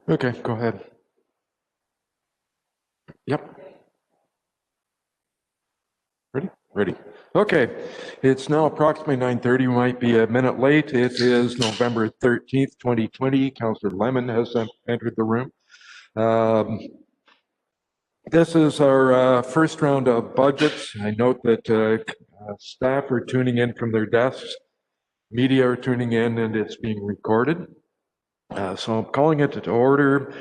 Okay, go ahead. Yep. Ready? Ready. Okay, it's now approximately 9:30. We might be a minute late. It is November 13th, 2020. Councillor Lemon has entered the room. This is our first round of budgets. I note that staff are tuning in from their desks, media are tuning in, and it's being recorded. So I'm calling it to order.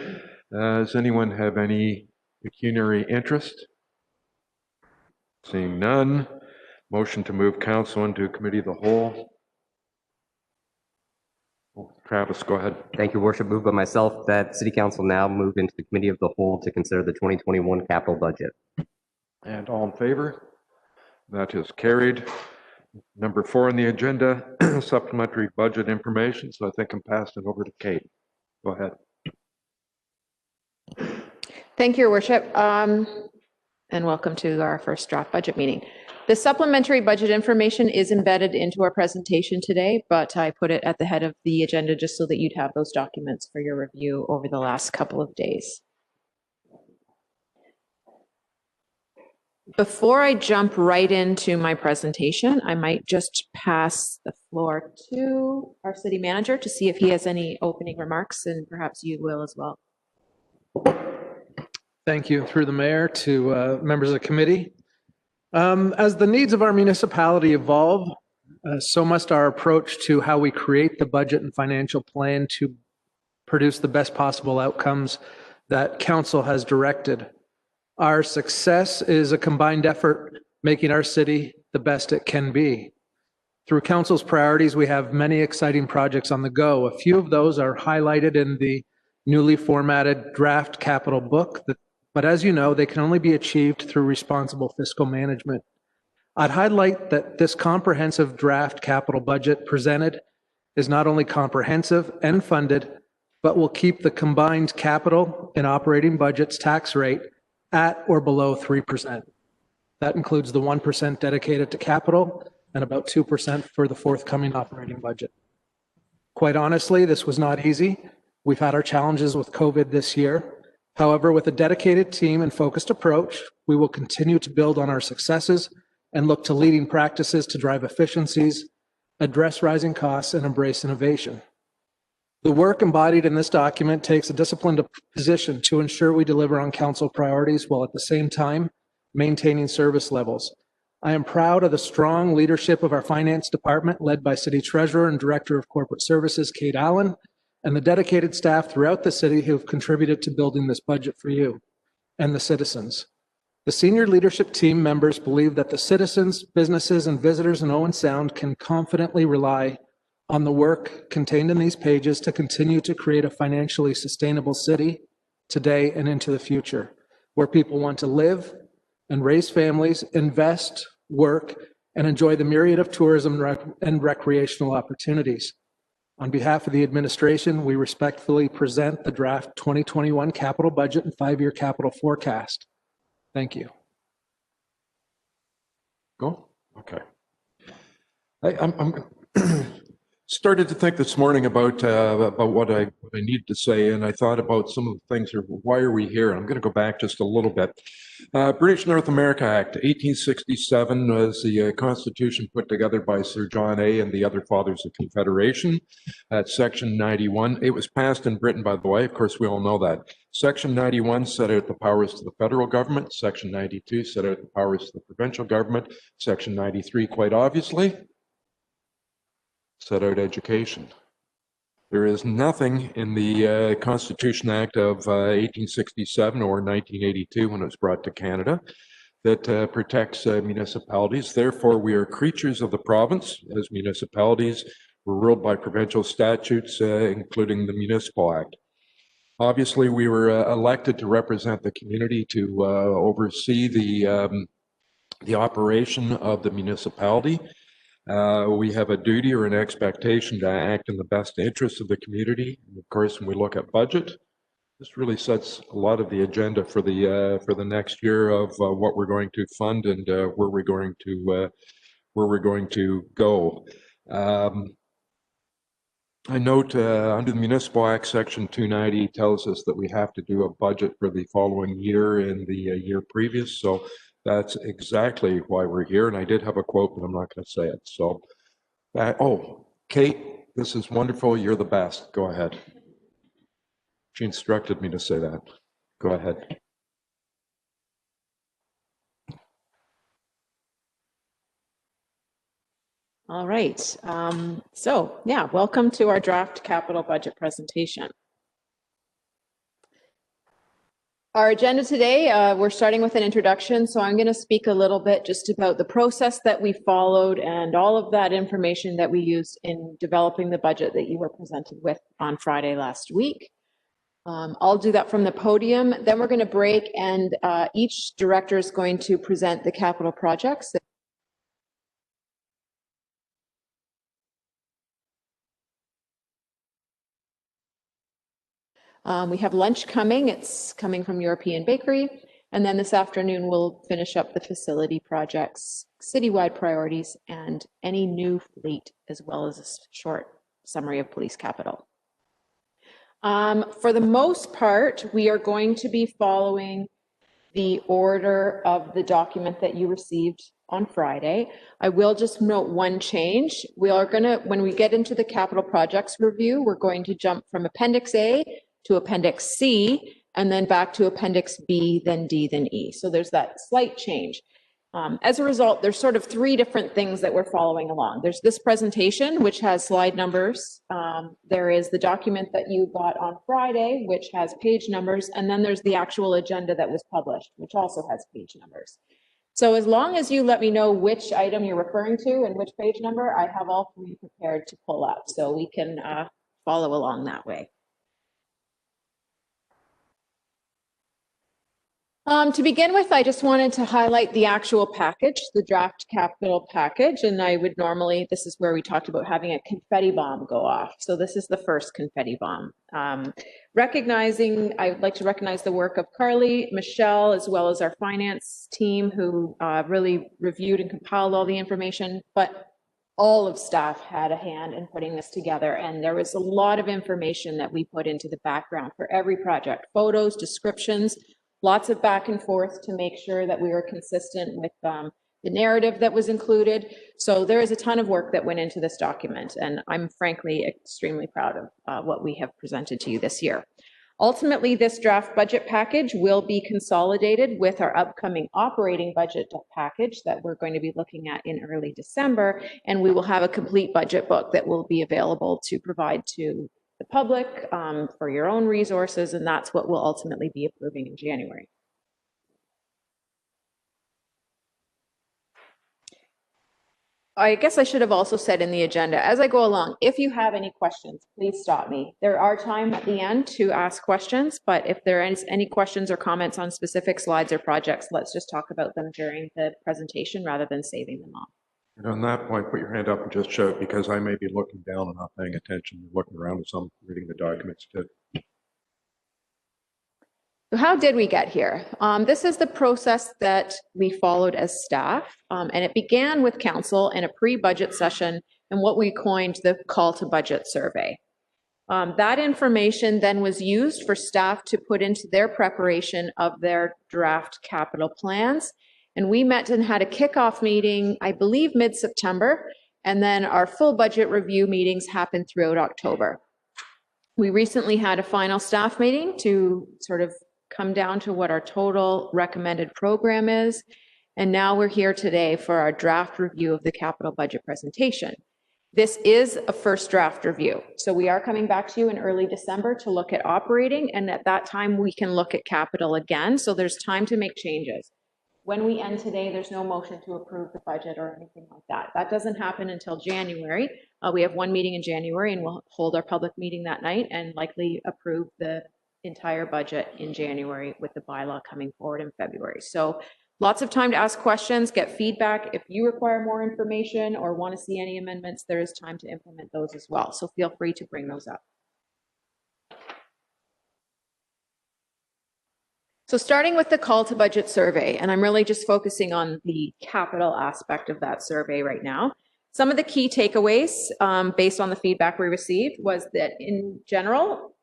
Does anyone have any pecuniary interest? Seeing none. Motion to move council into committee of the whole. Travis, go ahead. Thank you, Worship. Moved by myself that City Council now move into the committee of the whole to consider the 2021 capital budget. And all in favor? That is carried. Number 4 on the agenda, supplementary budget information. So I think I'm passing it over to Kate. Go ahead. Thank you, Your Worship, and welcome to our first draft budget meeting. The supplementary budget information is embedded into our presentation today, but I put it at the head of the agenda just so that you'd have those documents for your review over the last couple of days. Before I jump right into my presentation, I might just pass the floor to our city manager to see if he has any opening remarks, and perhaps you will as well. Thank you, through the mayor, to members of the committee. As the needs of our municipality evolve, so must our approach to how we create the budget and financial plan to produce the best possible outcomes that council has directed. Our success is a combined effort making our city the best it can be. Through council's priorities, we have many exciting projects on the go. A few of those are highlighted in the newly formatted draft capital book, but as you know, they can only be achieved through responsible fiscal management. I'd highlight that this comprehensive draft capital budget presented is not only comprehensive and funded, but will keep the combined capital and operating budget's tax rate at or below 3%. That includes the 1% dedicated to capital and about 2% for the forthcoming operating budget. Quite honestly, this was not easy. We've had our challenges with COVID this year. However, with a dedicated team and focused approach, we will continue to build on our successes and look to leading practices to drive efficiencies, address rising costs, and embrace innovation. The work embodied in this document takes a disciplined position to ensure we deliver on council priorities while at the same time maintaining service levels. I am proud of the strong leadership of our finance department led by City Treasurer and Director of Corporate Services, Kate Allen, and the dedicated staff throughout the city who have contributed to building this budget for you and the citizens. The senior leadership team members believe that the citizens, businesses, and visitors in Owen Sound can confidently rely on the work contained in these pages to continue to create a financially sustainable city today and into the future, where people want to live and raise families, invest, work, and enjoy the myriad of tourism and recreational opportunities. On behalf of the administration, we respectfully present the draft 2021 capital budget and 5-year capital forecast. Thank you. Go. Okay. I'm started to think this morning about what I needed to say, and I thought about some of the things. Why are we here? I'm going to go back just a little bit. British North America Act, 1867, was the Constitution put together by Sir John A. and the other fathers of Confederation. At Section 91, it was passed in Britain, by the way. Of course, we all know that. Section 91 set out the powers to the federal government. Section 92 set out the powers to the provincial government. Section 93, quite obviously, set out education. There is nothing in the Constitution Act of 1867 or 1982 when it was brought to Canada that protects municipalities. Therefore, we are creatures of the province as municipalities. We're ruled by provincial statutes, including the Municipal Act. Obviously, we were elected to represent the community to oversee the operation of the municipality. We have a duty or an expectation to act in the best interest of the community. And of course, when we look at budget, this really sets a lot of the agenda for the next year of what we're going to fund and where we're going to go. I note under the Municipal Act, Section 290 tells us that we have to do a budget for the following year and the year previous. So that's exactly why we're here. And I did have a quote, but I'm not going to say it. So, oh, Kate, this is wonderful. You're the best. Go ahead. She instructed me to say that. Go ahead. All right. So yeah, welcome to our draft capital budget presentation. Our agenda today, we're starting with an introduction. So I'm going to speak a little bit just about the process that we followed and all of that information that we used in developing the budget that you were presented with on Friday last week. I'll do that from the podium. Then we're going to break, and each director is going to present the capital projects. We have lunch coming. It's coming from European Bakery. And then this afternoon, we'll finish up the facility projects, citywide priorities, and any new fleet, as well as a short summary of police capital. For the most part, we are going to be following the order of the document that you received on Friday. I will just note one change. We are going to, when we get into the capital projects review, we're going to jump from Appendix A to Appendix C, and then back to Appendix B, then D, then E. So there's that slight change. As a result, there's sort of three different things that we're following along. There's this presentation, which has slide numbers. There is the document that you got on Friday, which has page numbers. And then there's the actual agenda that was published, which also has page numbers. So as long as you let me know which item you're referring to and which page number, I have all three prepared to pull up so we can follow along that way. To begin with, I just wanted to highlight the actual package, the draft capital package, and I would normally, this is where we talked about having a confetti bomb go off. So this is the first confetti bomb. I would like to recognize the work of Carly, Michelle, as well as our finance team who really reviewed and compiled all the information, but all of staff had a hand in putting this together. And there was a lot of information that we put into the background for every project, photos, descriptions, lots of back and forth to make sure that we were consistent with the narrative that was included. So there is a ton of work that went into this document, and I'm frankly extremely proud of what we have presented to you this year. Ultimately, this draft budget package will be consolidated with our upcoming operating budget package that we're going to be looking at in early December, and we will have a complete budget book that will be available to provide to the public for your own resources, and that's what we'll ultimately be approving in January. I guess I should have also said in the agenda, as I go along, if you have any questions, please stop me. There are time at the end to ask questions, but if there is any questions or comments on specific slides or projects, let's just talk about them during the presentation rather than saving them off. And on that point, put your hand up and just shout, because I may be looking down and not paying attention and looking around as I'm reading the documents too. So how did we get here? This is the process that we followed as staff, and it began with council in a pre-budget session and what we coined the call to budget survey. That information then was used for staff to put into their preparation of their draft capital plans. And we met and had a kickoff meeting, I believe mid-September, and then our full budget review meetings happened throughout October. We recently had a final staff meeting to sort of come down to what our total recommended program is. And now we're here today for our draft review of the capital budget presentation. This is a first draft review. So we are coming back to you in early December to look at operating. And at that time, we can look at capital again. So there's time to make changes. When we end today, there's no motion to approve the budget or anything like that. That doesn't happen until January. We have one meeting in January and we'll hold our public meeting that night and likely approve the entire budget in January with the bylaw coming forward in February. So lots of time to ask questions, get feedback. If you require more information or want to see any amendments, there is time to implement those as well. So feel free to bring those up. So starting with the call to budget survey, and I'm really just focusing on the capital aspect of that survey right now. Some of the key takeaways based on the feedback we received was that in general,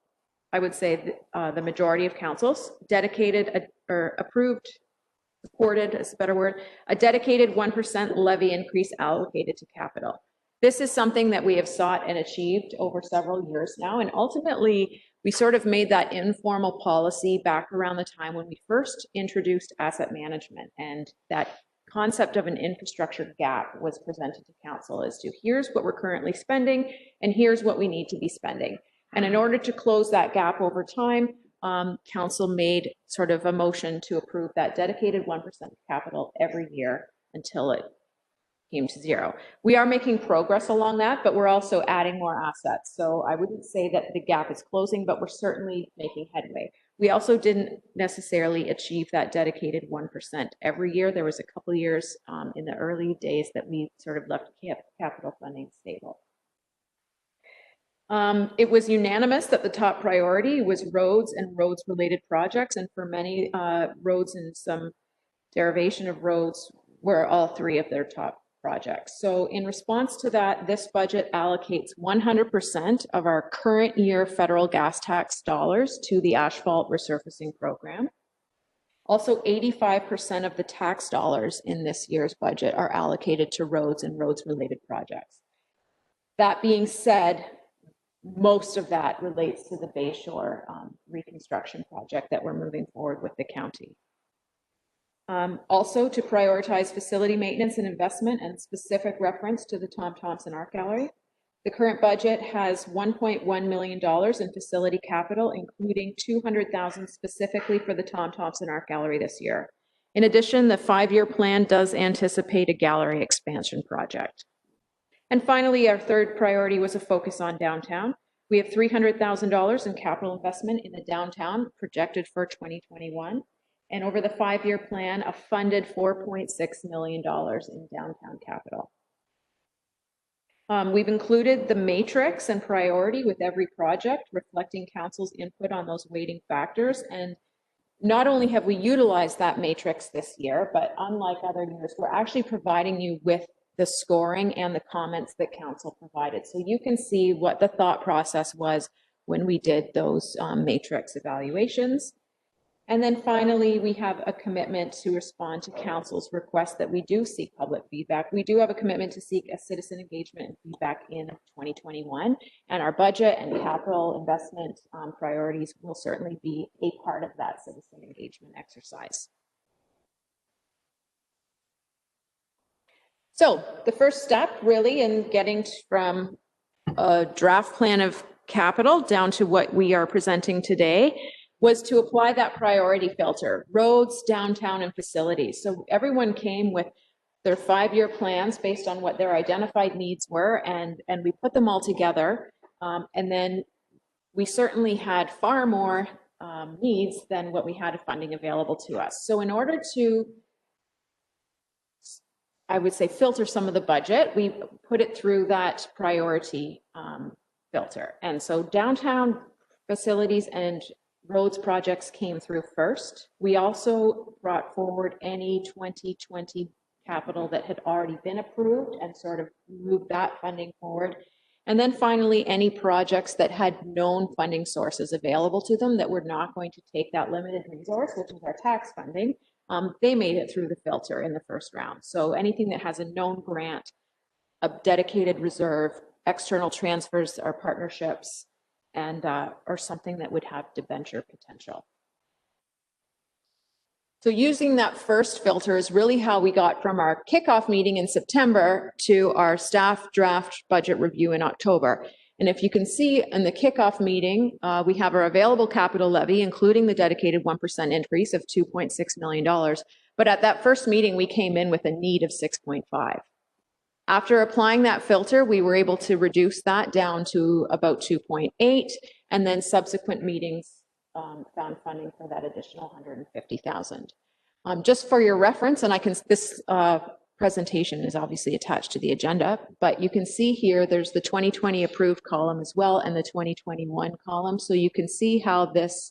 I would say the majority of councils dedicated or approved, supported is a better word, a dedicated 1% levy increase allocated to capital. This is something that we have sought and achieved over several years now. And ultimately, we sort of made that informal policy back around the time when we first introduced asset management. And that concept of an infrastructure gap was presented to council as to here's what we're currently spending and here's what we need to be spending. And in order to close that gap over time, council made sort of a motion to approve that dedicated 1% capital every year until it came to zero. We are making progress along that, but we're also adding more assets. So I wouldn't say that the gap is closing, but we're certainly making headway. We also didn't necessarily achieve that dedicated 1% every year. There was a couple years in the early days that we sort of left capital funding stable. It was unanimous that the top priority was roads and roads related projects. And for many roads and some derivation of roads were all three of their top projects. So in response to that, this budget allocates 100% of our current year federal gas tax dollars to the asphalt resurfacing program. Also, 85% of the tax dollars in this year's budget are allocated to roads and roads related projects. That being said, most of that relates to the Bayshore reconstruction project that we're moving forward with the county. Also to prioritize facility maintenance and investment and specific reference to the Tom Thompson Art Gallery. The current budget has $1.1 million in facility capital, including $200,000 specifically for the Tom Thompson Art Gallery this year. In addition, the 5-year plan does anticipate a gallery expansion project. And finally, our third priority was a focus on downtown. We have $300,000 in capital investment in the downtown projected for 2021. And over the 5-year plan, a funded $4.6 million in downtown capital. We've included the matrix and priority with every project, reflecting council's input on those weighting factors. And not only have we utilized that matrix this year, but unlike other years, we're actually providing you with the scoring and the comments that council provided. So you can see what the thought process was when we did those matrix evaluations. And then finally, we have a commitment to respond to council's request that we do seek public feedback. We do have a commitment to seek a citizen engagement and feedback in 2021, and our budget and capital investment priorities will certainly be a part of that citizen engagement exercise. So the first step really in getting from a draft plan of capital down to what we are presenting today was to apply that priority filter, roads, downtown, and facilities. So everyone came with their 5-year plans based on what their identified needs were, and we put them all together. And then we certainly had far more needs than what we had of funding available to us. So in order to, I would say, filter some of the budget, we put it through that priority filter. And so downtown facilities and roads projects came through first. We also brought forward any 2020 capital that had already been approved and sort of moved that funding forward. And then finally, any projects that had known funding sources available to them that were not going to take that limited resource, which is our tax funding, they made it through the filter in the first round. So anything that has a known grant, a dedicated reserve, external transfers or partnerships, and or something that would have debenture potential. So using that first filter is really how we got from our kickoff meeting in September to our staff draft budget review in October. And if you can see in the kickoff meeting, we have our available capital levy, including the dedicated 1% increase of $2.6 million. But at that first meeting, we came in with a need of 6.5. After applying that filter, we were able to reduce that down to about 2.8, and then subsequent meetings found funding for that additional 150,000. Just for your reference, and this presentation is obviously attached to the agenda, but you can see here there's the 2020 approved column as well and the 2021 column. So you can see how this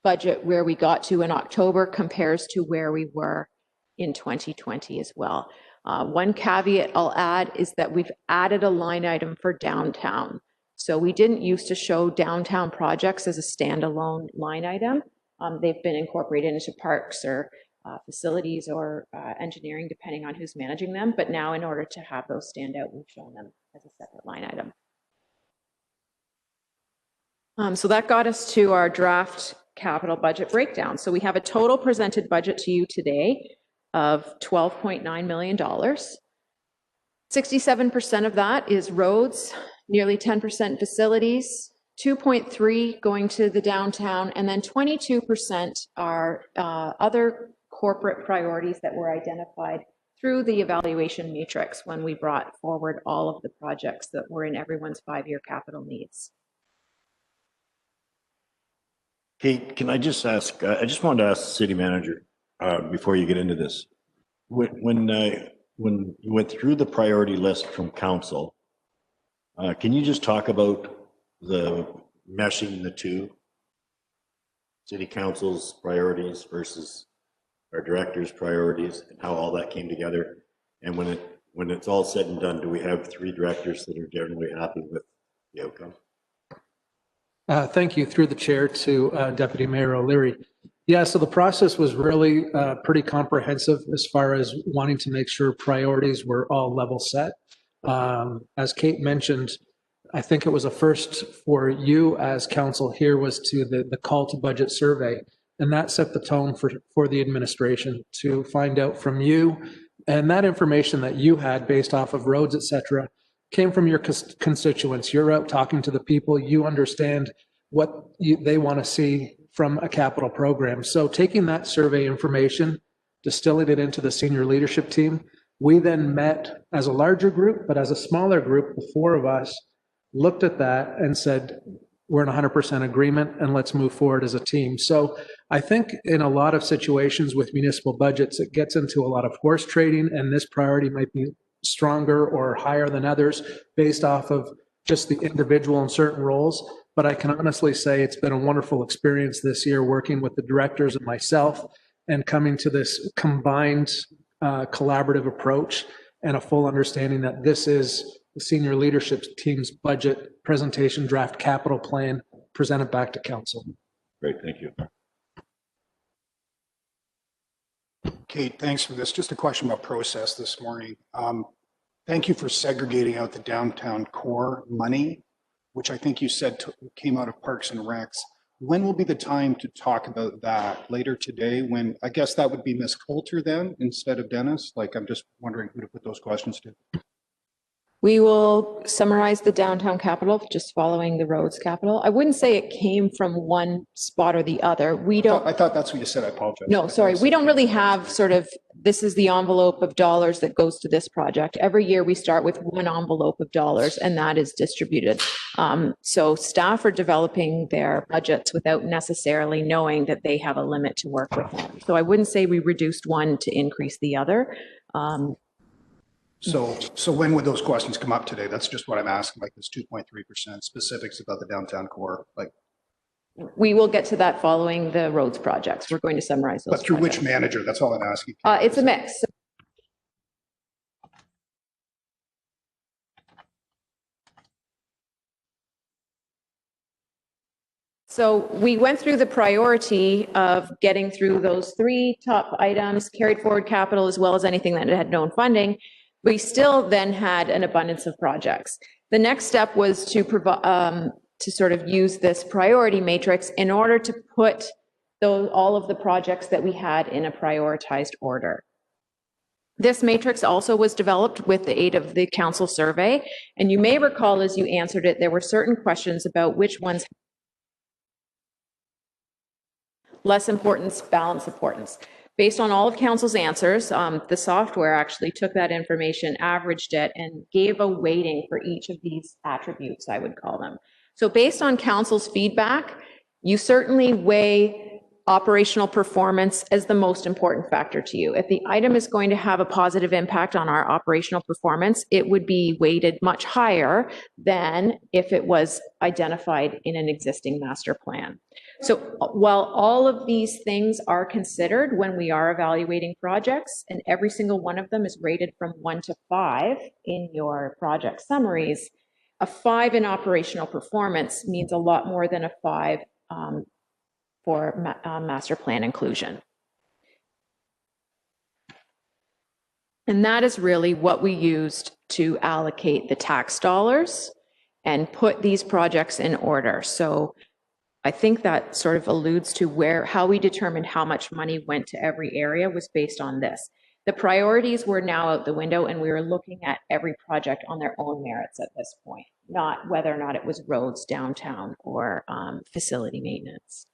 budget, where we got to in October, compares to where we were in 2020 as well. One caveat I'll add is that we've added a line item for downtown. So we didn't used to show downtown projects as a standalone line item. They've been incorporated into parks or facilities or engineering, depending on who's managing them. But now in order to have those stand out, we've shown them as a separate line item. So that got us to our draft capital budget breakdown. So we have a total presented budget to you today of $12.9 million. 67% of that is roads, nearly 10% facilities, 2.3 going to the downtown, and then 22% are other corporate priorities that were identified through the evaluation matrix when we brought forward all of the projects that were in everyone's 5-year capital needs. Kate, can I just ask, I just wanted to ask the city manager, before you get into this. When you went through the priority list from council, can you just talk about the meshing the two? City council's priorities versus our director's priorities and how all that came together? And when it's all said and done, do we have 3 directors that are generally happy with the outcome? Thank you, through the chair, to Deputy Mayor O'Leary. Yeah, so the process was really pretty comprehensive as far as wanting to make sure priorities were all level set. As Kate mentioned, I think it was a first for you as council here was to the call to budget survey. And that set the tone for the administration to find out from you. And that information that you had based off of roads, et cetera, came from your constituents. You're out talking to the people. You understand what they want to see from a capital program. So taking that survey information, distilling it into the senior leadership team, we then met as a larger group, but as a smaller group, the 4 of us looked at that and said, we're in 100% agreement and let's move forward as a team. So I think in a lot of situations with municipal budgets, it gets into a lot of horse trading, and this priority might be stronger or higher than others based off of just the individual in certain roles. But I can honestly say it's been a wonderful experience this year working with the directors and myself and coming to this combined collaborative approach and a full understanding that this is the senior leadership team's budget presentation draft capital plan presented back to council. Great, thank you. Kate, thanks for this. Just a question about process this morning. Thank you for segregating out the downtown core money, which I think you said came out of Parks and Recs. When will be the time to talk about that? Later today, when I guess that would be Ms. Coulter then instead of Dennis? Like, I'm just wondering who to put those questions to. We will summarize the downtown capital, just following the roads capital. I wouldn't say it came from one spot or the other. We don't. I thought that's what you said. I apologize. No, sorry. We don't really have sort of, this is the envelope of dollars that goes to this project. Every year we start with one envelope of dollars and that is distributed. So staff are developing their budgets without necessarily knowing that they have a limit to work with. So I wouldn't say we reduced one to increase the other. So when would those questions come up today? That's just what I'm asking, like this 2.3% specifics about the downtown core. Like, we will get to that following the roads projects. We're going to summarize those. but through projects. which manager? That's all I'm asking. It's a mix. So we went through the priority of getting through those 3 top items, carried forward capital, as well as anything that had known funding. We still then had an abundance of projects. The next step was to provide, to sort of use this priority matrix in order to put all of the projects that we had in a prioritized order. This matrix also was developed with the aid of the council survey. And you may recall as you answered it, there were certain questions about which ones less importance, balance importance. Based on all of council's answers, the software actually took that information, averaged it, and gave a weighting for each of these attributes, I would call them. So based on council's feedback, you certainly weigh operational performance as the most important factor to you. If the item is going to have a positive impact on our operational performance, it would be weighted much higher than if it was identified in an existing master plan. So while all of these things are considered when we are evaluating projects, and every single one of them is rated from 1 to 5 in your project summaries, a 5 in operational performance means a lot more than a 5 for master plan inclusion. And that is really what we used to allocate the tax dollars and put these projects in order. So I think that sort of alludes to how we determined how much money went to every area was based on this. The priorities were now out the window, and we were looking at every project on their own merits at this point, not whether or not it was roads, downtown, or facility maintenance.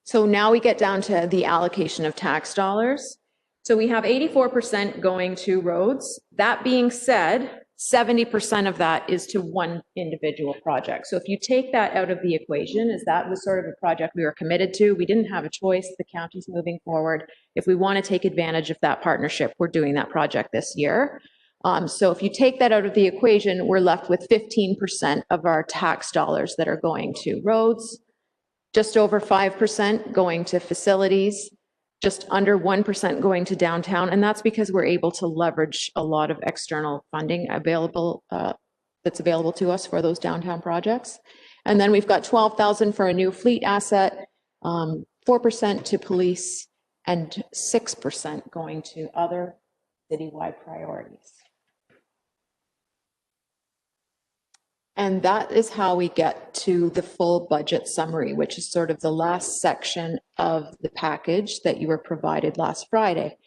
So now we get down to the allocation of tax dollars. So we have 84% going to roads. That being said, 70% of that is to one individual project. So if you take that out of the equation, as that was sort of a project we were committed to, we didn't have a choice, the county's moving forward. If we want to take advantage of that partnership, we're doing that project this year. So if you take that out of the equation, we're left with 15% of our tax dollars that are going to roads, just over 5% going to facilities, just under 1% going to downtown. And that's because we're able to leverage a lot of external funding available that's available to us for those downtown projects. And then we've got 12,000 for a new fleet asset, 4% to police, and 6% going to other citywide priorities. And that is how we get to the full budget summary, which is sort of the last section of the package that you were provided last Friday.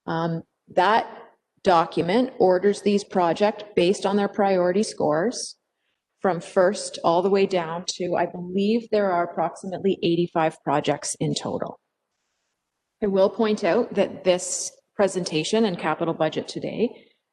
That document orders these projects based on their priority scores from first all the way down to, I believe there are approximately 85 projects in total. I will point out that this presentation and capital budget today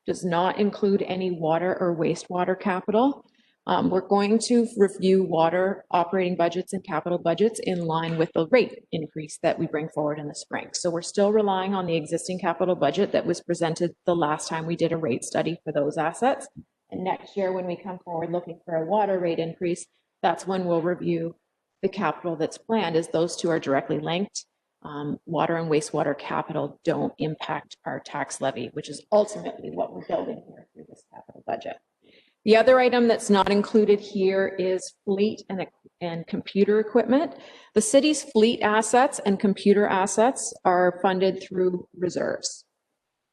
does not include any water or wastewater capital. We're going to review water operating budgets and capital budgets in line with the rate increase that we bring forward in the spring. So we're still relying on the existing capital budget that was presented the last time we did a rate study for those assets. And next year, when we come forward looking for a water rate increase, that's when we'll review the capital that's planned, as those two are directly linked. Water and wastewater capital don't impact our tax levy, which is ultimately what we're building here through this capital budget. The other item that's not included here is fleet and computer equipment. The city's fleet assets and computer assets are funded through reserves.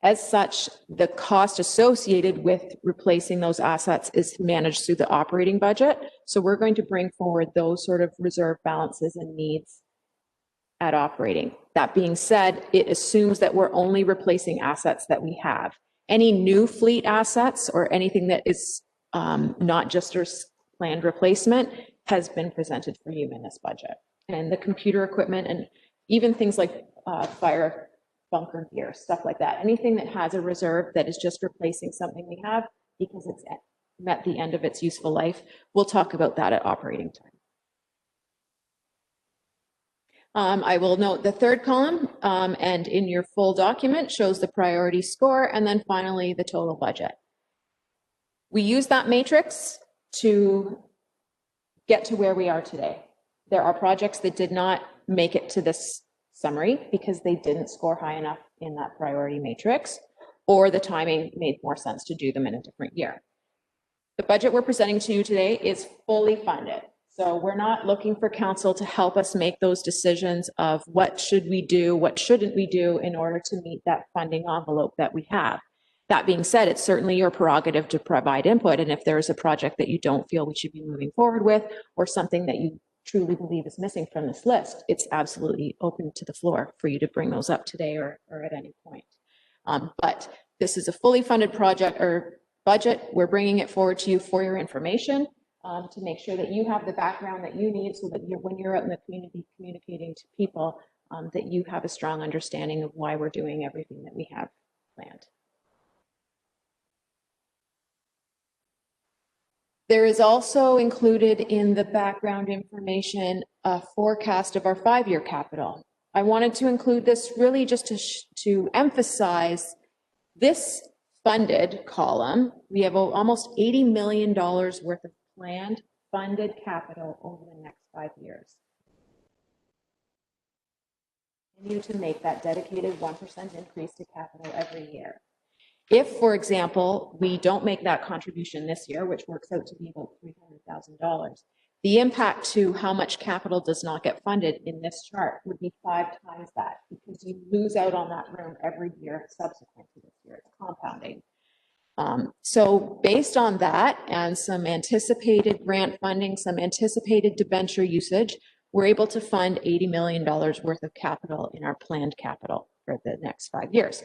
As such, the cost associated with replacing those assets is managed through the operating budget. So we're going to bring forward those sort of reserve balances and needs at operating. That being said, it assumes that we're only replacing assets that we have. Any new fleet assets or anything that is not just a planned replacement has been presented for you in this budget. And the computer equipment and even things like fire bunker gear, stuff like that. Anything that has a reserve that is just replacing something we have because it's met the end of its useful life, we'll talk about that at operating time. I will note the third column and in your full document shows the priority score and then finally the total budget. We use that matrix to get to where we are today. There are projects that did not make it to this summary because they didn't score high enough in that priority matrix, or the timing made more sense to do them in a different year. The budget we're presenting to you today is fully funded. So we're not looking for council to help us make those decisions of what should we do, what shouldn't we do in order to meet that funding envelope that we have. That being said, it's certainly your prerogative to provide input. And if there is a project that you don't feel we should be moving forward with, or something that you truly believe is missing from this list, it's absolutely open to the floor for you to bring those up today or at any point. But this is a fully funded project or budget. We're bringing it forward to you for your information to make sure that you have the background that you need so that when you're out in the community communicating to people, that you have a strong understanding of why we're doing everything that we have planned. There is also included in the background information a forecast of our 5-year capital. I wanted to include this really just to emphasize this funded column. We have almost $80 million worth of planned funded capital over the next 5 years. Continue to make that dedicated 1% increase to capital every year. If, for example, we don't make that contribution this year, which works out to be about $300,000, the impact to how much capital does not get funded in this chart would be 5 times that, because you lose out on that room every year subsequent to this year. It's compounding. So based on that and some anticipated grant funding, some anticipated debenture usage, we're able to fund $80 million worth of capital in our planned capital for the next 5 years.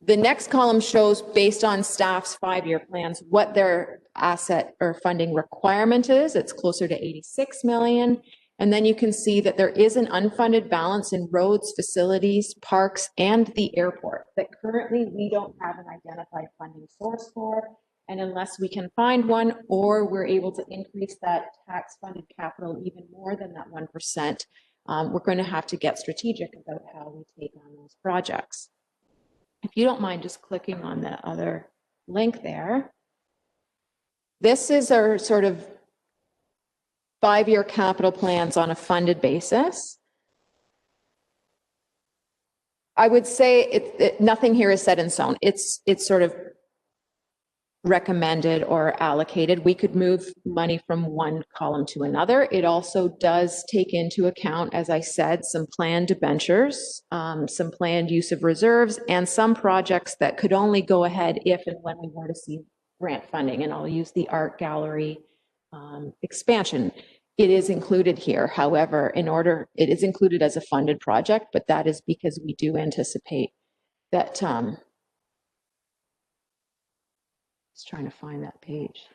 The next column shows, based on staff's 5-year plans, what their asset or funding requirement is. It's closer to 86 million. And then you can see that there is an unfunded balance in roads, facilities, parks, and the airport that currently we don't have an identified funding source for. And unless we can find one, or we're able to increase that tax funded capital even more than that 1%, we're going to have to get strategic about how we take on those projects. If you don't mind just clicking on the other link there. This is our sort of 5-year capital plans on a funded basis. I would say nothing here is set in stone. It's sort of recommended or allocated. We could move money from one column to another. It also does take into account, as I said, some planned debentures, some planned use of reserves, and some projects that could only go ahead if and when we were to see grant funding. And I'll use the art gallery expansion. It is included here. However, it is included as a funded project, but that is because we do anticipate that just trying to find that page.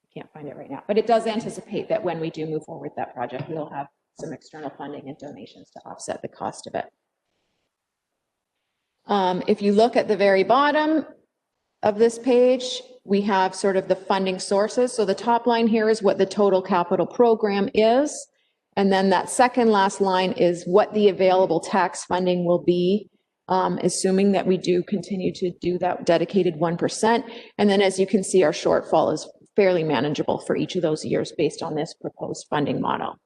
I can't find it right now, but it does anticipate that when we do move forward with that project, we'll have some external funding and donations to offset the cost of it. If you look at the very bottom of this page, we have sort of the funding sources. So the top line here is what the total capital program is. And then that second last line is what the available tax funding will be, assuming that we do continue to do that dedicated 1%. And then as you can see, our shortfall is fairly manageable for each of those years based on this proposed funding model.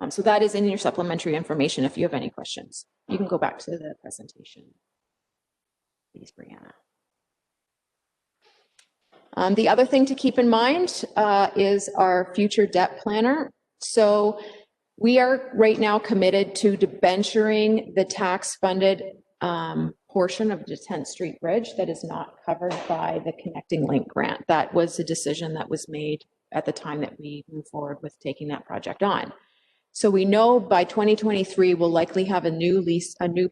So that is in your supplementary information if you have any questions. You can go back to the presentation. Please, Brianna. The other thing to keep in mind is our future debt planner. So we are right now committed to debenturing the tax-funded portion of the 10th Street Bridge that is not covered by the Connecting Link grant. That was a decision that was made at the time that we moved forward with taking that project on. So we know by 2023, we'll likely have a new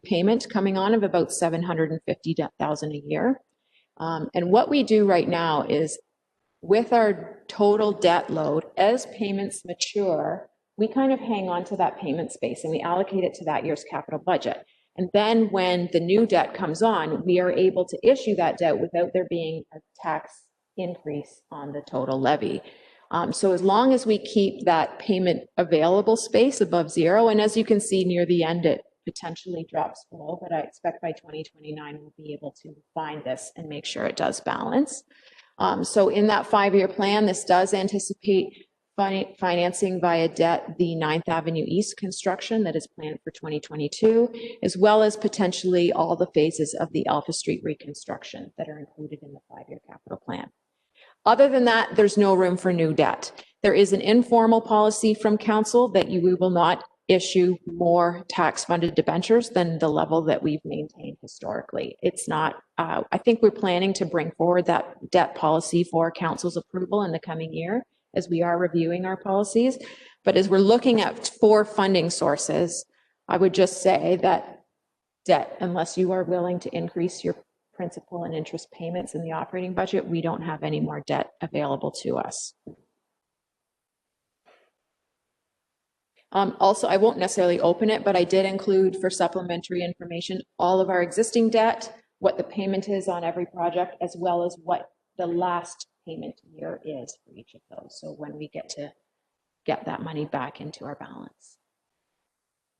payment coming on of about $750,000 a year. And what we do right now is, with our total debt load, as payments mature, we kind of hang on to that payment space and we allocate it to that year's capital budget. And then when the new debt comes on, we are able to issue that debt without there being a tax increase on the total levy. So as long as we keep that payment available space above zero, and as you can see near the end, it potentially drops below, but I expect by 2029 we'll be able to find this and make sure it does balance. So in that 5-year plan, this does anticipate financing via debt the 9th Avenue East construction that is planned for 2022, as well as potentially all the phases of the Alpha Street reconstruction that are included in the 5-year capital plan. Other than that, there's no room for new debt. There is an informal policy from council that we will not issue more tax-funded debentures than the level that we've maintained historically. It's not, I think we're planning to bring forward that debt policy for council's approval in the coming year as we are reviewing our policies. But as we're looking at 4 funding sources, I would just say that debt, unless you are willing to increase your principal and interest payments in the operating budget, we don't have any more debt available to us. Also, I won't necessarily open it, but I did include for supplementary information, all of our existing debt, what the payment is on every project, as well as what the last payment year is for each of those. So when we get to get that money back into our balance.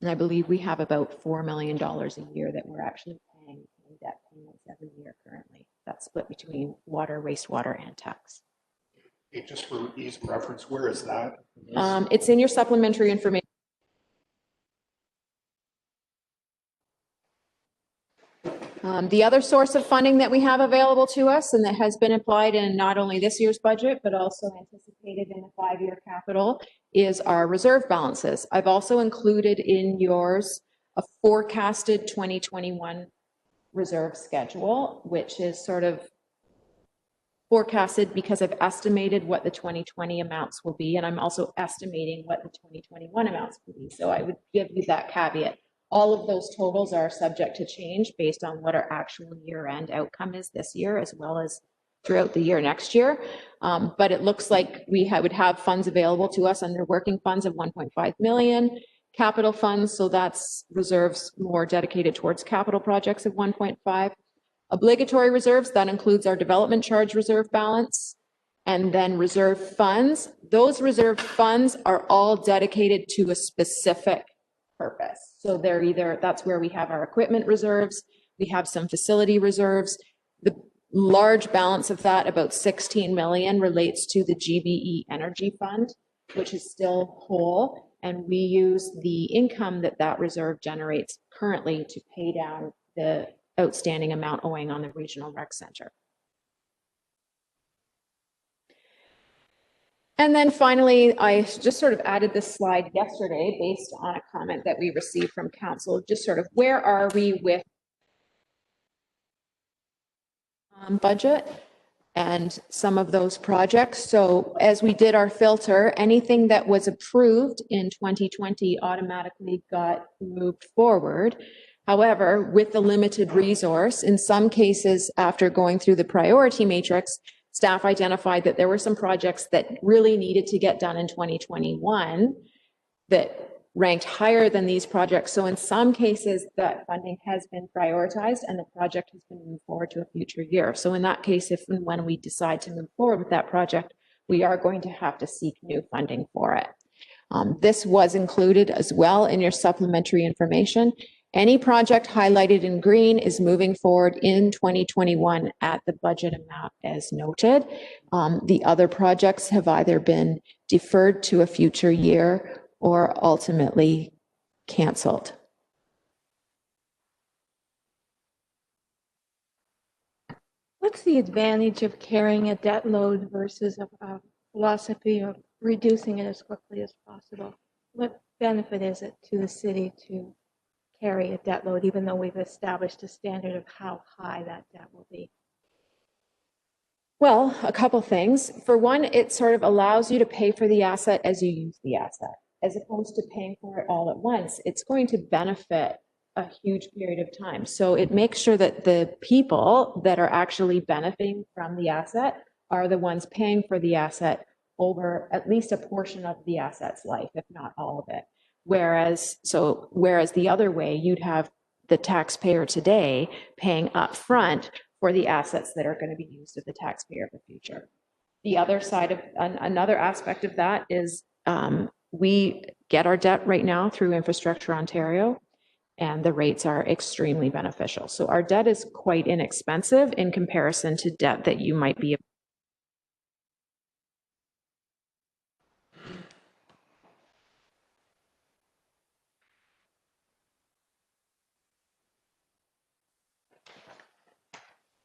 And I believe we have about $4 million a year that we're actually paying in debt payments every year currently. That's split between water, wastewater, and tax. Hey, just for ease of reference, where is that? It's in your supplementary information. The other source of funding that we have available to us and that has been applied in not only this year's budget, but also anticipated in the 5-year capital is our reserve balances. I've also included in yours a forecasted 2021 reserve schedule, which is sort of forecasted because I've estimated what the 2020 amounts will be, and I'm also estimating what the 2021 amounts will be. So I would give you that caveat. All of those totals are subject to change based on what our actual year-end outcome is this year, as well as throughout the year next year. But it looks like we would have funds available to us under working funds of 1.5 million, capital funds, so that's reserves more dedicated towards capital projects of 1.5. Obligatory reserves, that includes our development charge reserve balance, and then reserve funds. Those reserve funds are all dedicated to a specific purpose. So they're either, that's where we have our equipment reserves, we have some facility reserves. The large balance of that, about 16 million, relates to the GBE Energy Fund, which is still whole. And we use the income that that reserve generates currently to pay down the outstanding amount owing on the regional rec center. And then finally, I just sort of added this slide yesterday based on a comment that we received from council, just sort of where are we with budget and some of those projects. So as we did our filter, anything that was approved in 2020 automatically got moved forward. However, with the limited resource, in some cases, after going through the priority matrix, staff identified that there were some projects that really needed to get done in 2021 that ranked higher than these projects. So in some cases, that funding has been prioritized and the project has been moved forward to a future year. So in that case, if and when we decide to move forward with that project, we are going to have to seek new funding for it. This was included as well in your supplementary information. Any project highlighted in green is moving forward in 2021 at the budget amount as noted. The other projects have either been deferred to a future year or ultimately canceled. What's the advantage of carrying a debt load versus a philosophy of reducing it as quickly as possible? What benefit is it to the city to carry a debt load, even though we've established a standard of how high that debt will be? Well, a couple things. For one, it sort of allows you to pay for the asset as you use the asset, as opposed to paying for it all at once. It's going to benefit a huge period of time. So it makes sure that the people that are actually benefiting from the asset are the ones paying for the asset over at least a portion of the asset's life, if not all of it. Whereas the other way, you'd have the taxpayer today paying upfront for the assets that are going to be used of the taxpayer of the future. The other side of another aspect of that is we get our debt right now through Infrastructure Ontario, and the rates are extremely beneficial. So our debt is quite inexpensive in comparison to debt that you might be.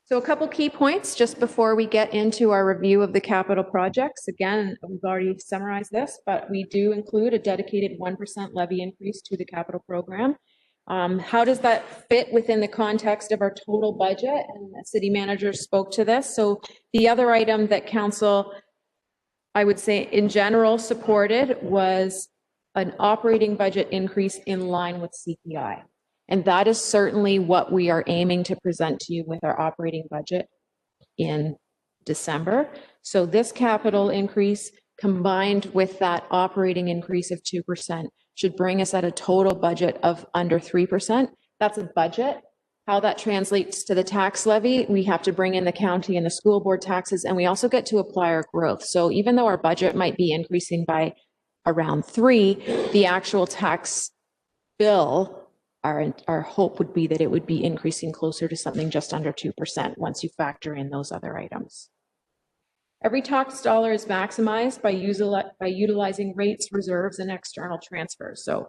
So a couple key points just before we get into our review of the capital projects. Again, we've already summarized this, but we do include a dedicated 1% levy increase to the capital program. How does that fit within the context of our total budget? And the city manager spoke to this. So the other item that council, I would say in general, supported was an operating budget increase in line with CPI. And that is certainly what we are aiming to present to you with our operating budget in December. So this capital increase combined with that operating increase of 2% should bring us at a total budget of under 3%. That's a budget. How that translates to the tax levy, we have to bring in the county and the school board taxes, and we also get to apply our growth. So even though our budget might be increasing by around 3, the actual tax bill, our hope would be that it would be increasing closer to something just under 2% once you factor in those other items. Every tax dollar is maximized by utilizing rates, reserves, and external transfers. So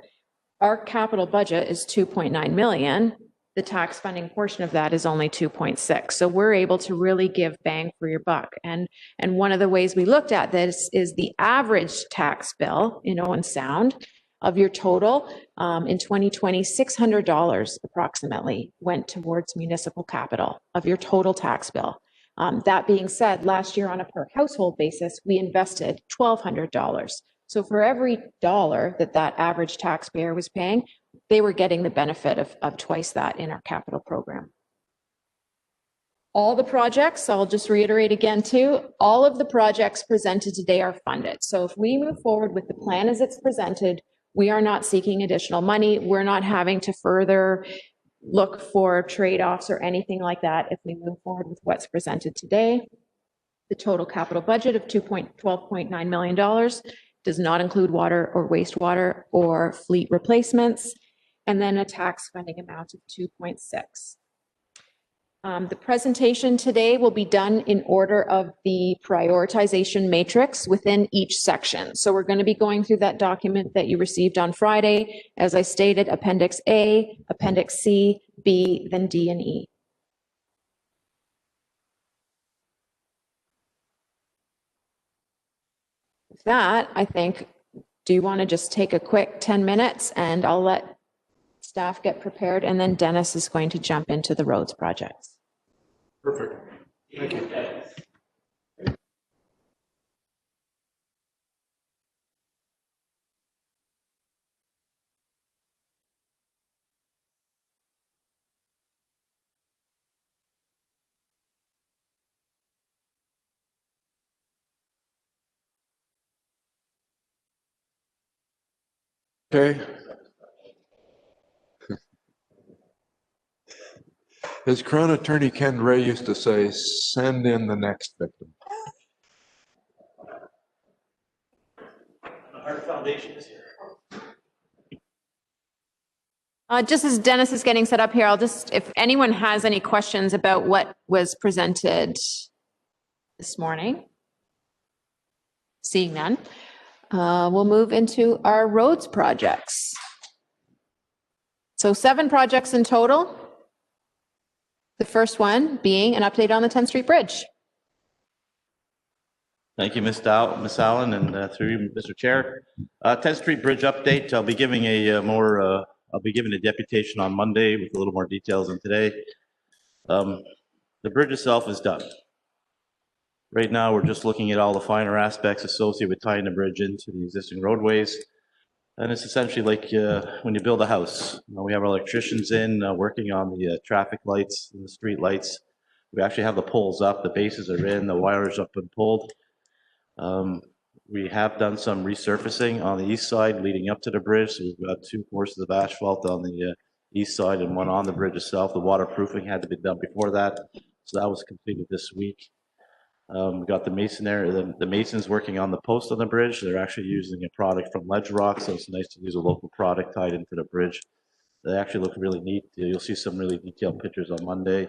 our capital budget is 2.9 million. The tax funding portion of that is only 2.6. So we're able to really give bang for your buck. And one of the ways we looked at this is the average tax bill in Owen Sound of your total. In 2020, $600 approximately went towards municipal capital of your total tax bill. That being said, last year on a per household basis, we invested $1,200. So for every dollar that average taxpayer was paying, they were getting the benefit of twice that in our capital program. All the projects, I'll just reiterate again too, all of the projects presented today are funded. So if we move forward with the plan as it's presented, we are not seeking additional money. We're not having to further look for trade-offs or anything like that if we move forward with what's presented today. The total capital budget of $12.9 million does not include water or wastewater or fleet replacements, and then a tax funding amount of 2.6. The presentation today will be done in order of the prioritization matrix within each section. So we're going to be going through that document that you received on Friday. As I stated, Appendix A, Appendix C, B, then D and E. With that, I think, do you want to just take a quick 10 minutes and I'll let staff get prepared, and then Dennis is going to jump into the roads projects. Perfect. Thank you. Okay. As Crown Attorney Ken Ray used to say, send in the next victim. Our foundation is here. Just as Dennis is getting set up here, I'll just, if anyone has any questions about what was presented this morning, seeing none, we'll move into our roads projects. So 7 projects in total. The first one being an update on the 10th Street Bridge. Thank you, Ms. Allen, and through you, Mr. Chair. 10th Street Bridge update. I'll be giving a deputation on Monday with a little more details than today. The bridge itself is done. Right now, we're just looking at all the finer aspects associated with tying the bridge into the existing roadways. And it's essentially like when you build a house. We have our electricians in working on the traffic lights and the street lights. We actually have the poles up, the bases are in, the wires up and pulled. We have done some resurfacing on the east side leading up to the bridge. So we've got 2 courses of asphalt on the east side and 1 on the bridge itself. The waterproofing had to be done before that. So that was completed this week. We got the masonry, the masons working on the post on the bridge. They're actually using a product from Ledge Rock, so it's nice to use a local product tied into the bridge. They actually look really neat. You'll see some really detailed pictures on Monday.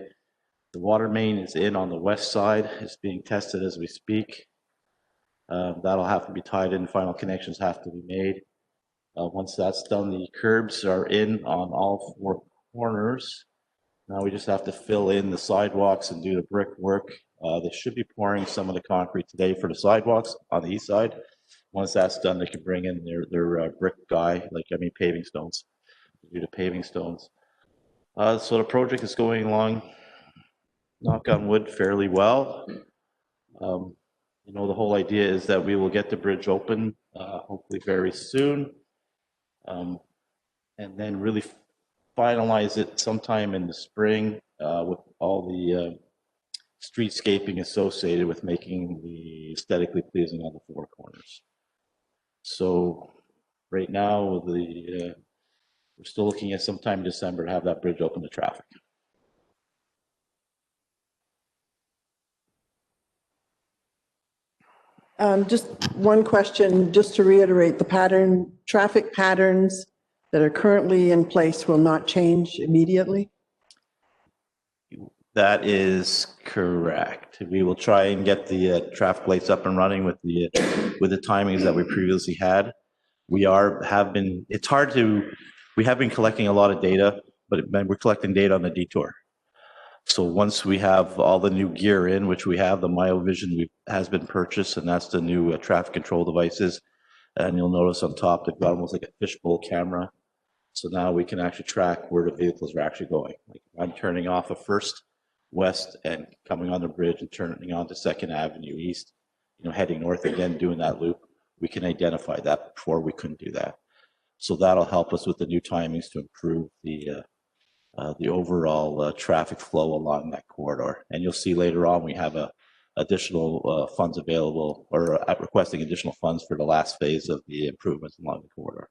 The water main is in on the west side. It's being tested as we speak. That'll have to be tied in. Final connections have to be made. Once that's done, the curbs are in on all 4 corners. Now we just have to fill in the sidewalks and do the brickwork. They should be pouring some of the concrete today for the sidewalks on the east side. Once that's done, they can bring in their brick guy, paving stones, do the paving stones. So the project is going along, knock on wood, fairly well. The whole idea is that we will get the bridge open, hopefully very soon, and then really finalize it sometime in the spring with all the streetscaping associated with making the aesthetically pleasing on the 4 corners. So right now, we're still looking at sometime in December to have that bridge open to traffic. Just one question, just to reiterate, the traffic patterns that are currently in place will not change immediately? That is correct. We will try and get the traffic lights up and running with the timings that we previously had. We have been collecting a lot of data, but we're collecting data on the detour. So once we have all the new gear in, which we have, the MyoVision has been purchased, and that's the new traffic control devices. And you'll notice on top, they've got almost like a fishbowl camera. So now we can actually track where the vehicles are actually going. Like I'm turning off of First West and coming on the bridge and turning on to Second Avenue East, heading north again, doing that loop. We can identify that. Before we couldn't do that. So that'll help us with the new timings to improve the overall traffic flow along that corridor. And you'll see later on, we have additional funds available, or requesting additional funds for the last phase of the improvements along the corridor.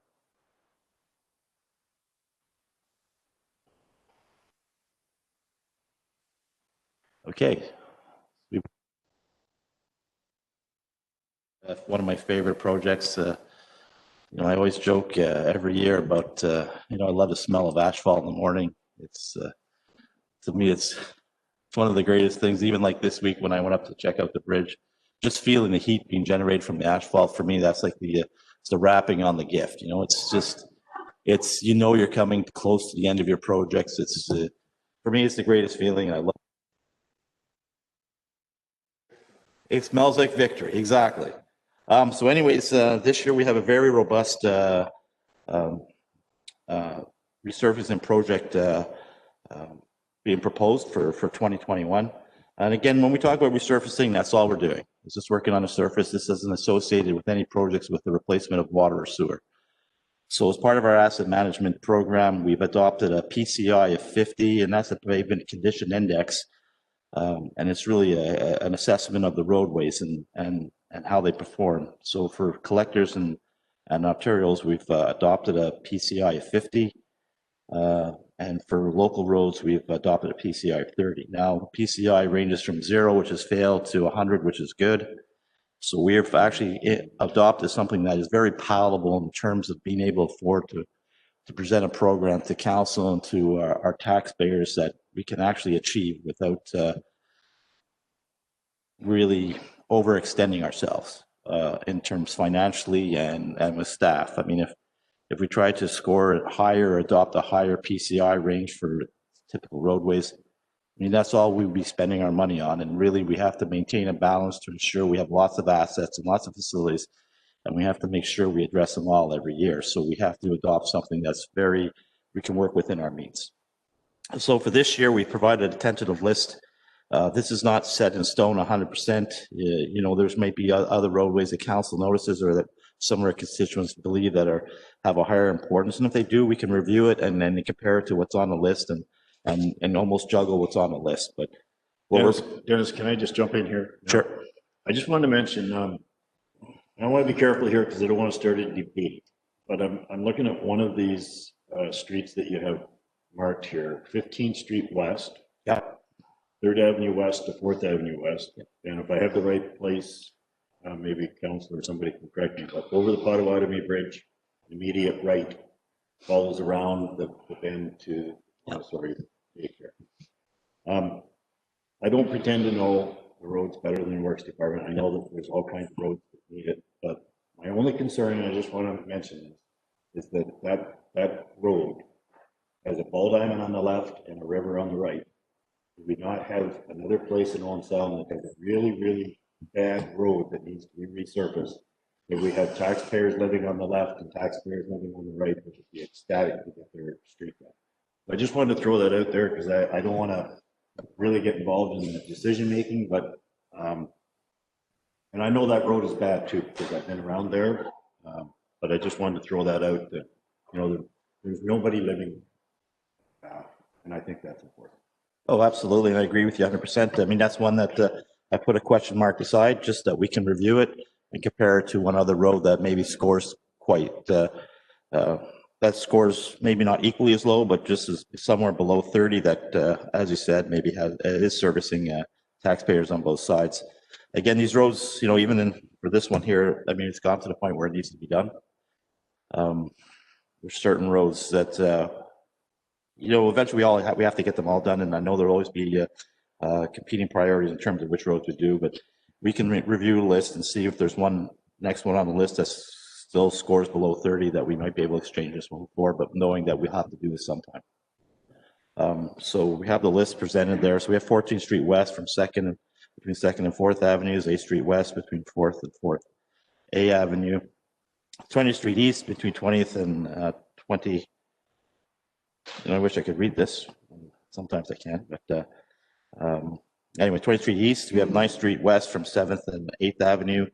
Okay. One of my favorite projects. I always joke every year about, I love the smell of asphalt in the morning. It's, to me, it's one of the greatest things. Even like this week when I went up to check out the bridge, just feeling the heat being generated from the asphalt, for me, that's like it's the wrapping on the gift. It's just, you're coming close to the end of your projects. It's, for me, it's the greatest feeling. And I love it. It smells like victory. Exactly. So anyways, this year we have a very robust resurfacing project being proposed for 2021. And again, when we talk about resurfacing, that's all we're doing. It's just working on the surface. This isn't associated with any projects with the replacement of water or sewer. So as part of our asset management program, we've adopted a PCI of 50, and that's a pavement condition index. And it's really an assessment of the roadways and how they perform. So for collectors and arterials, we've adopted a PCI of 50. And for local roads, we've adopted a PCI of 30. Now, PCI ranges from 0, which has failed, to 100, which is good. So we have actually adopted something that is very palatable in terms of being able to afford to present a program to council and to our taxpayers that we can actually achieve without really overextending ourselves in terms financially and with staff. I mean, if we try to score it higher or adopt a higher PCI range for typical roadways, I mean, that's all we'd be spending our money on. And really, we have to maintain a balance to ensure we have lots of assets and lots of facilities, and we have to make sure we address them all every year. So we have to adopt something that's we can work within our means. So for this year, we provided a tentative list. This is not set in stone 100%. There's maybe other roadways that council notices or that some of our constituents believe that have a higher importance. And if they do, we can review it and then compare it to what's on the list and almost juggle what's on the list. But Dennis, can I just jump in here? Sure. I just wanted to mention, I want to be careful here because I don't want to start a debate, but I'm looking at one of these streets that you have marked here, 15th Street West. Yeah. 3rd Avenue West to 4th Avenue West. And if I have the right place, maybe council or somebody can correct me, but over the Potawatomi Bridge, immediate right, follows around the bend to, daycare. I don't pretend to know the roads better than the Works Department. I know that there's all kinds of roads that need it, but my only concern, and I just want to mention this, is that road has a ball diamond on the left and a river on the right. Do we not have another place in Owen Sound that has a really, really bad road that needs to be resurfaced? If we have taxpayers living on the left and taxpayers living on the right, which would be ecstatic to get their street done. I just wanted to throw that out there because I don't want to really get involved in the decision making, but and I know that road is bad too because I've been around there, but I just wanted to throw that out that there's nobody living, and I think that's important. Oh, absolutely. And I agree with you 100%. I mean, that's one that I put a question mark aside just that we can review it and compare it to one other road that maybe scores quite That scores maybe not equally as low, but just as somewhere below 30 that, as you said, maybe is servicing taxpayers on both sides. Again, these roads, you know, even for this one here, I mean, it's gone to the point where it needs to be done. There's certain roads that, you know, eventually we have to get them all done, and I know there'll always be competing priorities in terms of which roads we do, but we can review the list and see if there's next one on the list that still scores below 30 that we might be able to exchange this one for, but knowing that we'll have to do this sometime. So we have the list presented there. So we have 14th Street West from between 2nd and 4th Avenues, 8th Street West between 4th and 4th A Avenue, 20th Street East between 20th and 20. And I wish I could read this. Sometimes I can, but anyway, 20th Street East, we have 9th Street West from 7th and 8th Avenue,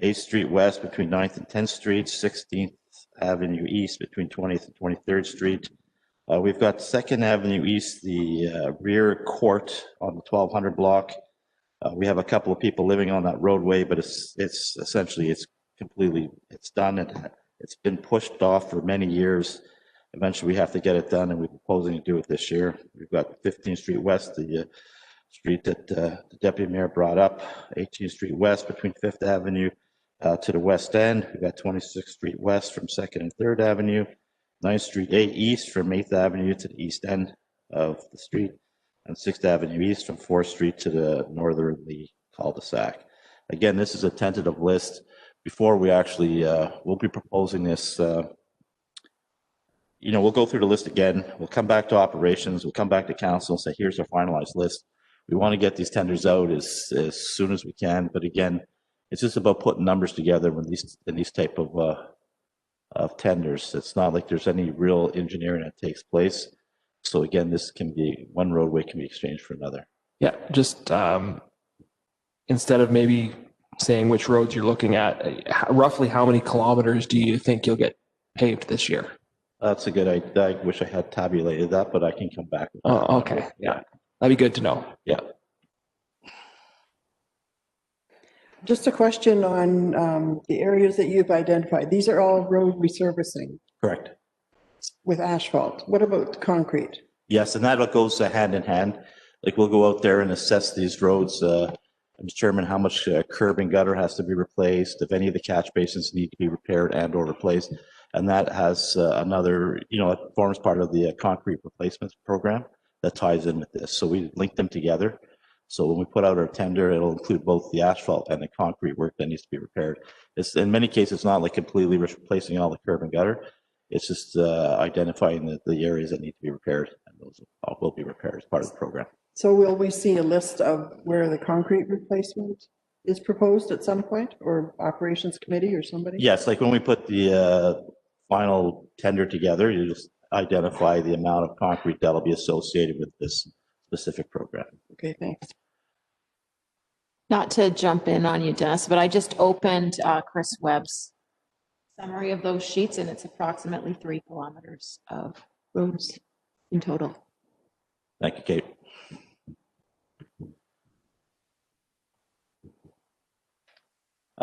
8th Street West between 9th and 10th Street, 16th Avenue East between 20th and 23rd Street. We've got 2nd Avenue East, the rear court on the 1200 block. We have a couple of people living on that roadway, but it's essentially, it's done. It's been pushed off for many years. Eventually, we have to get it done, and we're proposing to do it this year. We've got 15th Street West, the street that the Deputy Mayor brought up, 18th Street West between 5th Avenue to the west end. We've got 26th Street West from 2nd and 3rd Avenue, 9th Street A East from 8th Avenue to the east end of the street, and 6th Avenue East from 4th Street to the northerly cul-de-sac. Again, this is a tentative list. Before we actually, we'll be proposing this, you know, we'll go through the list again. We'll come back to operations. We'll come back to council and say, here's our finalized list. We want to get these tenders out as soon as we can. But again, it's just about putting numbers together when these type of tenders. It's not like there's any real engineering that takes place. So again, one roadway can be exchanged for another. Yeah, just instead of maybe saying which roads you're looking at, roughly how many kilometers do you think you'll get paved this year? That's a good idea. I wish I had tabulated that, but I can come back with that. Oh, okay. Yeah, that'd be good to know. Yeah. Just a question on the areas that you've identified. These are all road resurfacing Correct. with asphalt. What about concrete? Yes, and that goes hand in hand. Like we'll go out there and assess these roads, and determine how much curb and gutter has to be replaced, if any of the catch basins need to be repaired and or replaced. And that has another, you know, it forms part of the concrete replacement program that ties in with this. So we link them together. So when we put out our tender, it'll include both the asphalt and the concrete work that needs to be repaired. It's in many cases, it's not like completely replacing all the curb and gutter. It's just identifying the areas that need to be repaired, and those will be repaired as part of the program. So will we see a list of where the concrete replacement is proposed at some point, or operations committee or somebody? Yes, like when we put the final tender together, you just identify the amount of concrete that'll be associated with this specific program. Okay, thanks. Not to jump in on you, Dennis, but I just opened Chris Webb's summary of those sheets, and it's approximately 3 kilometers of roads in total. Thank you, Kate.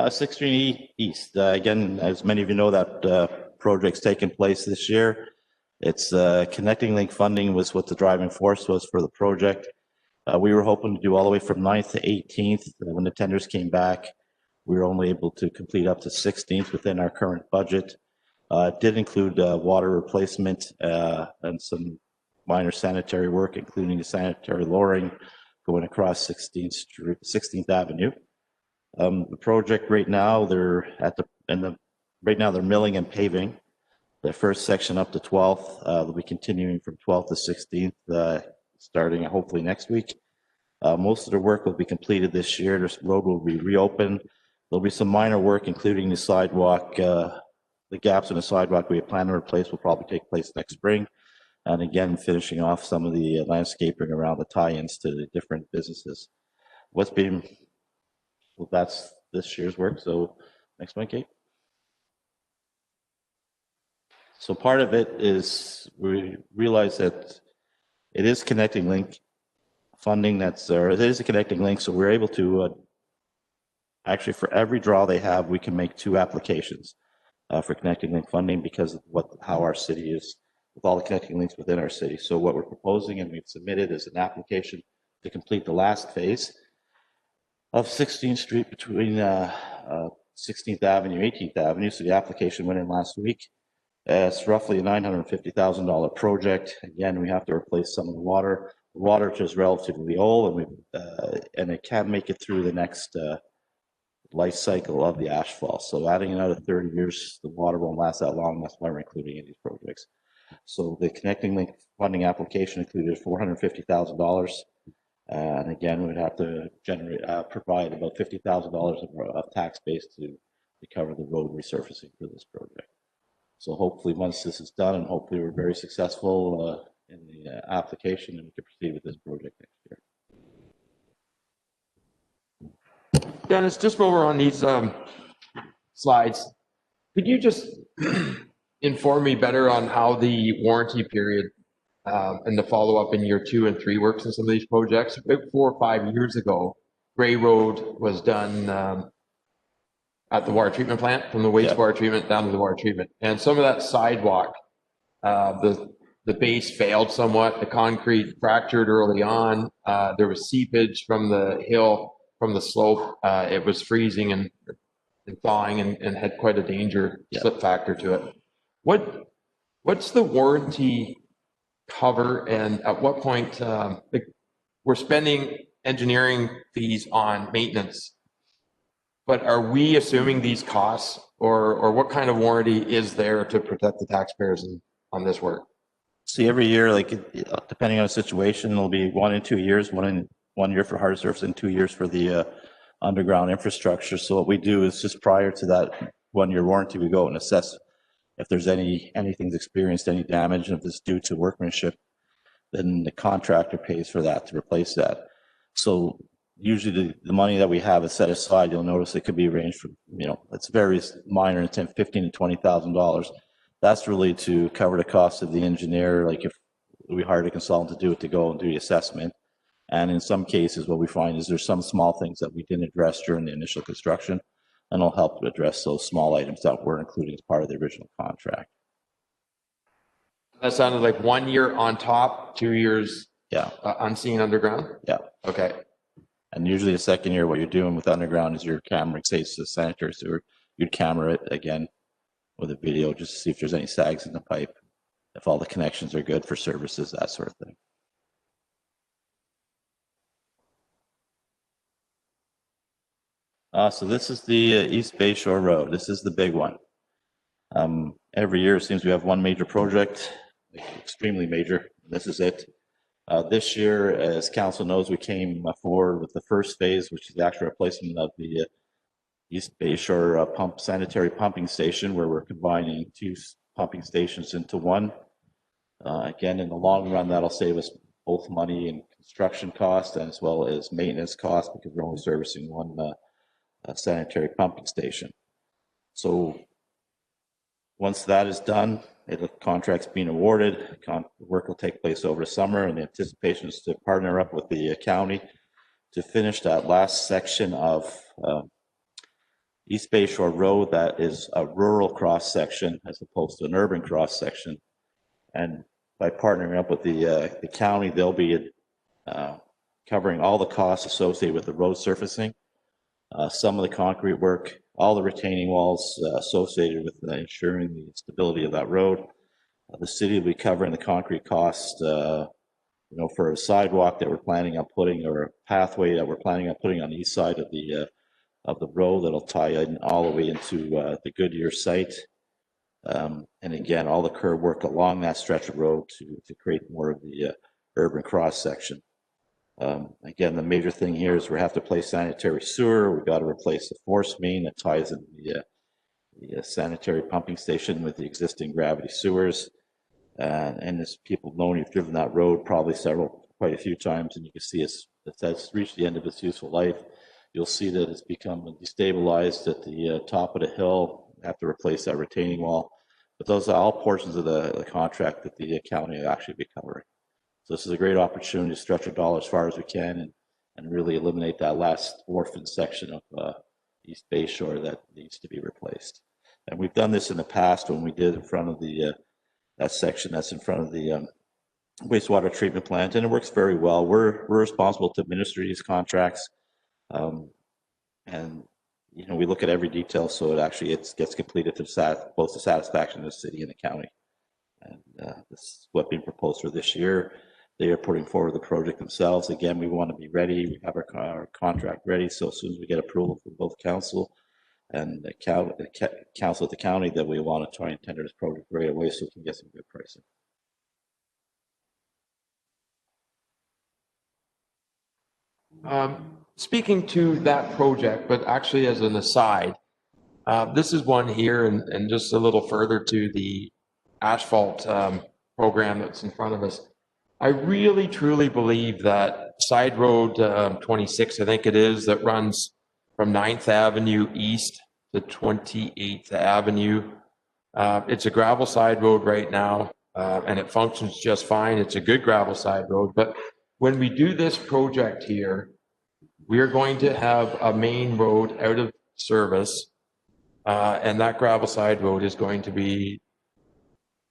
Sixth Street East. Again, as many of you know, that project's taken place this year. It's Connecting Link funding was what the driving force was for the project. We were hoping to do all the way from 9th to 18th. When the tenders came back, we were only able to complete up to 16th within our current budget. It did include water replacement and some minor sanitary work, including the sanitary lowering going across 16th Avenue. The project right now, they're right now they're milling and paving the first section up to 12th. They'll be continuing from 12th to 16th, starting hopefully next week. Most of the work will be completed this year. This road will be reopened. There'll be some minor work, including the sidewalk. The gaps in the sidewalk we plan to replace will probably take place next spring. And again, finishing off some of the landscaping around the tie-ins to the different businesses. Well, that's this year's work. So next one, Kate. So part of it is we realize that it is Connecting Link funding it is a Connecting Link. So we're able to actually, for every draw they have, we can make 2 applications. for Connecting Link funding because of how our city is with all the connecting links within our city. So what we're proposing and we've submitted is an application to complete the last phase of 16th Street between 16th Avenue, 18th Avenue. So the application went in last week. It's roughly a $950,000 project. Again, we have to replace some of the water. The water is relatively old, and it can't make it through the next life cycle of the asphalt. So adding another 30 years, the water won't last that long. That's why we're including in these projects. So the Connecting Link funding application included $450,000. And again, we'd have to provide about $50,000 of tax base to cover the road resurfacing for this project. So hopefully once this is done, and hopefully we're very successful in the application, and we can proceed with this project next year. Dennis, just while we're on these slides, could you just inform me better on how the warranty period and the follow-up in year 2 and 3 works in some of these projects? About 4 or 5 years ago, Gray Road was done at the water treatment plant, from the wastewater treatment down to the water treatment. And some of that sidewalk, the base failed somewhat, the concrete fractured early on, there was seepage from the hill, from the slope, it was freezing and thawing and had quite a danger slip factor to it. What's the warranty cover, and at what point we're spending engineering fees on maintenance, but are we assuming these costs, or what kind of warranty is there to protect the taxpayers on this work? See, every year, like depending on the situation, it'll be 1 and 2 years, 1 year for hard surface and 2 years for the underground infrastructure. So what we do is just prior to that 1-year warranty, we go and assess if there's anything's experienced any damage, and if it's due to workmanship, then the contractor pays for that to replace that. So usually the money that we have is set aside. You'll notice it could be ranged from, it's very minor, it's $15,000 to $20,000. That's really to cover the cost of the engineer. Like if we hired a consultant to do it, to go and do the assessment. And in some cases, what we find is there's some small things that we didn't address during the initial construction, and it'll help to address those small items that we're including as part of the original contract. That sounded like 1 year on top, 2 years unseen underground? Yeah. Okay. And usually the second year, what you're doing with underground is you're cameraing, say it's the sanitary sewer, you'd camera it again with a video just to see if there's any sags in the pipe, if all the connections are good for services, that sort of thing. So this is the East Bay Shore Road. This is the big one. Every year it seems we have one major project, extremely major. This is it. This year, as council knows, we came forward with the first phase, which is the actual replacement of the East Bay Shore sanitary pumping station, where we're combining 2 pumping stations into one. Again, in the long run, that'll save us both money and construction costs, as well as maintenance costs, because we're only servicing one sanitary pumping station. So once that is done, the contract's being awarded, work will take place over the summer, and the anticipation is to partner up with the county to finish that last section of East Bay Shore Road. That is a rural cross section as opposed to an urban cross section. And by partnering up with the county, they'll be covering all the costs associated with the road surfacing, some of the concrete work, all the retaining walls associated with ensuring the stability of that road. The city will be covering the concrete cost, for a sidewalk that we're planning on putting, or a pathway that we're planning on putting on the east side of the road that'll tie in all the way into the Goodyear site. And again, all the curb work along that stretch of road to create more of the urban cross section. Again, the major thing here is we have to place sanitary sewer. We've got to replace the force main that ties in the sanitary pumping station with the existing gravity sewers. And as people know, you've driven that road probably quite a few times, and you can see it's reached the end of its useful life. You'll see that it's become destabilized at the top of the hill. We have to replace that retaining wall. But those are all portions of the contract that the county will actually be covering. So this is a great opportunity to stretch our dollar as far as we can and really eliminate that last orphan section of East Bay Shore that needs to be replaced. And we've done this in the past when we did in front of the, that section that's in front of the wastewater treatment plant, and it works very well. We're responsible to administer these contracts. And, you know, we look at every detail, so it gets completed to both the satisfaction of the city and the county. And this is what's being proposed for this year. They are putting forward the project themselves. Again, we want to be ready. We have our contract ready. So as soon as we get approval from both council and the council at the county, that we want to try and tender this project right away so we can get some good pricing. Speaking to that project, but actually as an aside, this is one here and just a little further to the asphalt program that's in front of us. I really truly believe that Side Road 26, I think it is, that runs from 9th Avenue East to 28th Avenue. It's a gravel side road right now, and it functions just fine. It's a good gravel side road, but when we do this project here, we are going to have a main road out of service, and that gravel side road is going to be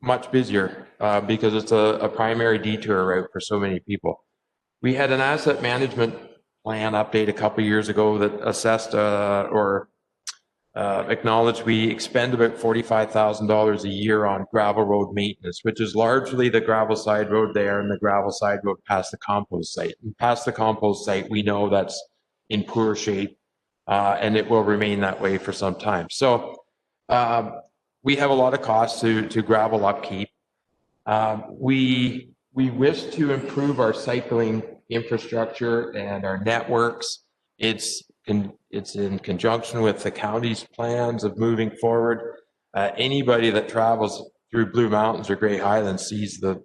much busier because it's a primary detour route for so many people. We had an asset management plan update a couple of years ago that assessed or acknowledged we expend about $45,000 a year on gravel road maintenance, which is largely the gravel side road there and the gravel side road past the compost site. And past the compost site, we know that's in poor shape, and it will remain that way for some time. So we have a lot of costs to gravel upkeep. We wish to improve our cycling infrastructure and our networks. It's in conjunction with the county's plans of moving forward. Anybody that travels through Blue Mountains or Great Highlands sees the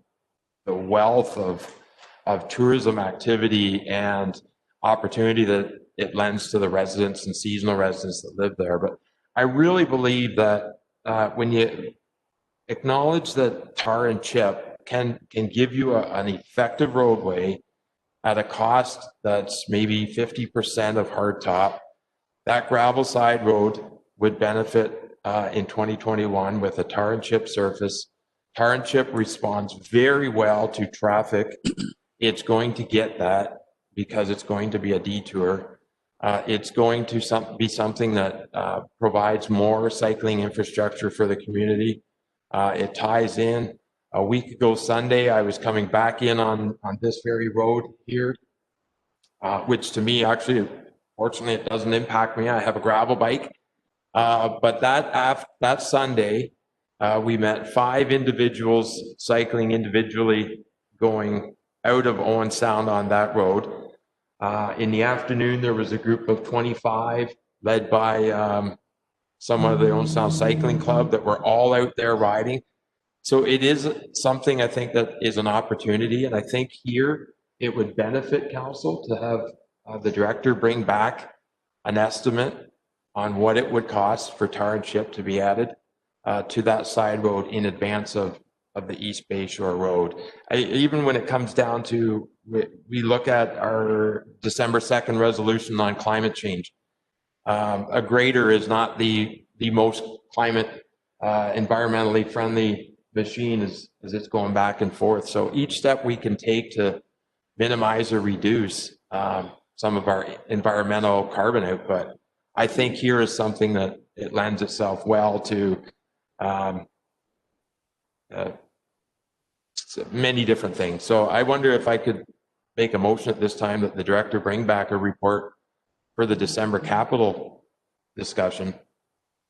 wealth of tourism activity and opportunity that it lends to the residents and seasonal residents that live there. But I really believe that when you acknowledge that tar and chip can give you an effective roadway at a cost that's maybe 50% of hardtop, that gravel side road would benefit in 2021 with a tar and chip surface. Tar and chip responds very well to traffic. It's going to get that because it's going to be a detour. It's going to be something that provides more cycling infrastructure for the community. It ties in. A week ago Sunday, I was coming back in on this very road here, which to me, actually, fortunately, it doesn't impact me. I have a gravel bike. But that Sunday, we met 5 individuals cycling individually going out of Owen Sound on that road. In the afternoon, there was a group of 25 led by someone of the Owen Sound Cycling Club that were all out there riding. So it is something I think that is an opportunity. And I think here it would benefit council to have the director bring back an estimate on what it would cost for tar and chip to be added to that side road in advance of the East Bay Shore Road. Even when it comes down to, we look at our December 2nd resolution on climate change. A grader is not the most climate environmentally friendly machine as it's going back and forth. So each step we can take to minimize or reduce some of our environmental carbon output, I think here is something that it lends itself well to many different things. So I wonder if I could make a motion at this time that the director bring back a report for the December capital discussion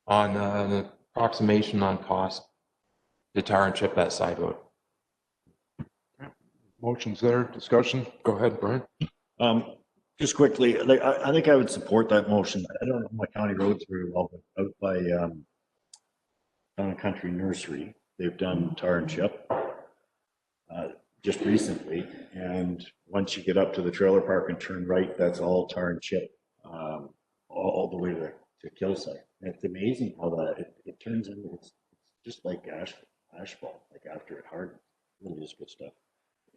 on an approximation on cost to tar and chip that side road. Motion's there, discussion. Go ahead, Brian. Just quickly, like, I think I would support that motion. I don't know my county roads very well, but out by Town and Country Nursery, they've done tar and chip just recently. And once you get up to the trailer park and turn right, that's all tar and chip all the way to Kilsyth. And it's amazing how that it turns into, it's just like asphalt, like after it hardens. Really is good stuff.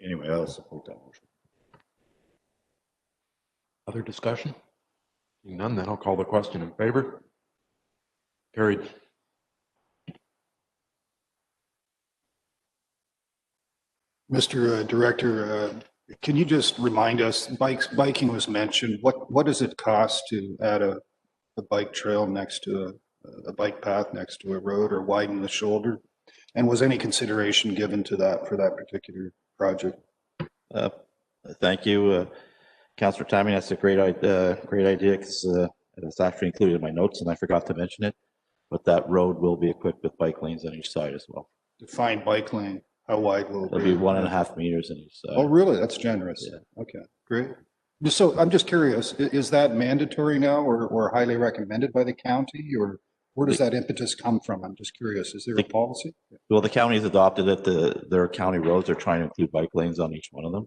Anyway, I'll support that motion. Other discussion? Seeing none, then I'll call the question in favor. Carried. Mr. Director, can you just remind us, biking was mentioned. What does it cost to add a bike trail next to a bike path next to a road or widen the shoulder? And was any consideration given to that for that particular project? Thank you, Councillor Timing. That's a great idea because it's actually included in my notes and I forgot to mention it. But that road will be equipped with bike lanes on each side as well. Defined bike lane, how wide will it It'll be? be 1.5 meters on each side. Oh, really? That's generous. Yeah. Okay, great. So I'm just curious, is that mandatory now or highly recommended by the county, or where does that impetus come from? I'm just curious. Is there a policy? Well, the county's adopted it. Their county roads are trying to include bike lanes on each one of them.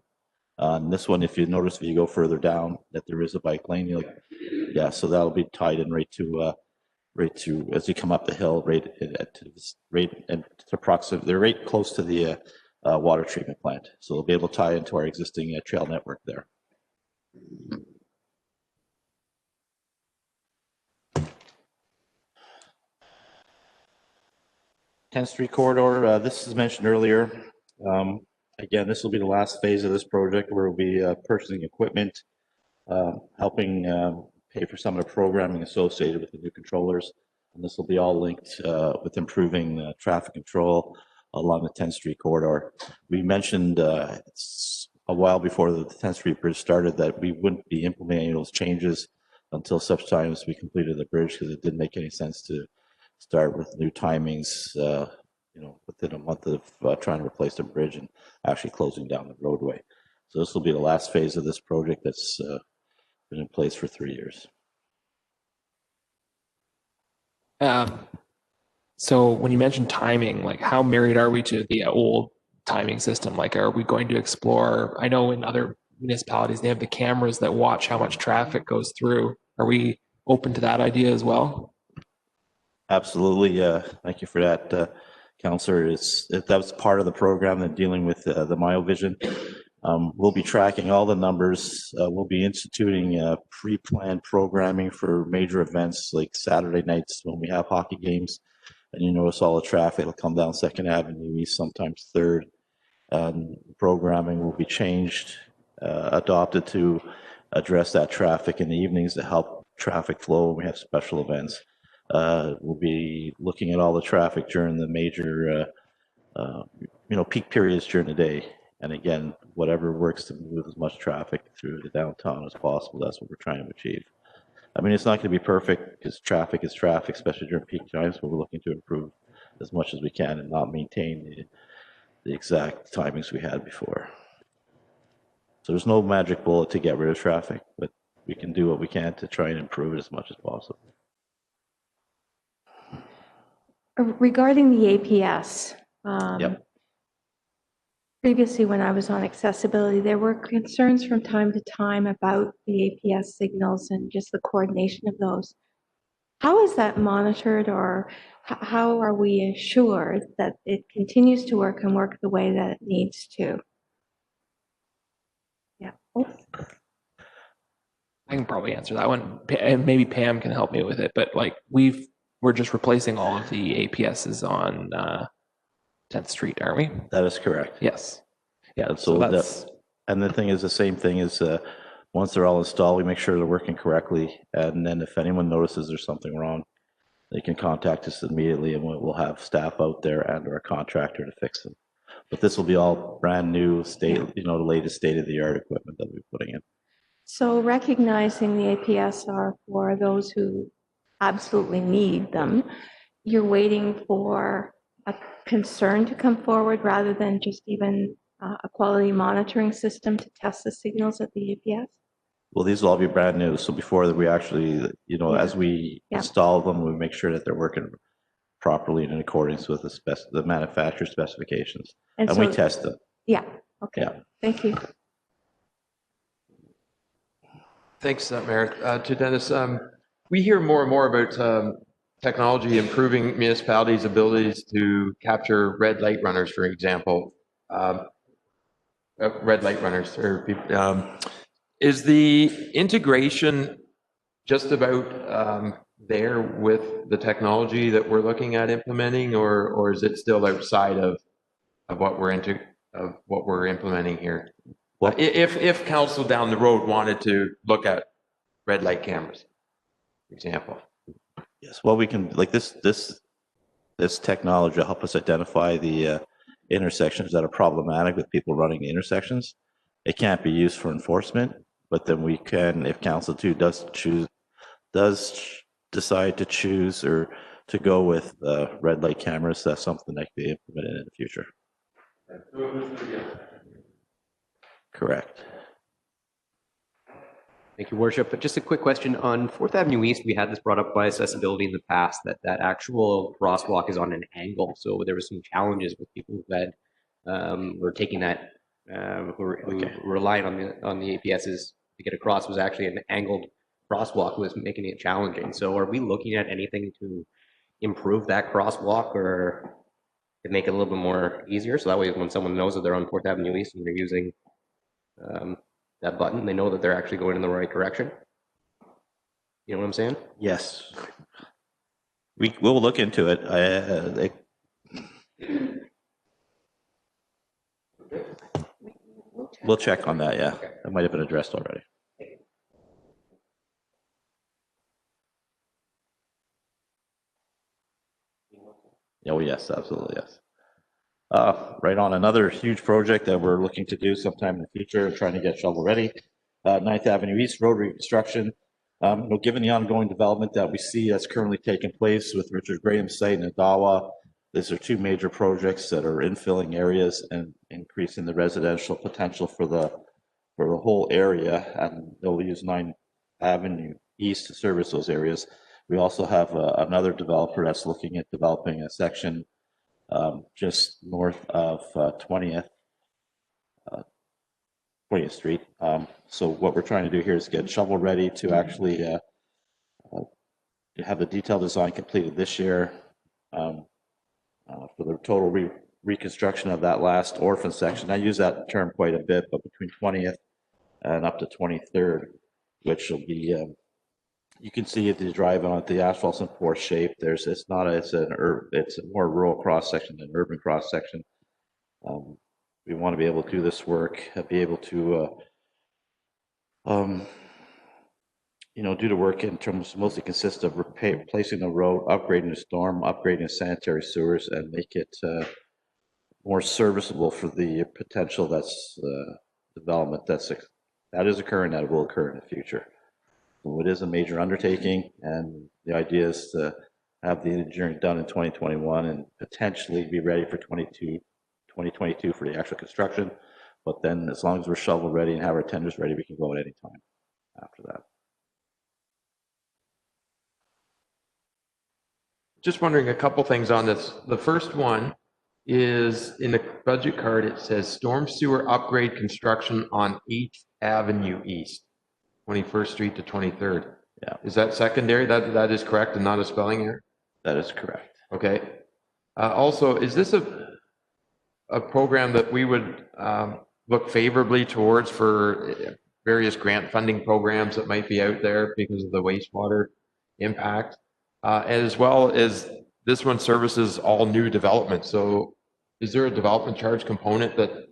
And this one, if you notice, if you go further down, that there is a bike lane. You're like, yeah, so that'll be tied in right to as you come up the hill, right approximately. They're right close to the water treatment plant, so they'll be able to tie into our existing trail network there. Tenth Street corridor. This was mentioned earlier. Again, this will be the last phase of this project where we'll be purchasing equipment, helping pay for some of the programming associated with the new controllers. And this will be all linked with improving traffic control along the 10th Street corridor. We mentioned it's a while before the 10th Street bridge started that we wouldn't be implementing those changes until such time as we completed the bridge, because it didn't make any sense to start with new timings, within a month of trying to replace the bridge and actually closing down the roadway. So this will be the last phase of this project that's been in place for 3 years. So when you mentioned timing, like how married are we to the old timing system? Like, are we going to explore? I know in other municipalities, they have the cameras that watch how much traffic goes through. Are we open to that idea as well? Absolutely. Thank you for that, Councillor. That was part of the program that dealing with the MyoVision. We'll be tracking all the numbers. We'll be instituting pre-planned programming for major events like Saturday nights when we have hockey games. And you notice all the traffic will come down 2nd Avenue East, sometimes 3rd. Programming will be changed, adopted to address that traffic in the evenings to help traffic flow when we have special events. We'll be looking at all the traffic during the major, peak periods during the day. And again, whatever works to move as much traffic through the downtown as possible, that's what we're trying to achieve. I mean, it's not going to be perfect because traffic is traffic, especially during peak times, but we're looking to improve as much as we can and not maintain the exact timings we had before. So there's no magic bullet to get rid of traffic, but we can do what we can to try and improve it as much as possible. Regarding the APS, Yep. previously when I was on accessibility, there were concerns from time to time about the APS signals and just the coordination of those. How is that monitored, or how are we assured that it continues to work and work the way that it needs to? Yeah. I can probably answer that one, and maybe Pam can help me with it. But like we're just replacing all of the APSs on 10th Street, aren't we? That is correct. Yes. Yeah. So that's, and the thing is, the same thing is once they're all installed, we make sure they're working correctly. And then if anyone notices there's something wrong, they can contact us immediately and we'll have staff out there and or a contractor to fix them. But this will be all brand new the latest state-of-the-art equipment that we're putting in. So recognizing the APS are for those who absolutely need them, you're waiting for a concern to come forward rather than just even a quality monitoring system to test the signals at the APS? Well, these will all be brand new. So before that, we actually, as we install them, we make sure that they're working properly and in accordance with the manufacturer specifications. And we test them. Yeah. Okay. Yeah. Thank you. Thanks, Mayor. To Dennis, we hear more and more about technology improving municipalities' abilities to capture red light runners, for example. Red light runners. Is the integration just about there with the technology that we're looking at implementing, or is it still outside of what we're of what we're implementing here. Well- If council down the road wanted to look at red light cameras, for example. Yes, well, we can, like this technology will help us identify the intersections that are problematic with people running the intersections. It can't be used for enforcement, but then we can, if council too does decide to choose or to go with red light cameras, that's something that can be implemented in the future. Correct. Thank you, Worship. But just a quick question on 4th Avenue East. We had this brought up by accessibility in the past that actual crosswalk is on an angle. So there were some challenges with people who had were taking that who relied on the APSs to get across was actually an angled crosswalk was making it challenging. So are we looking at anything to improve that crosswalk or to make it a little bit more easier? So that way when someone knows that they're on 4th Avenue East and they're using that button, they know that they're actually going in the right direction. You know what I'm saying? Yes. We'll look into it. We'll check on that, yeah. That might have been addressed already. Oh, yes, absolutely, yes. Right on, another huge project that we're looking to do sometime in the future, trying to get shovel ready. 9th Avenue East Road reconstruction. Given the ongoing development that we see that's currently taking place with Richard Graham's site in Adawa, these are two major projects that are infilling areas and increasing the residential potential for the whole area, and they'll use 9th Avenue East to service those areas. We also have another developer that's looking at developing a section just north of 20th Street. So what we're trying to do here is get shovel ready to actually have the detailed design completed this year for the total reconstruction of that last orphan section. I use that term quite a bit, but between 20th and up to 23rd, which will be, you can see if you drive on it, the asphalt's in poor shape. It's a more rural cross section than urban cross section. We want to be able to do this work, be able to, do the work in terms mostly consists of replacing the road, upgrading the storm, upgrading the sanitary sewers, and make it more serviceable for the potential that's development that is occurring, that will occur in the future. So it is a major undertaking, and the idea is to have the engineering done in 2021 and potentially be ready for 2022 for the actual construction. But then as long as we're shovel ready and have our tenders ready, we can go at any time after that. Just wondering a couple things on this. The first one is in the budget card, it says storm sewer upgrade construction on 8th Avenue East, 21st Street to 23rd. Yeah. Is that secondary? That is correct and not a spelling error? That is correct. Okay. Also, is this a program that we would look favorably towards for various grant funding programs that might be out there because of the wastewater impact? As well as this one services all new development. So is there a development charge component that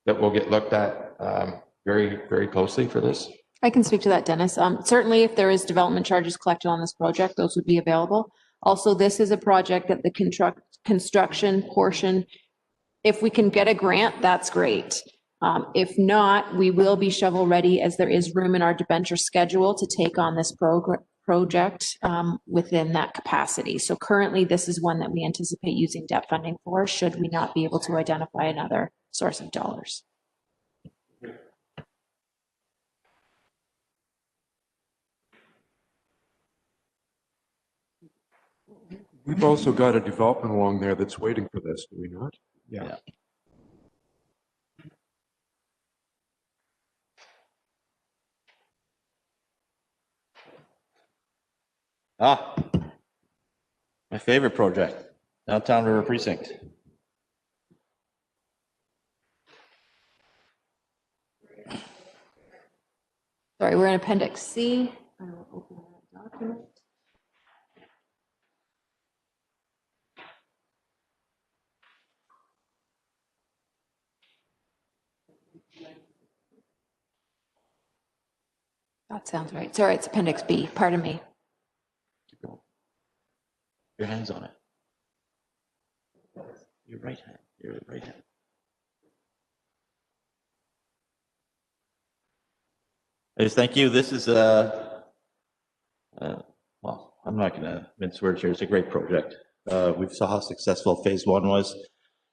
will get looked at very, very closely for this? I can speak to that, Dennis. Certainly, if there is development charges collected on this project, those would be available. Also, this is a project that the construction portion, if we can get a grant, that's great. If not, we will be shovel ready as there is room in our debenture schedule to take on this project within that capacity. So currently, this is one that we anticipate using debt funding for, should we not be able to identify another source of dollars. We've also got a development along there that's waiting for this, do we not? Yeah. My favorite project, Downtown River Precinct. Sorry, we're in Appendix C. I will open that document. That sounds right. Sorry, it's Appendix B. Pardon me. Keep going. Your hand's on it. Your right hand. Your right hand. Yes, thank you. This is well, I'm not going to mince words here. It's a great project. We saw how successful phase one was.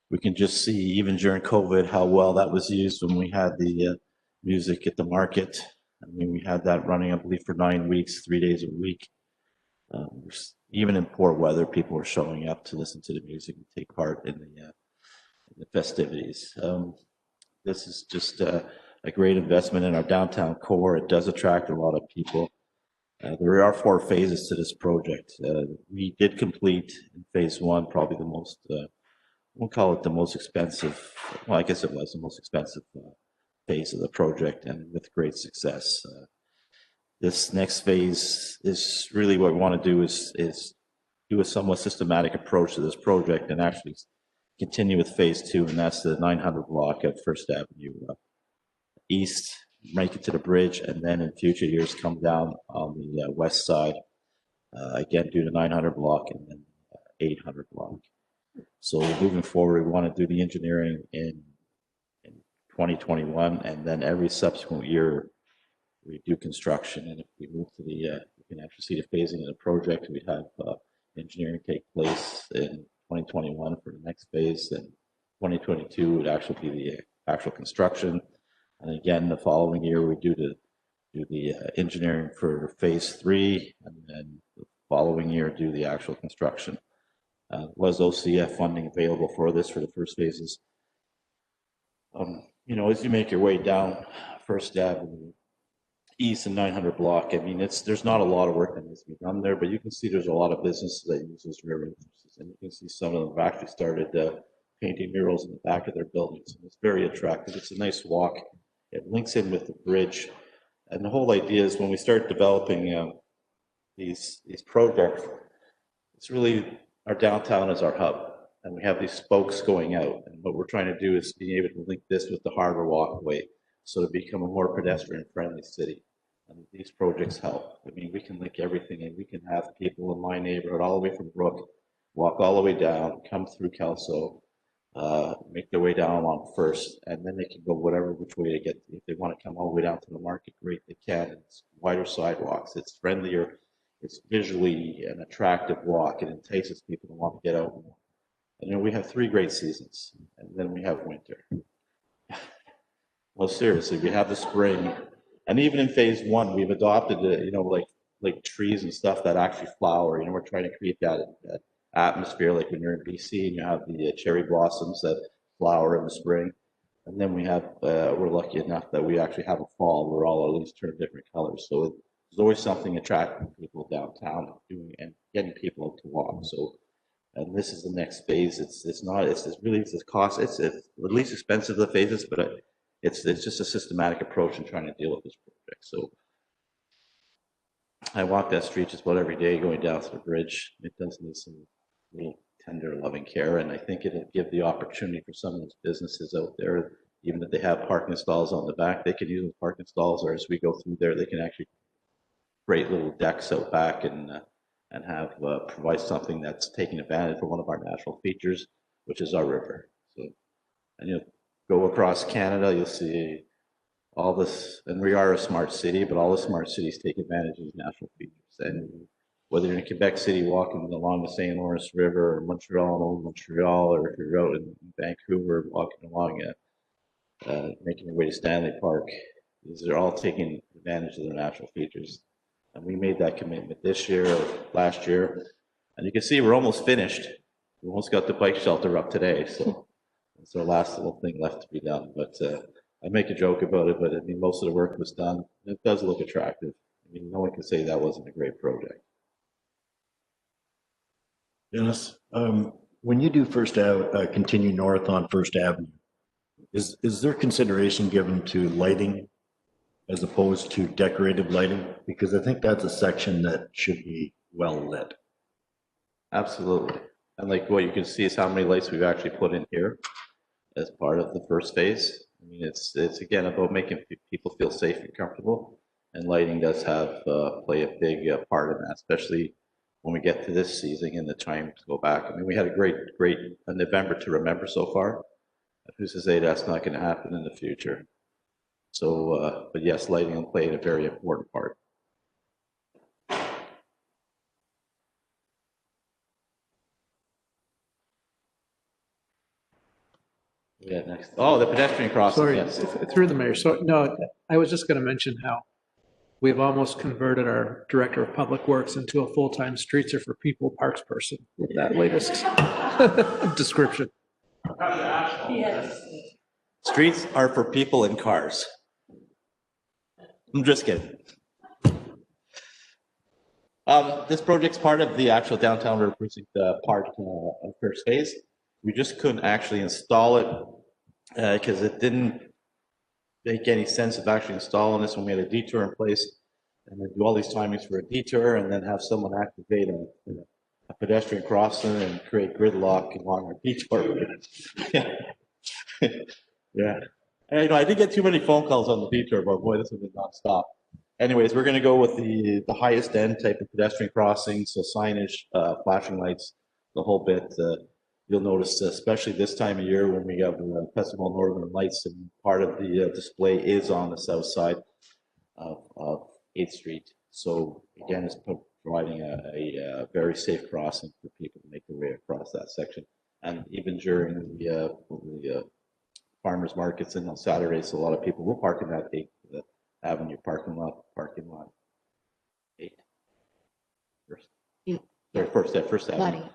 We can just see, even during COVID, how well that was used when we had the music at the market. I mean, we had that running, I believe, for 9 weeks, 3 days a week. Even in poor weather, people were showing up to listen to the music and take part in the festivities. This is just a great investment in our downtown core. It does attract a lot of people. There are 4 phases to this project. We did complete in phase one, probably the most, we'll call it the most expensive, well, I guess it was the most expensive phase of the project, and with great success. This next phase is really what we want to do is do a somewhat systematic approach to this project and actually continue with phase 2, and that's the 900 block at First Avenue East, make it to the bridge, and then in future years come down on the west side, again do the 900 block and then 800 block. So moving forward, we want to do the engineering in 2021, and then every subsequent year we do construction. And if we move to the, you can actually see the phasing of the project. We have engineering take place in 2021 for the next phase, and 2022 would actually be the actual construction. And again, the following year we do the engineering for phase 3, and then the following year do the actual construction. Was OCF funding available for this for the first phases? You know, as you make your way down First Avenue East and 900 block, I mean, there's not a lot of work that needs to be done there, but you can see there's a lot of businesses that use those river entrances, and you can see some of them have actually started painting murals in the back of their buildings. And it's very attractive. It's a nice walk. It links in with the bridge, and the whole idea is when we start developing these projects, it's really our downtown is our hub, and we have these spokes going out. And what we're trying to do is be able to link this with the harbor walkway, so to become a more pedestrian-friendly city. And these projects help. I mean, we can link everything, and we can have people in my neighborhood all the way from Brook walk all the way down, come through Kelso, make their way down along First, and then they can go whatever which way they get. If they want to come all the way down to the market, great, they can. It's wider sidewalks, it's friendlier, it's visually an attractive walk, and it entices people to want to get out more. And you know, we have 3 great seasons, and then we have winter. Well, seriously, we have the spring, and even in phase 1, we've adopted, you know, like trees and stuff that actually flower. You know, we're trying to create that atmosphere, like when you're in BC and you have the cherry blossoms that flower in the spring. And then we have, we're lucky enough that we actually have a fall where all our leaves turn different colors. So there's always something attracting people downtown and getting people to walk. So, and this is the next phase. It's the cost. It's the least expensive of the phases, but it's just a systematic approach in trying to deal with this project. So I walk that street just about every day going down to the bridge. It does need some real tender, loving care, and I think it'll give the opportunity for some of those businesses out there, even if they have parking stalls on the back, they can use those parking stalls, or as we go through there, they can actually create little decks out back and have provide something that's taking advantage of one of our natural features, which is our river. So, and you know, go across Canada, you'll see all this, and we are a smart city, but all the smart cities take advantage of these natural features. And whether you're in Quebec City walking along the St. Lawrence River, or Montreal and Old Montreal, or if you're out in Vancouver walking along making your way to Stanley Park, these are all taking advantage of the natural features. And we made that commitment this year or last year. And you can see we're almost finished. We almost got the bike shelter up today. So it's our last little thing left to be done. But I make a joke about it, but I mean, most of the work was done. It does look attractive. I mean, no one can say that wasn't a great project. Dennis, when you do continue north on First Avenue, is there consideration given to lighting as opposed to decorative lighting? Because I think that's a section that should be well lit. Absolutely. And like what you can see is how many lights we've actually put in here as part of the first phase. I mean, it's again about making people feel safe and comfortable. And lighting does have, play a big part in that, especially when we get to this season and the time to go back. I mean, we had a great November to remember so far. Who's to say that's not going to happen in the future? So, but yes, lighting will play a very important part. Yeah, next. Oh, the pedestrian crossing, Sorry, yes. through the mayor. So, no, I was just going to mention how we've almost converted our director of public works into a full-time streets are for people parks person with that latest description. Streets are for people in cars. I'm just kidding. This project's part of the actual downtown river precinct part of first phase. We just couldn't actually install it because it didn't make any sense of actually installing this when we had a detour in place and then do all these timings for a detour and then have someone activate a pedestrian crossing and create gridlock along our detour. Yeah. And, you know, I didn't get too many phone calls on the detour, but boy, this has been nonstop. Anyways, we're going to go with the highest end type of pedestrian crossing, so signage, flashing lights, the whole bit. You'll notice, especially this time of year when we have the Festival of Northern Lights, and part of the display is on the south side of 8th Street. So again, it's providing a very safe crossing for people to make their way across that section. And even during the farmers markets and on Saturdays, a lot of people will park in that 8th Avenue parking lot 8. First Avenue.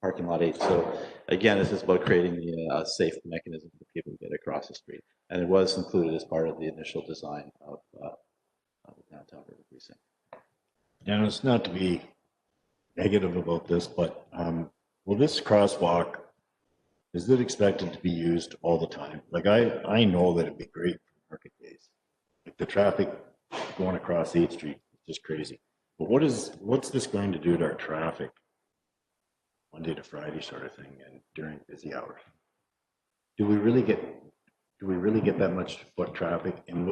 Parking lot 8. So again, this is about creating a safe mechanism for people to get across the street. And it was included as part of the initial design of the downtown river precinct. Dennis, not to be negative about this, but will this crosswalk, is it expected to be used all the time? Like I know that it'd be great for market days. Like the traffic going across 8th Street is just crazy. But what's this going to do to our traffic Monday to Friday sort of thing and during busy hours? Do we really get that much foot traffic, and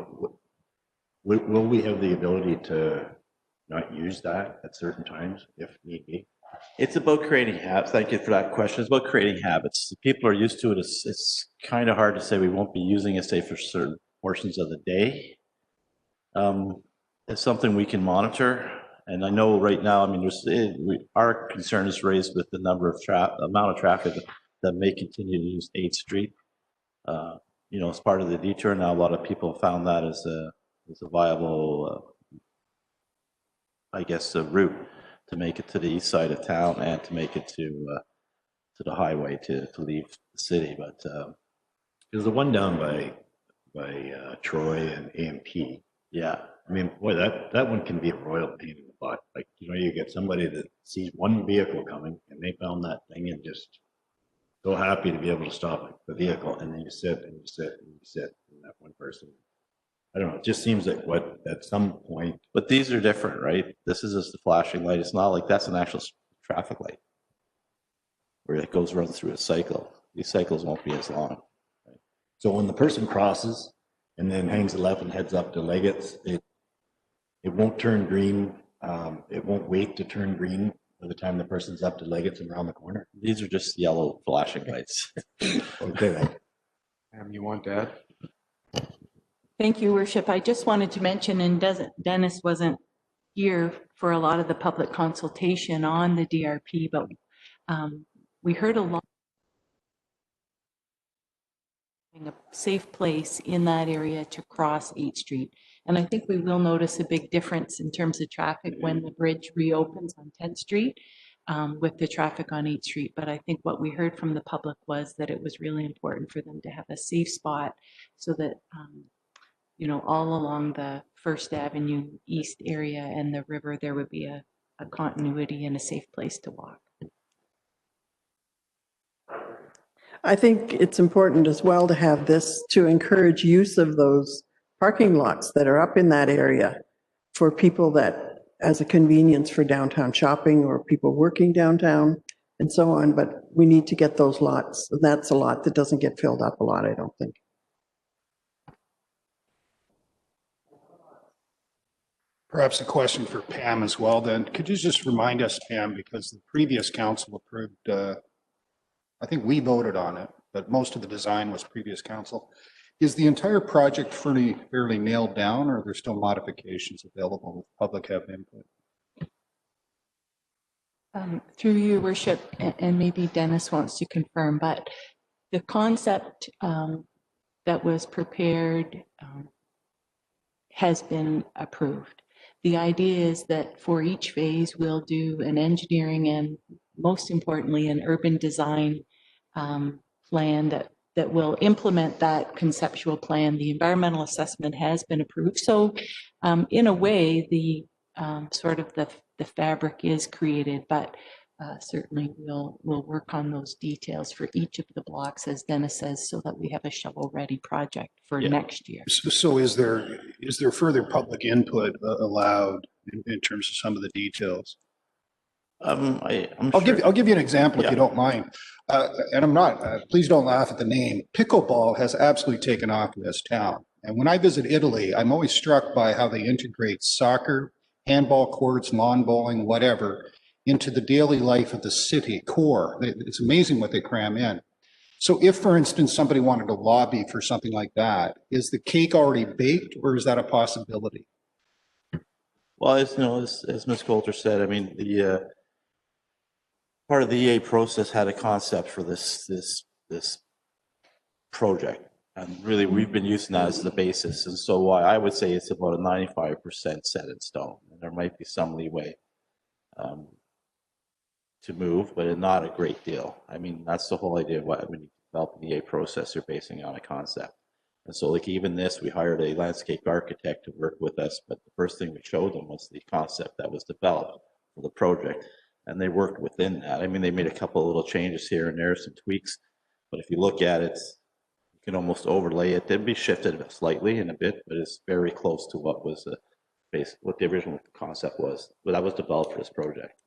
will we have the ability to not use that at certain times if need be? It's about creating habits. Thank you for that question. It's about creating habits. People are used to it. It's kind of hard to say we won't be using it, say, for certain portions of the day. It's something we can monitor. And I know right now, I mean, our concern is raised with the number of amount of traffic that may continue to use 8th Street. You know, as part of the detour now, a lot of people found that as a viable, I guess, a route to make it to the east side of town and to make it to the highway to leave the city. But there's the one down by Troy and AMP. Yeah, I mean, boy, that one can be a royal pain in the butt. Like, you know, you get somebody that sees one vehicle coming and they found that thing and just so happy to be able to stop the vehicle, and then you sit and you sit and you sit, and that one person, I don't know, it just seems like at some point. But these are different, right? This is just a flashing light. It's not like that's an actual traffic light where it goes run through a cycle. These cycles won't be as long. Right? So when the person crosses and then hangs a left and heads up to Leggett's, it won't turn green. It won't wait to turn green by the time the person's up to Leggett's and around the corner. These are just yellow flashing lights. Okay, then. You want to add? Thank you, Worship. I just wanted to mention, and Dennis wasn't here for a lot of the public consultation on the DRP, but we heard a lot a safe place in that area to cross 8th Street. And I think we will notice a big difference in terms of traffic when the bridge reopens on 10th Street with the traffic on 8th Street. But I think what we heard from the public was that it was really important for them to have a safe spot so that, you know, all along the First Avenue East area and the river, there would be a continuity and a safe place to walk. I think it's important as well to have this to encourage use of those parking lots that are up in that area for people that, as a convenience for downtown shopping or people working downtown and so on, but we need to get those lots. That's a lot that doesn't get filled up a lot, I don't think. Perhaps a question for Pam as well then. Could you just remind us, Pam, because the previous council approved, I think we voted on it, but most of the design was previous council. Is the entire project fairly nailed down, or are there still modifications available with public have input? Through your worship, and maybe Dennis wants to confirm, but the concept that was prepared has been approved. The idea is that for each phase, we'll do an engineering and most importantly, an urban design plan that will implement that conceptual plan. The environmental assessment has been approved. So in a way, the sort of the fabric is created, but certainly we'll work on those details for each of the blocks, as Dennis says, so that we have a shovel-ready project for next year. So is there further public input allowed in terms of some of the details? I'll give you an example if you don't mind. And I'm not, please don't laugh at the name. Pickleball has absolutely taken off in this town. And when I visit Italy, I'm always struck by how they integrate soccer, handball courts, lawn bowling, whatever, into the daily life of the city core. It's amazing what they cram in. So if, for instance, somebody wanted to lobby for something like that, is the cake already baked, or is that a possibility? Well, as Ms. Coulter said, I mean, the part of the EA process had a concept for this project, and really we've been using that as the basis. And so I would say it's about a 95% set in stone, and there might be some leeway to move, but not a great deal. I mean, that's the whole idea of when you develop an EA process, you're basing on a concept. And so like even this, we hired a landscape architect to work with us, but the first thing we showed them was the concept that was developed for the project. And they worked within that. I mean, they made a couple of little changes here and there, some tweaks, but if you look at it, you can almost overlay it. It'd be shifted slightly in a bit, but it's very close to what was what the original concept was. But that was developed for this project.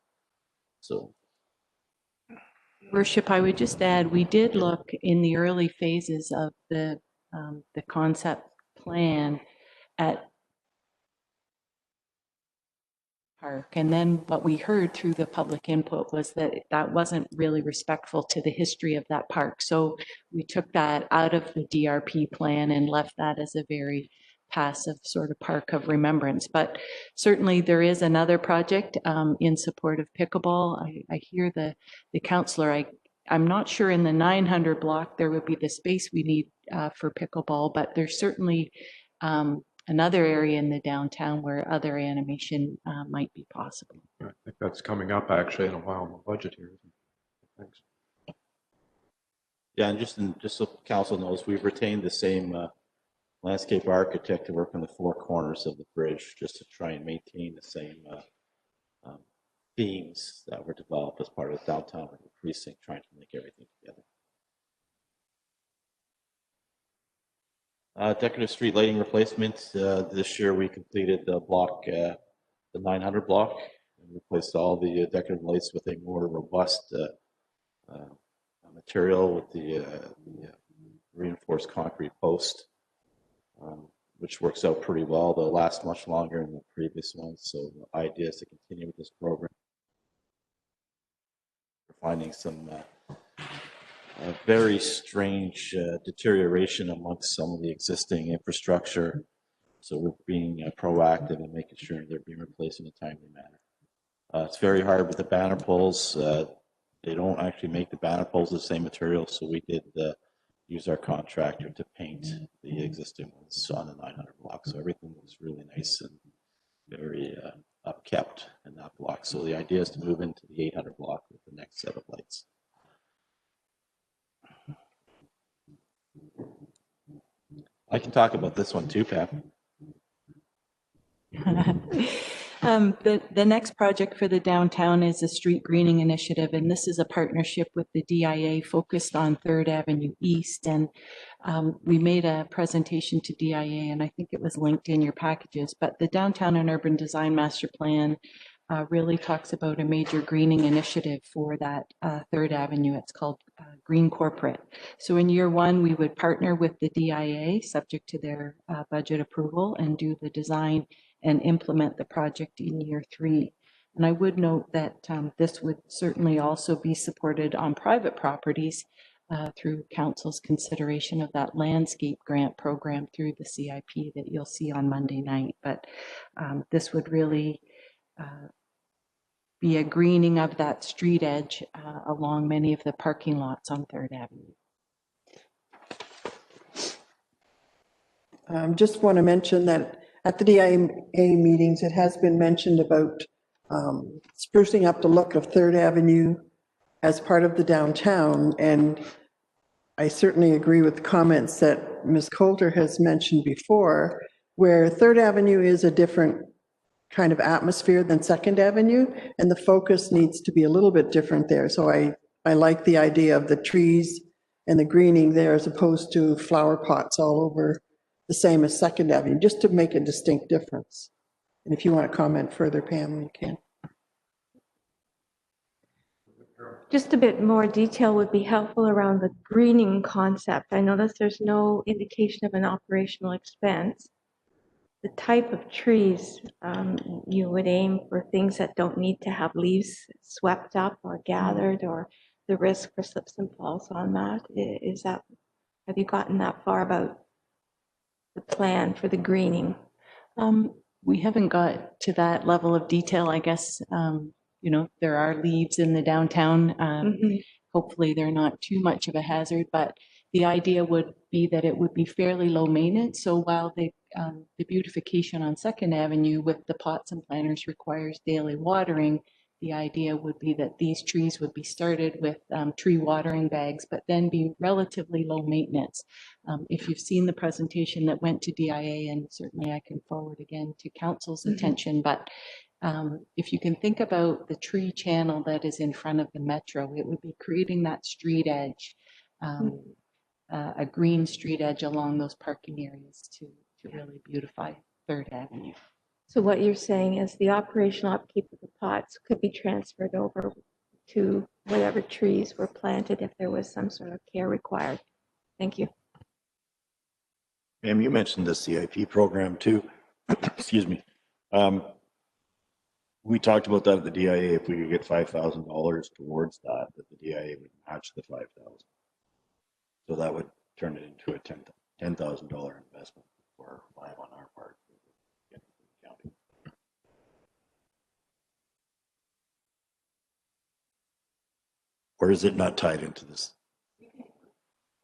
So. Worship, I would just add, we did look in the early phases of the concept plan at park. And then what we heard through the public input was that that wasn't really respectful to the history of that park. So we took that out of the DRP plan and left that as a very passive sort of park of remembrance. But certainly there is another project in support of pickleball. I hear the councillor. I'm not sure in the 900 block there would be the space we need for pickleball, but there's certainly another area in the downtown where other animation might be possible. I think that's coming up actually in a while in the budget here. Thanks. Yeah, and just so council knows, we've retained the same landscape architect to work on the four corners of the bridge, just to try and maintain the same themes that were developed as part of the downtown precinct, trying to link everything together. Decorative street lighting replacements. This year we completed the block, the 900 block, and replaced all the decorative lights with a more robust material with the reinforced concrete post, which works out pretty well. They'll last much longer than the previous ones. So the idea is to continue with this program. We're finding some very strange deterioration amongst some of the existing infrastructure. So we're being proactive and making sure they're being replaced in a timely manner. It's very hard with the banner poles. They don't actually make the banner poles the same material, so we did use our contractor to paint the existing ones on the 900 block. So everything was really nice and very upkept in that block. So the idea is to move into the 800 block with the next set of lights. I can talk about this one too, Pam. The next project for the downtown is a street greening initiative, and this is a partnership with the DIA focused on 3rd Avenue East. And we made a presentation to DIA, and I think it was linked in your packages, but the Downtown and Urban Design Master Plan really talks about a major greening initiative for that 3rd Avenue. It's called Green Corporate. So in year one, we would partner with the DIA, subject to their budget approval, and do the design and implement the project in year 3. And I would note that this would certainly also be supported on private properties through council's consideration of that landscape grant program through the CIP that you'll see on Monday night. But this would really be a greening of that street edge along many of the parking lots on 3rd Avenue. Just want to mention that at the DIA meetings, it has been mentioned about sprucing up the look of 3rd Avenue as part of the downtown. And I certainly agree with the comments that Ms. Coulter has mentioned before, where 3rd Avenue is a different kind of atmosphere than 2nd Avenue, and the focus needs to be a little bit different there. So I like the idea of the trees and the greening there as opposed to flower pots all over the same as 2nd Avenue, just to make a distinct difference. And if you want to comment further, Pam, you can. Just a bit more detail would be helpful around the greening concept. I notice there's no indication of an operational expense. The type of trees you would aim for things that don't need to have leaves swept up or gathered, or the risk for slips and falls on that. Is that, have you gotten that far about the plan for the greening? We haven't got to that level of detail, I guess. You know, there are leaves in the downtown. Hopefully they're not too much of a hazard, but the idea would be that it would be fairly low maintenance. So while the beautification on 2nd Avenue with the pots and planters requires daily watering, the idea would be that these trees would be started with tree watering bags, but then be relatively low maintenance. If you've seen the presentation that went to DIA, and certainly I can forward again to council's attention, but if you can think about the tree channel that is in front of the metro, it would be creating that street edge, a green street edge along those parking areas to really beautify 3rd Avenue. So what you're saying is the operational upkeep of the pots could be transferred over to whatever trees were planted if there was some sort of care required. Thank you. Ma'am, you mentioned the CIP program too. Excuse me. We talked about that at the DIA. If we could get $5,000 towards that the DIA would match the $5,000. So that would turn it into a $10,000 investment for $5 on our part. Or is it not tied into this?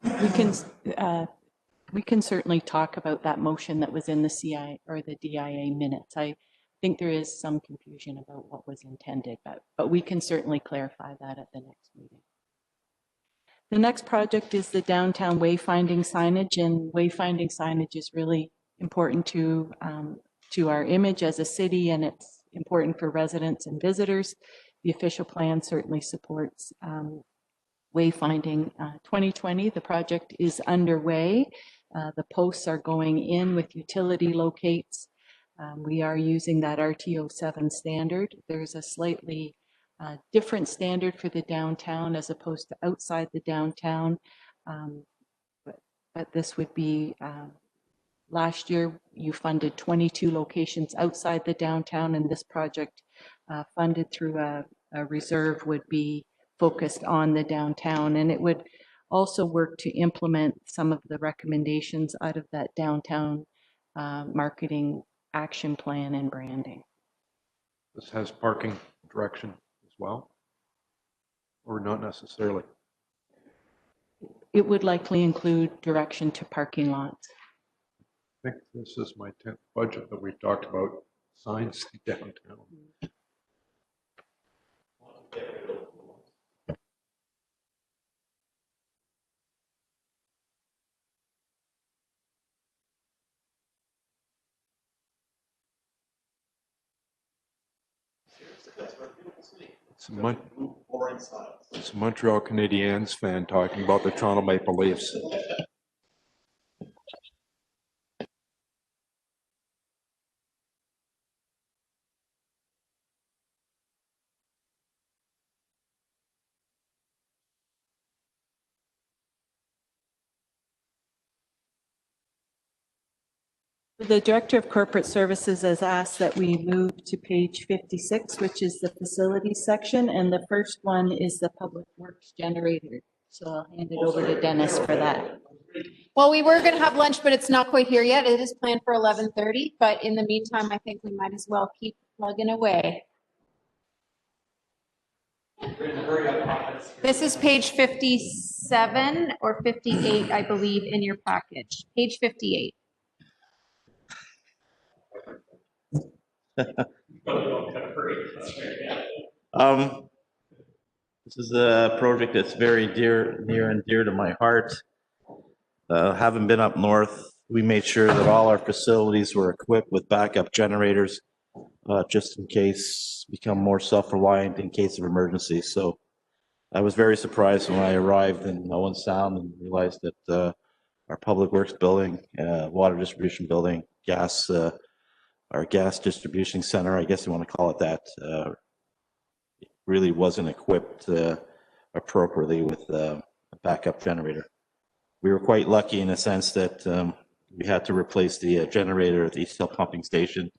We can certainly talk about that motion that was in the CI or the DIA minutes. I think there is some confusion about what was intended, but we can certainly clarify that at the next meeting. The next project is the downtown wayfinding signage, and wayfinding signage is really important to our image as a city, and it's important for residents and visitors. The official plan certainly supports wayfinding 2020. The project is underway. The posts are going in with utility locates. We are using that RTO7 standard. There's a slightly different standard for the downtown as opposed to outside the downtown. But this would be, last year you funded 22 locations outside the downtown, and this project funded through a reserve would be focused on the downtown, and it would also work to implement some of the recommendations out of that downtown marketing action plan and branding. This has parking direction as well, or not necessarily? It would likely include direction to parking lots. I think this is my 10th budget that we've talked about signs downtown. It's a Montreal Canadiens fan talking about the Toronto Maple Leafs. The Director of Corporate Services has asked that we move to page 56, which is the facilities section, and the first one is the Public Works generator. So I'll hand it over to Dennis for that. Well, we were going to have lunch, but it's not quite here yet. It is planned for 11:30, but in the meantime, I think we might as well keep plugging away. This is page 57 or 58, I believe, in your package. Page 58. This is a project that's very near and dear to my heart. Having been up north, we made sure that all our facilities were equipped with backup generators, just in case, become more self-reliant in case of emergency. So I was very surprised when I arrived in Owen Sound and realized that our public works building, water distribution building, our gas distribution center, I guess you want to call it that, really wasn't equipped appropriately with a backup generator. We were quite lucky in the sense that we had to replace the generator at the East Hill Pumping Station.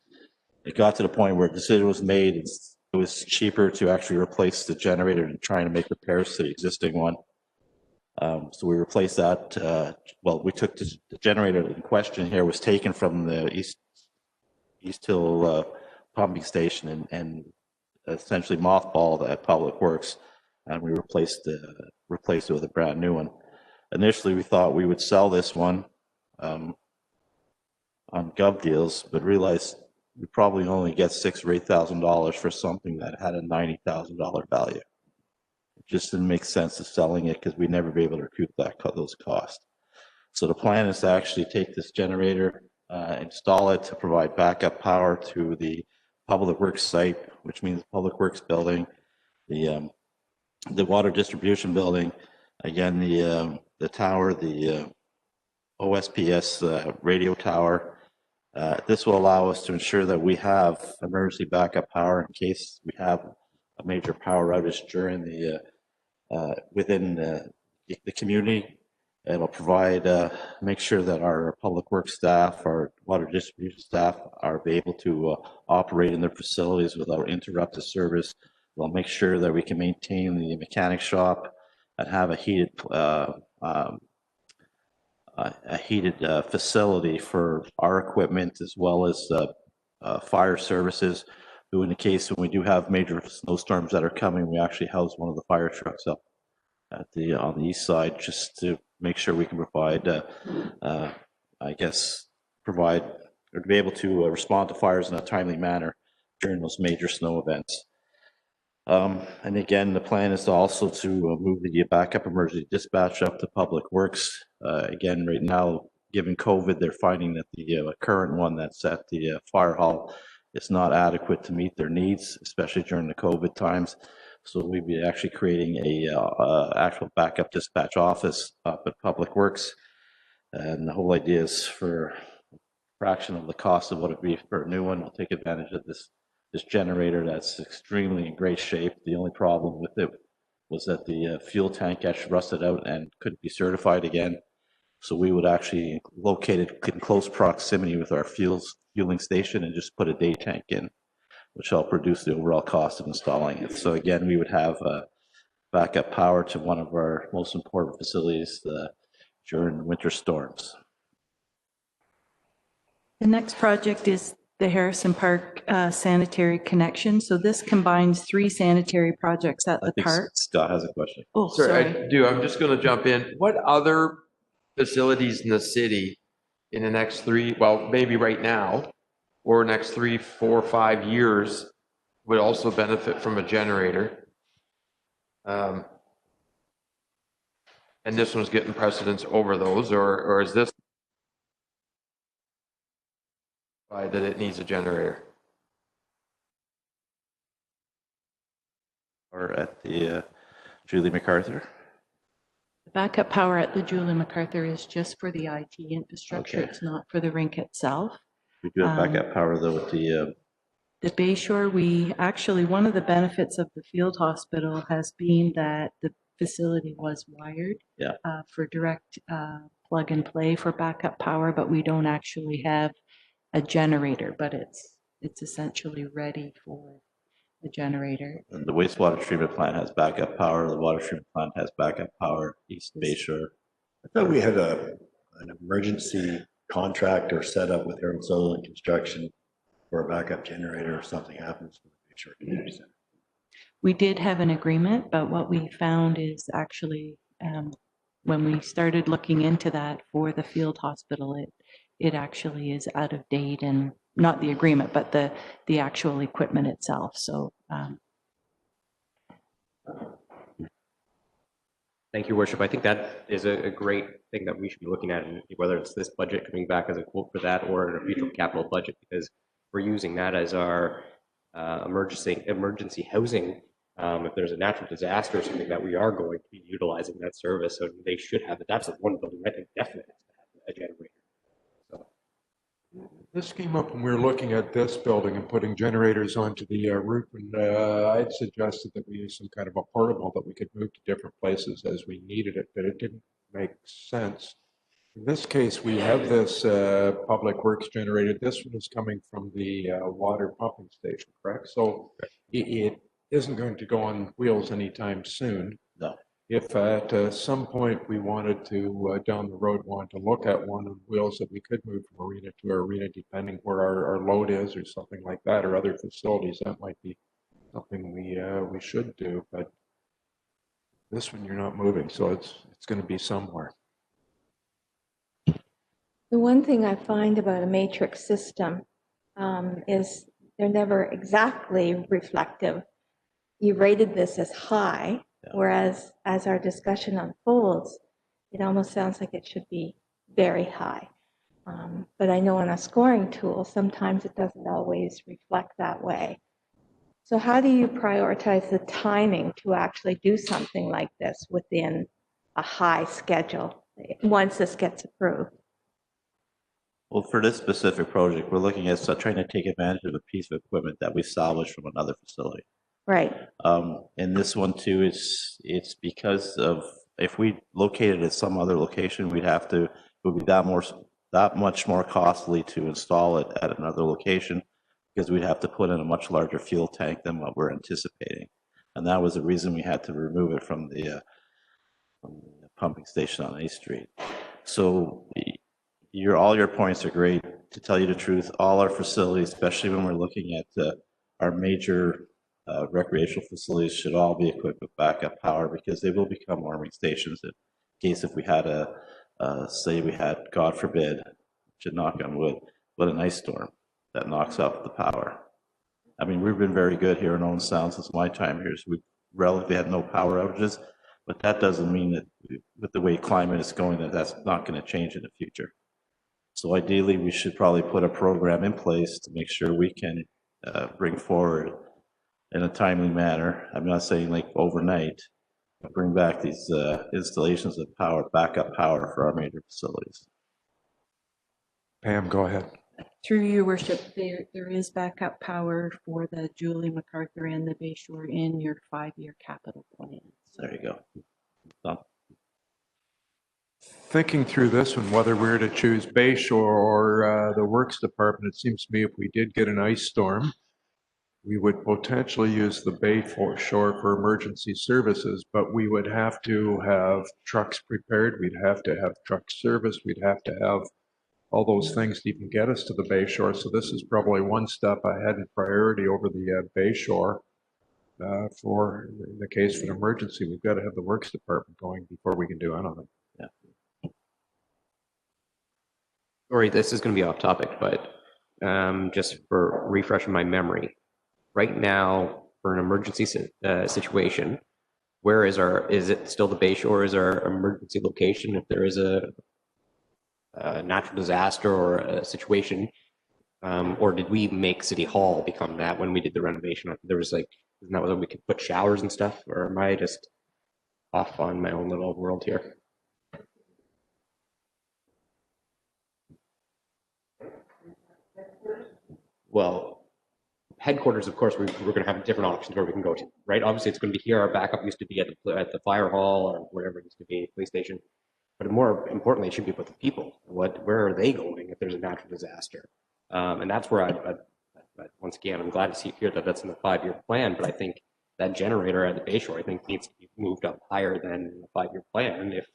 It got to the point where a decision was made. It was cheaper to actually replace the generator than trying to make repairs to the existing one. So we replaced that. Well, we took the generator in question here was taken from the East Hill Pumping Station and essentially mothballed at Public Works, and we replaced it with a brand new one. Initially, we thought we would sell this one on Gov Deals, but realized we probably only get $6,000 or $8,000 for something that had a $90,000 value. It just didn't make sense of selling it because we'd never be able to recoup those costs. So the plan is to actually take this generator, install it to provide backup power to the Public Works site, which means the Public Works building, the water distribution building, again, the tower, the OSPS radio tower. This will allow us to ensure that we have emergency backup power in case we have a major power outage during within the community. It'll provide, make sure that our public works staff, our water distribution staff are able to operate in their facilities without interrupted service. We'll make sure that we can maintain the mechanic shop and have a heated facility for our equipment as well as fire services. Who, in the case when we do have major snowstorms that are coming, we actually house one of the fire trucks up at on the east side just to make sure we can provide, provide or to be able to respond to fires in a timely manner during those major snow events. And again, the plan is also to move the backup emergency dispatch up to Public Works. Again, right now, given COVID, they're finding that the current one that's at the fire hall is not adequate to meet their needs, especially during the COVID times. So we'll be actually creating a actual backup dispatch office up at Public Works. And the whole idea is for a fraction of the cost of what it'd be for a new one. We'll take advantage of this generator that's extremely in great shape. The only problem with it was that the fuel tank actually rusted out and couldn't be certified again. So we would actually locate it in close proximity with our fueling station and just put a day tank in, which help reduce the overall cost of installing it. So again, we would have backup power to one of our most important facilities during winter storms. The next project is the Harrison Park sanitary connection. So this combines 3 sanitary projects at the park. Scott has a question. Oh, Sorry, sorry. I do. I'm just going to jump in. What other facilities in the city in the next 3, well, maybe right now, or next 3, 4, 5 years would also benefit from a generator? And this one's getting precedence over those, or is this that it needs a generator? Or at the Julie MacArthur? The backup power at the Julie MacArthur is just for the IT infrastructure. Okay. It's not for the rink itself. We do have backup power though with the Bayshore, one of the benefits of the field hospital has been that the facility was wired for direct plug and play for backup power, but we don't actually have a generator, but it's essentially ready for a generator. And the wastewater treatment plant has backup power. The water treatment plant has backup power. East Bay Shore. I thought we had an emergency contractor set up with Harold Sutherland Construction for a backup generator if something happens. Sure. We did have an agreement, but what we found is actually when we started looking into that for the field hospital, it actually is out of date, and not the agreement, but the actual equipment itself. So Thank you, Worship. I think that is a great thing that we should be looking at, and whether it's this budget coming back as a quote for that or in a future capital budget, because we're using that as our emergency housing. If there's a natural disaster or something, that we are going to be utilizing that service, so they should have it. That's one building I think definitely has to have a generator. So. This came up when we were looking at this building and putting generators onto the roof, and I'd suggested that we use some kind of a portable that we could move to different places as we needed it, but it didn't make sense. In this case, we have this public works generator. This one is coming from the water pumping station, correct? So it isn't going to go on wheels anytime soon. No. If at some point we wanted to, down the road, want to look at one on wheels that we could move from arena to arena, depending where our load is or something like that, or other facilities, that might be something we should do. But this one you're not moving, so it's going to be somewhere. The one thing I find about a matrix system is they're never exactly reflective. You rated this as high, whereas as our discussion unfolds, it almost sounds like it should be very high. But I know on a scoring tool, sometimes it doesn't always reflect that way. So how do you prioritize the timing to actually do something like this within a high schedule once this gets approved? Well, for this specific project, we're looking at trying to take advantage of a piece of equipment that we salvaged from another facility. Right. And this one too it's because of, if we located it at some other location, it would be that much more costly to install it at another location, because we'd have to put in a much larger fuel tank than what we're anticipating. And that was the reason we had to remove it from the pumping station on A Street. So all your points are great. To tell you the truth, all our facilities, especially when we're looking at our major recreational facilities, should all be equipped with backup power, because they will become warming stations in case if we had say we had, God forbid, should knock on wood, but an ice storm that knocks off the power. I mean, we've been very good here in Owen Sound since my time here. So we relatively had no power outages, but that doesn't mean that with the way climate is going, that's not going to change in the future. So ideally, we should probably put a program in place to make sure we can bring forward in a timely manner. I'm not saying like overnight, but bring back these installations of power, backup power for our major facilities. Pam, go ahead. through your worship, there is backup power for the Julie MacArthur and the Bayshore in your 5-year capital plan. There you go. Done. Thinking through this one, whether we were to choose Bayshore or the Works Department, it seems to me if we did get an ice storm, we would potentially use the Bayshore for emergency services, but we would have to have trucks prepared. We'd have to have truck service. We'd have to have all those things to even get us to the Bayshore. So this is probably one step ahead in priority over the Bayshore. For the case of an emergency, we've got to have the Works Department going before we can do anything. Yeah. Sorry, this is going to be off topic, but just for refreshing my memory, right now for an emergency situation, where is it still the Bayshore is our emergency location if there is a natural disaster or a situation, or did we make City Hall become that when we did the renovation? There was like, isn't that whether we could put showers and stuff, or am I just off on my own little world here? Well, headquarters, of course, we're going to have different options where we can go to, right? Obviously, it's going to be here. Our backup used to be at the fire hall or whatever it used to be, police station. But more importantly, it should be with the people. Where are they going if there's a natural disaster? And that's where once again, I'm glad to see here that that's in the 5-year plan, but I think that generator at the Bay Shore, I think, needs to be moved up higher than the 5-year plan. If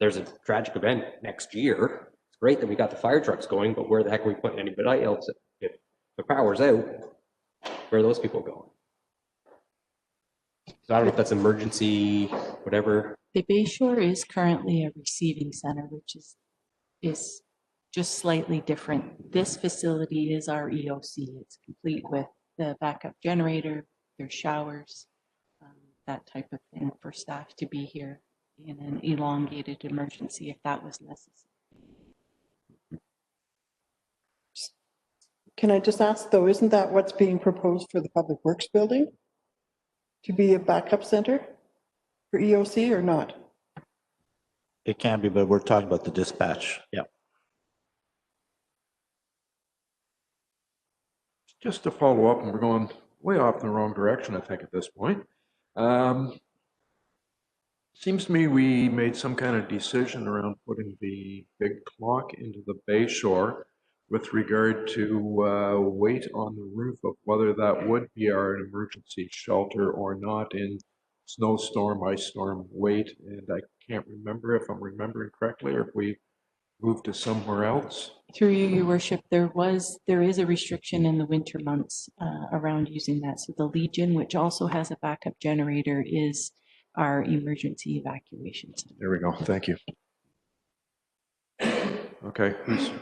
there's a tragic event next year, it's great that we got the fire trucks going, but where the heck are we putting anybody else if the power's out? Where are those people going? So I don't know if that's emergency, whatever. The Bay Shore is currently a receiving center, which is just slightly different. This facility is our EOC. It's complete with the backup generator, there's showers, that type of thing for staff to be here in an elongated emergency if that was necessary. Can I just ask though, isn't that what's being proposed for the Public Works building? To be a backup center for EOC or not? It can be, but we're talking about the dispatch. Yeah. Just to follow up, and we're going way off in the wrong direction, I think, at this point. Seems to me we made some kind of decision around putting the big clock into the Bay Shore with regard to weight on the roof of whether that would be our emergency shelter or not in snowstorm, ice storm weight. And I can't remember if I'm remembering correctly or if we moved to somewhere else. Through you, Your Worship, there is a restriction in the winter months around using that. So the Legion, which also has a backup generator, is our emergency evacuation center. There we go. Thank you. Okay,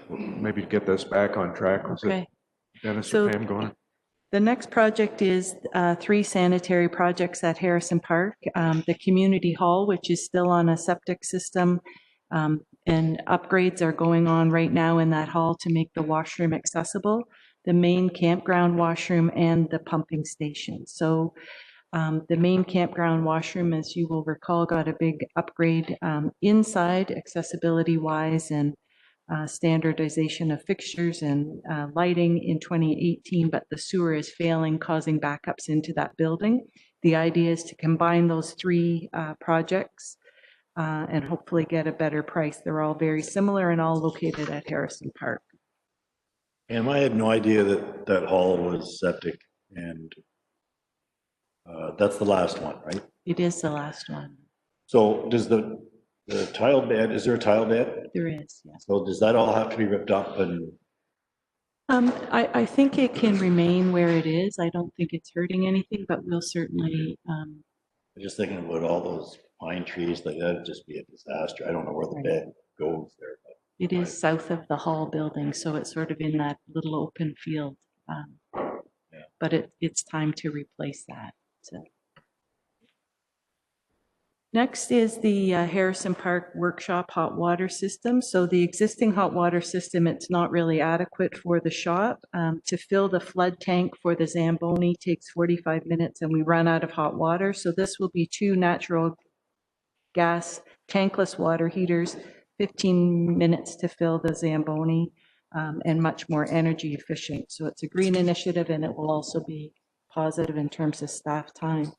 maybe to get this back on track. Was Okay. it Dennis So- or Pam going? The next project is 3 sanitary projects at Harrison Park. The community hall, which is still on a septic system, and upgrades are going on right now in that hall to make the washroom accessible, the main campground washroom, and the pumping station. So the main campground washroom, as you will recall, got a big upgrade inside, accessibility wise, and standardization of fixtures and lighting in 2018, but the sewer is failing, causing backups into that building. The idea is to combine those 3 projects and hopefully get a better price. They're all very similar and all located at Harrison Park. And I had no idea that that hall was septic, and that's the last one, right? It is the last one. So does the tile bed, is there a tile bed? There is, yes. So does that all have to be ripped up and? I think it can remain where it is. I don't think it's hurting anything, but we'll certainly, I'm just thinking about all those pine trees, like that'd just be a disaster. I don't know where the Right. bed goes there, but. it is south of the hall building, so it's sort of in that little open field. But it's time to replace that. So. Next is the Harrison Park Workshop hot water system. So the existing hot water system, it's not really adequate for the shop. To fill the flood tank for the Zamboni takes 45 minutes and we run out of hot water. So this will be 2 natural gas tankless water heaters, 15 minutes to fill the Zamboni, and much more energy efficient. So it's a green initiative and it will also be positive in terms of staff time.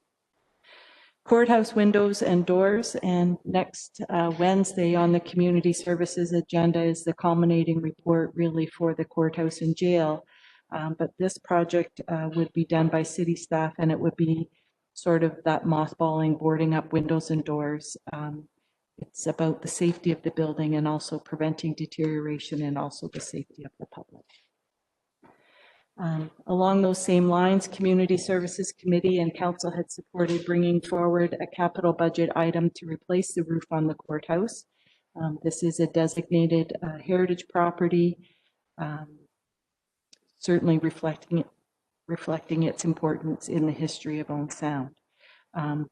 Courthouse windows and doors, and next Wednesday on the community services agenda is the culminating report really for the courthouse and jail. But this project would be done by city staff and it would be sort of that mothballing, boarding up windows and doors. It's about the safety of the building and also preventing deterioration and also the safety of the public. Along those same lines, Community Services Committee and Council had supported bringing forward a capital budget item to replace the roof on the courthouse. This is a designated heritage property, certainly reflecting its importance in the history of Owen Sound.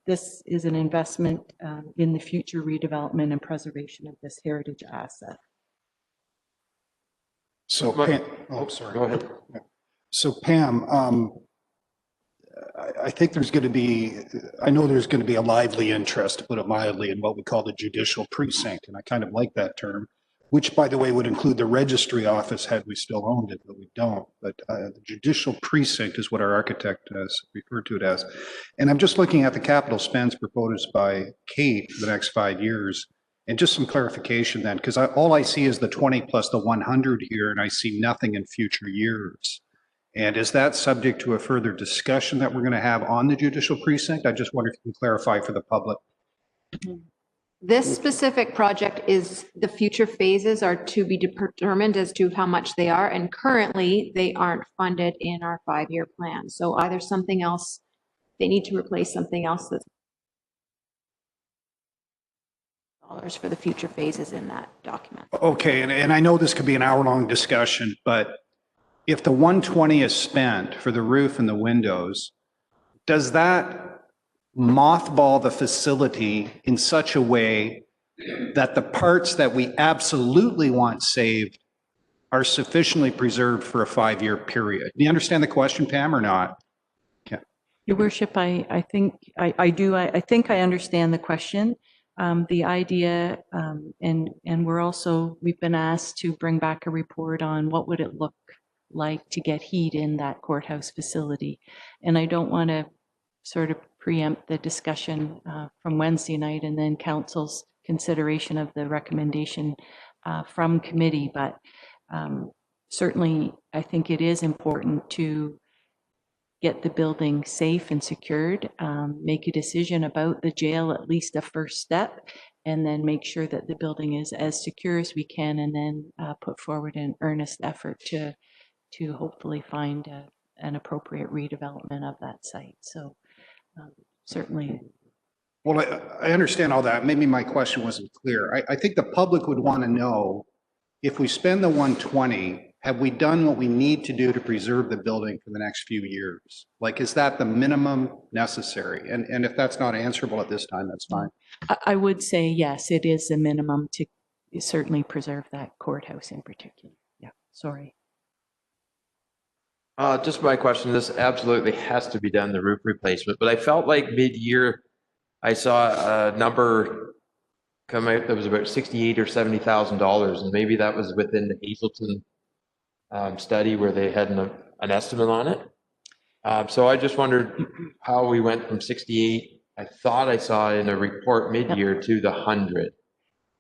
This is an investment in the future redevelopment and preservation of this heritage asset. So Pam, oh, sorry. Go ahead. So Pam, I think there's going to be, I know there's going to be a lively interest, to put it mildly, in what we call the judicial precinct. And I kind of like that term, which by the way would include the registry office had we still owned it, but we don't. But the judicial precinct is what our architect has referred to it as. And I'm just looking at the capital spends proposed by Kate for the next 5 years. And just some clarification then, because all I see is the 20 plus the 100 here, and I see nothing in future years. And is that subject to a further discussion that we're going to have on the judicial precinct? I just wonder if you can clarify for the public. This specific project is, the future phases are to be determined as to how much they are, and currently they aren't funded in our 5-year plan. So either something else, they need to replace something else that's dollars for the future phases in that document. Okay, and I know this could be an hour-long discussion, but if the 120 is spent for the roof and the windows, does that mothball the facility in such a way that the parts that we absolutely want saved are sufficiently preserved for a 5-year period? Do you understand the question, Pam, or not? Yeah. Your worship, I think I do. I think I understand the question. The idea, and we've been asked to bring back a report on what would it look like to get heat in that courthouse facility. And I don't want to sort of preempt the discussion from Wednesday night and then council's consideration of the recommendation from committee. But certainly, I think it is important to get the building safe and secured, make a decision about the jail, at least a first step, and then make sure that the building is as secure as we can, and then put forward an earnest effort to hopefully find an appropriate redevelopment of that site. So certainly. Well, I understand all that. Maybe my question wasn't clear. I think the public would want to know, if we spend the 120, have we done what we need to do to preserve the building for the next few years? Like, is that the minimum necessary? And if that's not answerable at this time, that's fine. I would say, yes, it is a minimum to certainly preserve that courthouse in particular. Yeah, sorry. Just my question, this absolutely has to be done, the roof replacement, but I felt like mid-year, I saw a number come out that was about $68,000 or $70,000, and maybe that was within the Hazelton study where they had an estimate on it. So I just wondered how we went from 68, I thought I saw in a report mid-year, to the 100.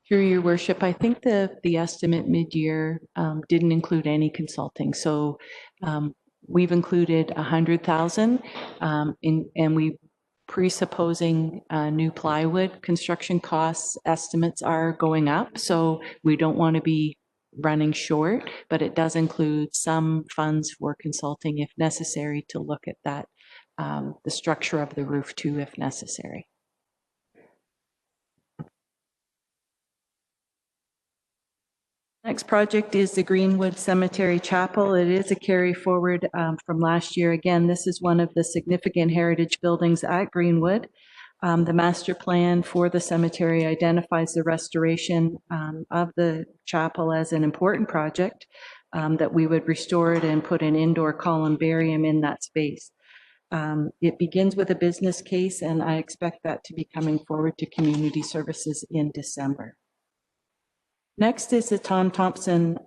Through your worship, I think the estimate mid-year didn't include any consulting. So we've included 100,000 and we presupposing new plywood construction costs estimates are going up. So we don't want to be running short, but it does include some funds for consulting if necessary to look at that, the structure of the roof too, if necessary. Next project is the Greenwood Cemetery Chapel. It is a carry forward from last year. Again, this is one of the significant heritage buildings at Greenwood. The master plan for the cemetery identifies the restoration of the chapel as an important project, that we would restore it and put an indoor columbarium in that space. It begins with a business case, and I expect that to be coming forward to community services in December. Next is the Tom Thompson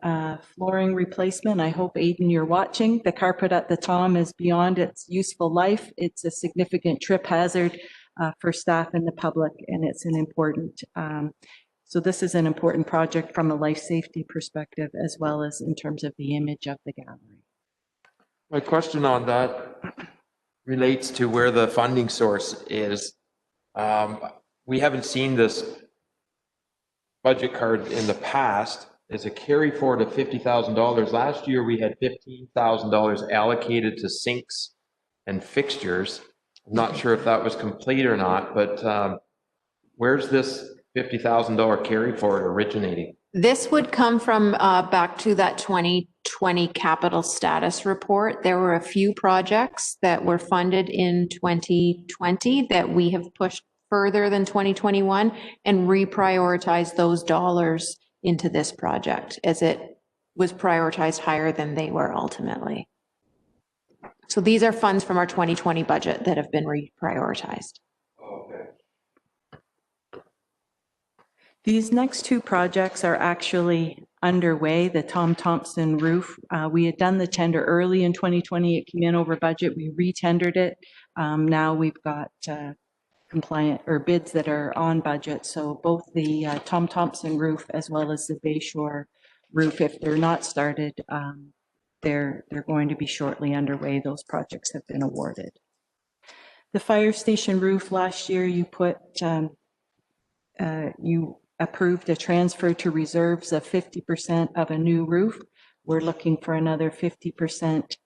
flooring replacement. I hope, Aiden, you're watching. The carpet at the Tom is beyond its useful life. It's a significant trip hazard for staff and the public, and it's an important, so this is an important project from a life safety perspective, as well as in terms of the image of the gallery. My question on that relates to where the funding source is. We haven't seen this budget card in the past. Is a carry forward of $50,000. Last year we had $15,000 allocated to sinks and fixtures. I'm not sure if that was complete or not, but where's this $50,000 carry forward originating? This would come from back to that 2020 capital status report. There were a few projects that were funded in 2020 that we have pushed further than 2021 and reprioritized those dollars into this project as it was prioritized higher than they were ultimately. So these are funds from our 2020 budget that have been reprioritized. These next two projects are actually underway. The Tom Thompson roof, we had done the tender early in 2020. It came in over budget. We re-tendered it. Now we've got compliant or bids that are on budget. So both the Tom Thompson roof as well as the Bayshore roof, if they're not started, they're going to be shortly underway. Those projects have been awarded. The fire station roof, last year you put, you approved a transfer to reserves of 50% of a new roof. We're looking for another 50%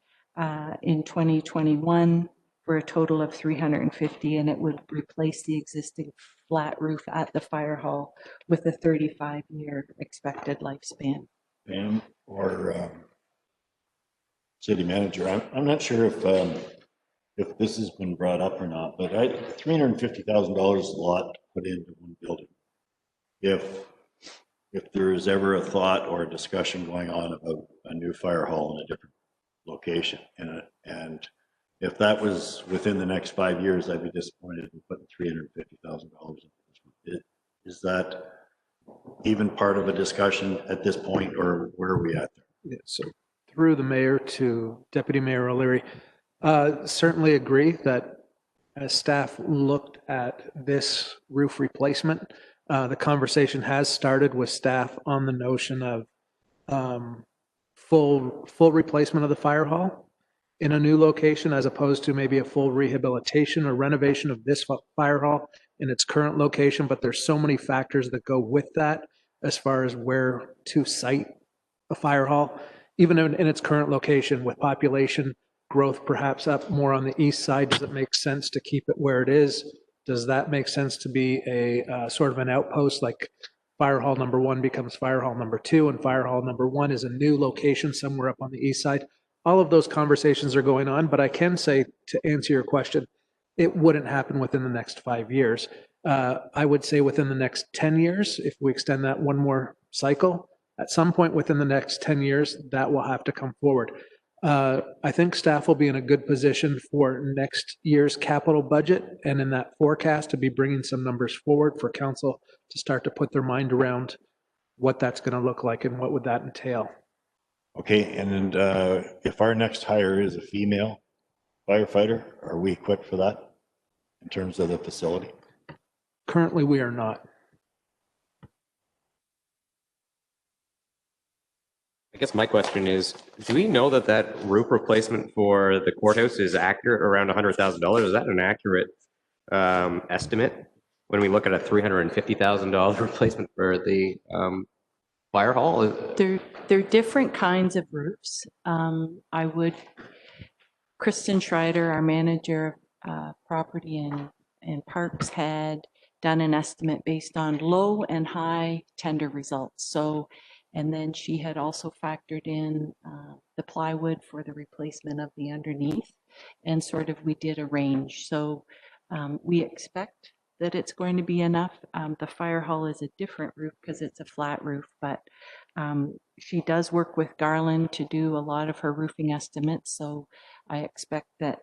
in 2021 for a total of 350, and it would replace the existing flat roof at the fire hall with a 35-year expected lifespan. Pam or city manager, I'm not sure if this has been brought up or not, but $350,000 is a lot to put into one building. If there is ever a thought or a discussion going on about a new fire hall in a different location, and if that was within the next 5 years, I'd be disappointed in putting $350,000 into this. Is that even part of a discussion at this point, or where are we at there? Yeah, so through the mayor to Deputy Mayor O'Leary, certainly agree that as staff looked at this roof replacement, the conversation has started with staff on the notion of full replacement of the fire hall in a new location, as opposed to maybe a full rehabilitation or renovation of this fire hall in its current location. But there's so many factors that go with that as far as where to site a fire hall, even in its current location, with population growth perhaps up more on the east side. Does it make sense to keep it where it is? Does that make sense to be a sort of an outpost, like fire hall number 1 becomes fire hall number 2, and fire hall number 1 is a new location somewhere up on the east side? All of those conversations are going on, but I can say, to answer your question, it wouldn't happen within the next 5 years. I would say within the next 10 years, if we extend that one more cycle, at some point within the next 10 years, that will have to come forward. I think staff will be in a good position for next year's capital budget, and in that forecast to be bringing some numbers forward for council to start to put their mind around what that's going to look like and what would that entail. Okay, and if our next hire is a female firefighter, are we equipped for that in terms of the facility? Currently, we are not. I guess my question is, do we know that that roof replacement for the courthouse is accurate, around $100,000? Is that an accurate estimate when we look at a $350,000 replacement for the fire hall? They're different kinds of roofs. Kristen Schreider, our manager of property and parks, had done an estimate based on low and high tender results. So, and then she had also factored in the plywood for the replacement of the underneath, and sort of we did a range. So we expect that it's going to be enough. The fire hall is a different roof because it's a flat roof, but she does work with Garland to do a lot of her roofing estimates. So I expect that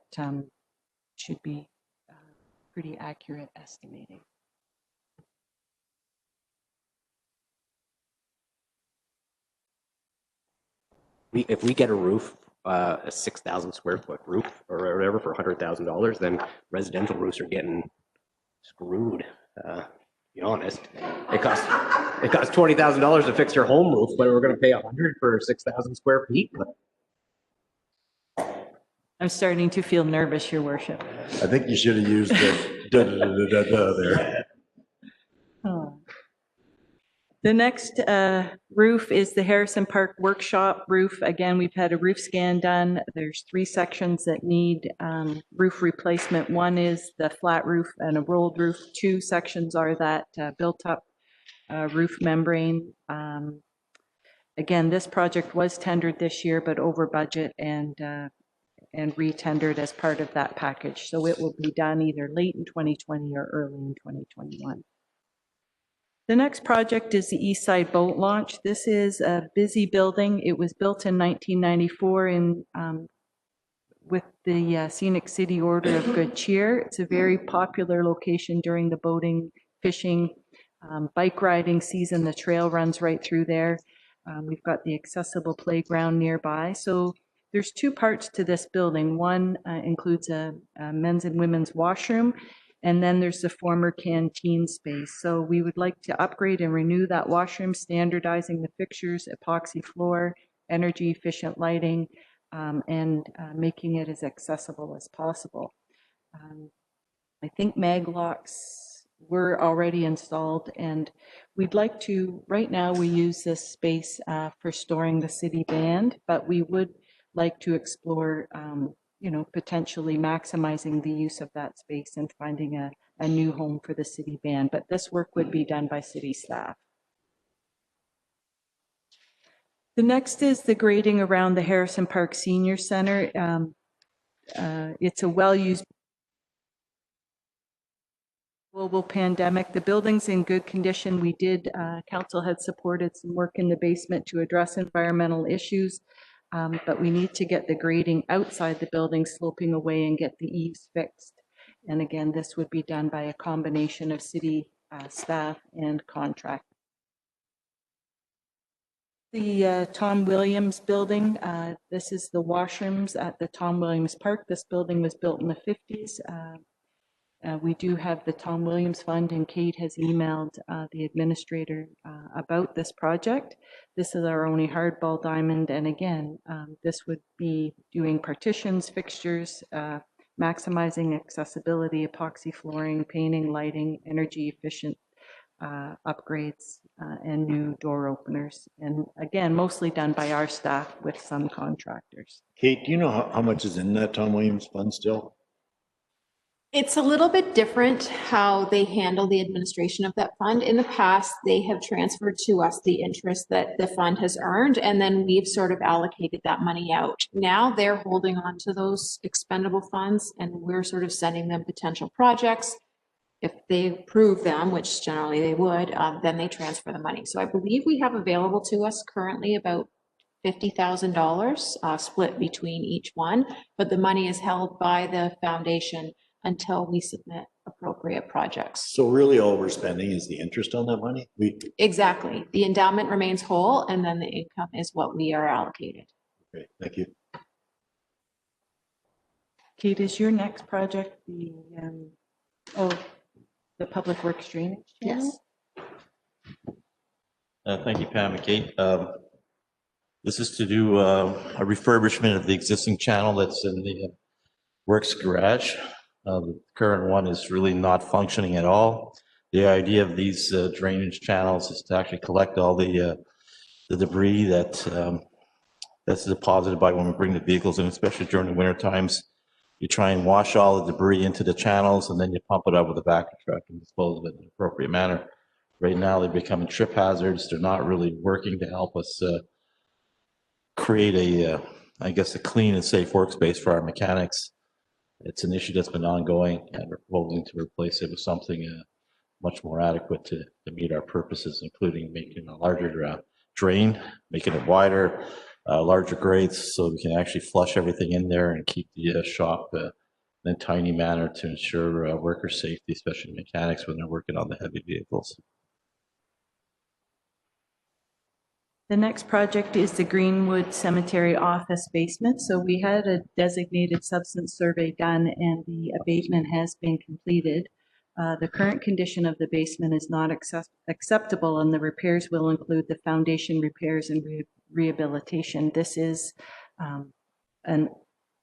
should be pretty accurate estimating. If we get a roof, a 6,000 square foot roof or whatever for $100,000, then residential roofs are getting screwed. To be honest, it costs $20,000 to fix your home roof, but we're going to pay $100 for 6,000 square feet. I'm starting to feel nervous, Your Worship. I think you should have used the da-da-da-da-da there. Oh. The next roof is the Harrison Park Workshop roof. Again, we've had a roof scan done. There's 3 sections that need roof replacement. One is the flat roof and a rolled roof. 2 sections are that built-up roof membrane. Again, this project was tendered this year, but over budget and re-tendered as part of that package. So it will be done either late in 2020 or early in 2021. The next project is the East Side Boat Launch. This is a busy building. It was built in 1994 with the Scenic City Order of Good Cheer. It's a very popular location during the boating, fishing, bike riding season. The trail runs right through there. We've got the accessible playground nearby. So there's 2 parts to this building. One includes a men's and women's washroom, And then there's the former canteen space. So we would like to upgrade and renew that washroom, standardizing the fixtures, epoxy floor, energy efficient lighting, and making it as accessible as possible. I think mag locks were already installed, and we'd like to, right now we use this space for storing the city band, but we would like to explore potentially maximizing the use of that space and finding a new home for the city band. But this work would be done by city staff. The next is the grading around the Harrison Park Senior Center. It's a well-used global pandemic. The building's in good condition. We did, council had supported some work in the basement to address environmental issues. But we need to get the grading outside the building sloping away and get the eaves fixed. And again, this would be done by a combination of city staff and contract. The Tom Williams building, this is the washrooms at the Tom Williams Park. This building was built in the 50s. We do have the Tom Williams Fund, and Kate has emailed the administrator about this project. This is our only hardball diamond, and again, this would be doing partitions, fixtures, maximizing accessibility, epoxy flooring, painting, lighting, energy efficient upgrades, and new door openers. And again, mostly done by our staff with some contractors. Kate, do you know how much is in that Tom Williams fund still? It's a little bit different how they handle the administration of that fund. In the past, they have transferred to us the interest that the fund has earned, and then we've sort of allocated that money out. Now they're holding on to those expendable funds, and we're sort of sending them potential projects. If they approve them, which generally they would, then they transfer the money. So I believe we have available to us currently about $50,000 split between each one, but the money is held by the foundation until we submit appropriate projects. So really all we're spending is the interest on that money? Exactly. The endowment remains whole, and then the income is what we are allocated. Okay, thank you. Kate, is your next project the Public Works drainage channel? Yes. Thank you, Pam and Kate. This is to do a refurbishment of the existing channel that's in the Works garage. The current one is really not functioning at all. The idea of these drainage channels is to actually collect all the debris that's deposited by when we bring the vehicles in, especially during the winter times. You try and wash all the debris into the channels, and then you pump it up with a vacuum truck and dispose of it in an appropriate manner. Right now, they're becoming trip hazards. They're not really working to help us create a clean and safe workspace for our mechanics. It's an issue that's been ongoing, and we're proposing to replace it with something much more adequate to meet our purposes, including making a larger drain, making it wider, larger grates, so we can actually flush everything in there and keep the shop in a tiny manner to ensure worker safety, especially mechanics when they're working on the heavy vehicles. The next project is the Greenwood Cemetery office basement. So we had a designated substance survey done, and the abatement has been completed. The current condition of the basement is not acceptable, and the repairs will include the foundation repairs and rehabilitation. This is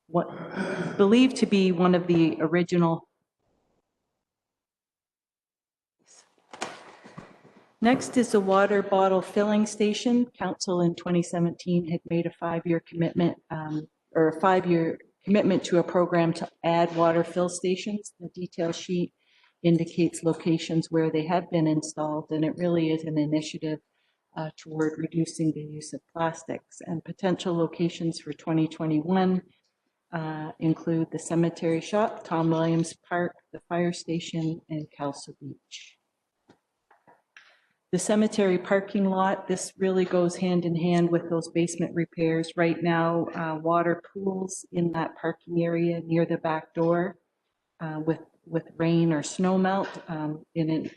what believed to be one of the original. Next is the water bottle filling station. Council in 2017 had made a 5-year commitment to a program to add water fill stations. The detail sheet indicates locations where they have been installed, and it really is an initiative toward reducing the use of plastics. And potential locations for 2021 include the cemetery shop, Tom Williams Park, the fire station, and Kelso Beach. The cemetery parking lot, this really goes hand in hand with those basement repairs. Right now, water pools in that parking area near the back door with rain or snow melt.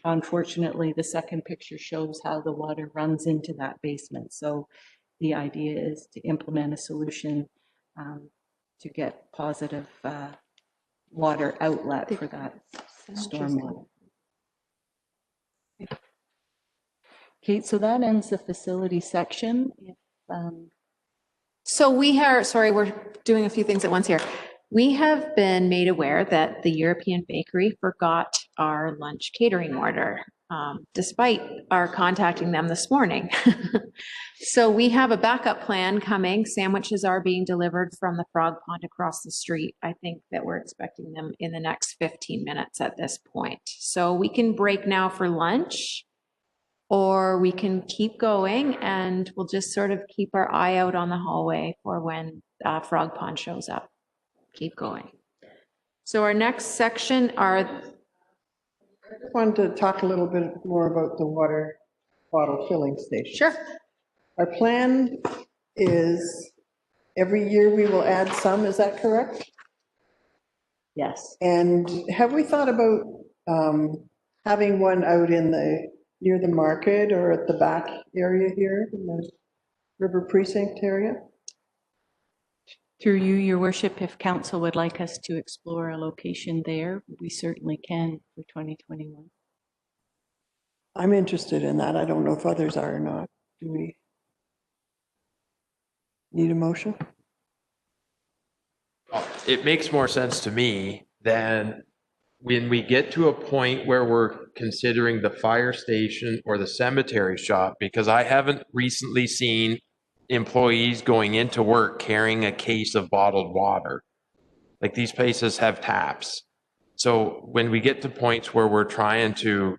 Unfortunately, the second picture shows how the water runs into that basement. So the idea is to implement a solution to get positive water outlet for that. stormwater. Kate, so that ends the facility section. If, So we are, sorry, we're doing a few things at once here. We have been made aware that the European Bakery forgot our lunch catering order, despite our contacting them this morning. So we have a backup plan coming. Sandwiches are being delivered from the Frog Pond across the street. I think that we're expecting them in the next 15 minutes at this point. So we can break now for lunch, or we can keep going and we'll just sort of keep our eye out on the hallway for when Frog Pond shows up. Keep going. So our next section are. I wanted to talk a little bit more about the water bottle filling station. Sure. Our plan is every year we will add some, is that correct? yes. And have we thought about having one out in near the market or at the back area here in the River Precinct area? Through you, your worship, if council would like us to explore a location there, we certainly can for 2021. I'm interested in that. I don't know if others are or not. Do we need a motion? It makes more sense to me than when we get to a point where we're considering the fire station or the cemetery shop, because I haven't recently seen employees going into work carrying a case of bottled water. Like, these places have taps. So when we get to points where we're trying to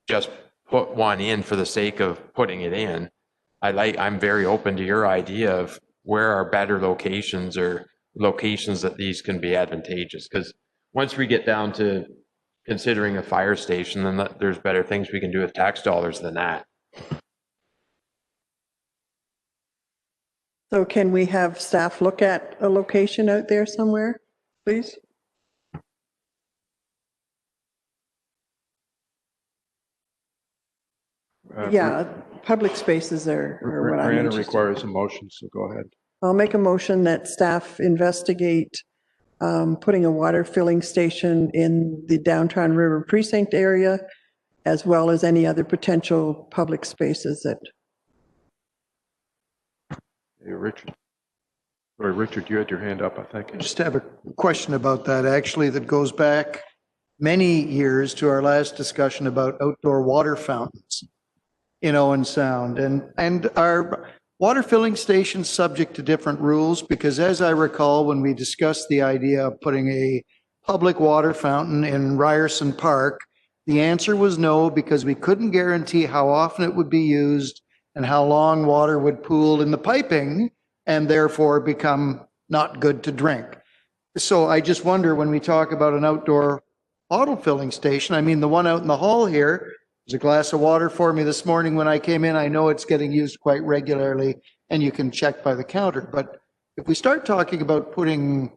just put one in for the sake of putting it in, I'm very open to your idea of where are better locations or locations that these can be advantageous. Because once we get down to considering a fire station, then there's better things we can do with tax dollars than that. So can we have staff look at a location out there somewhere, please? Yeah, public spaces are what I'm Brianna interested in. requires a motion, so go ahead. I'll make a motion that staff investigate putting a water filling station in the downtown River Precinct area, as well as any other potential public spaces that. Hey, Richard. Sorry, Richard, you had your hand up, I think. Just have a question about that, actually, that goes back many years to our last discussion about outdoor water fountains in Owen Sound. And our water filling stations subject to different rules, because as I recall, when we discussed the idea of putting a public water fountain in Ryerson Park, the answer was no, because we couldn't guarantee how often it would be used and how long water would pool in the piping and therefore become not good to drink. So I just wonder, when we talk about an outdoor bottle filling station, I mean, the one out in the hall here, there's a glass of water for me this morning when I came in. I know it's getting used quite regularly and you can check by the counter. But if we start talking about putting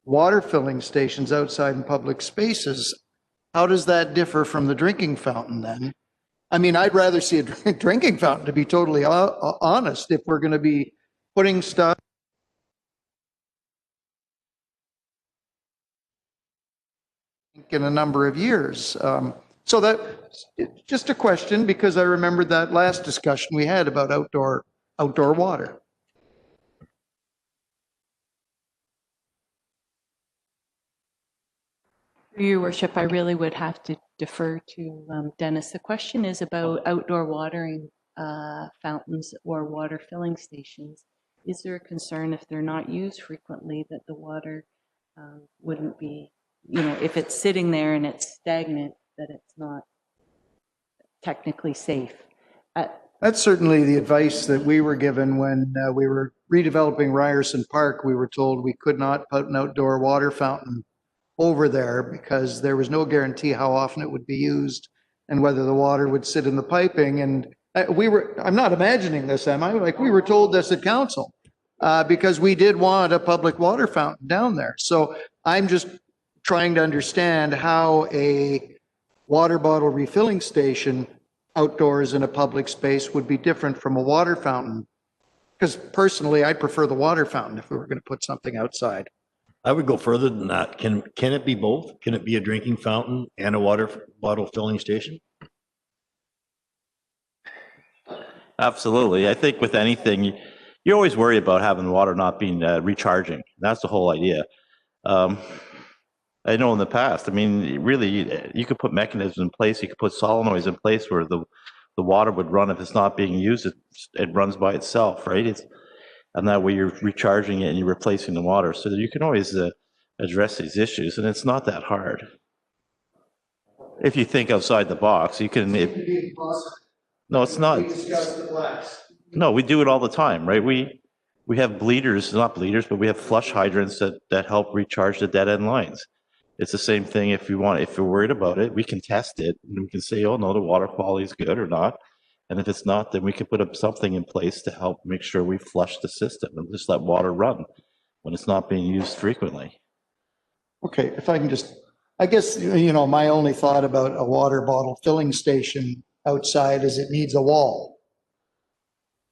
water filling stations outside in public spaces, how does that differ from the drinking fountain then? I mean, I'd rather see a drinking fountain, to be totally honest, if we're going to be putting stuff in a number of years. So that, just a question, because I remembered that last discussion we had about outdoor water. Your worship, I really would have to defer to Dennis. The question is about outdoor watering fountains or water filling stations. Is there a concern, if they're not used frequently, that the water wouldn't be, if it's sitting there and it's stagnant, that it's not technically safe? That's certainly the advice that we were given when we were redeveloping Ryerson Park. We were told we could not put an outdoor water fountain over there because there was no guarantee how often it would be used and whether the water would sit in the piping. And I'm not imagining this, am I? Like, we were told this at council because we did want a public water fountain down there. So I'm just trying to understand how a water bottle refilling station outdoors in a public space would be different from a water fountain. Because personally, I prefer the water fountain if we were going to put something outside. I would go further than that. Can it be both? Can it be a drinking fountain and a water bottle filling station? Absolutely. I think with anything, you always worry about having the water not being recharging. That's the whole idea. I know in the past, I mean, really, you could put mechanisms in place. You could put solenoids in place where the water would run. If it's not being used, it runs by itself, right? And that way you're recharging it and you're replacing the water. So you can always address these issues, and it's not that hard. If you think outside the box, you can. No, it's not. No, we do it all the time, right? We have bleeders, not bleeders, but we have flush hydrants that help recharge the dead end lines. It's the same thing if you're worried about it, we can test it and we can say, oh no, the water quality is good or not. And if it's not, then we can put up something in place to help make sure we flush the system and just let water run when it's not being used frequently. Okay, if I can just, I guess, my only thought about a water bottle filling station outside is it needs a wall.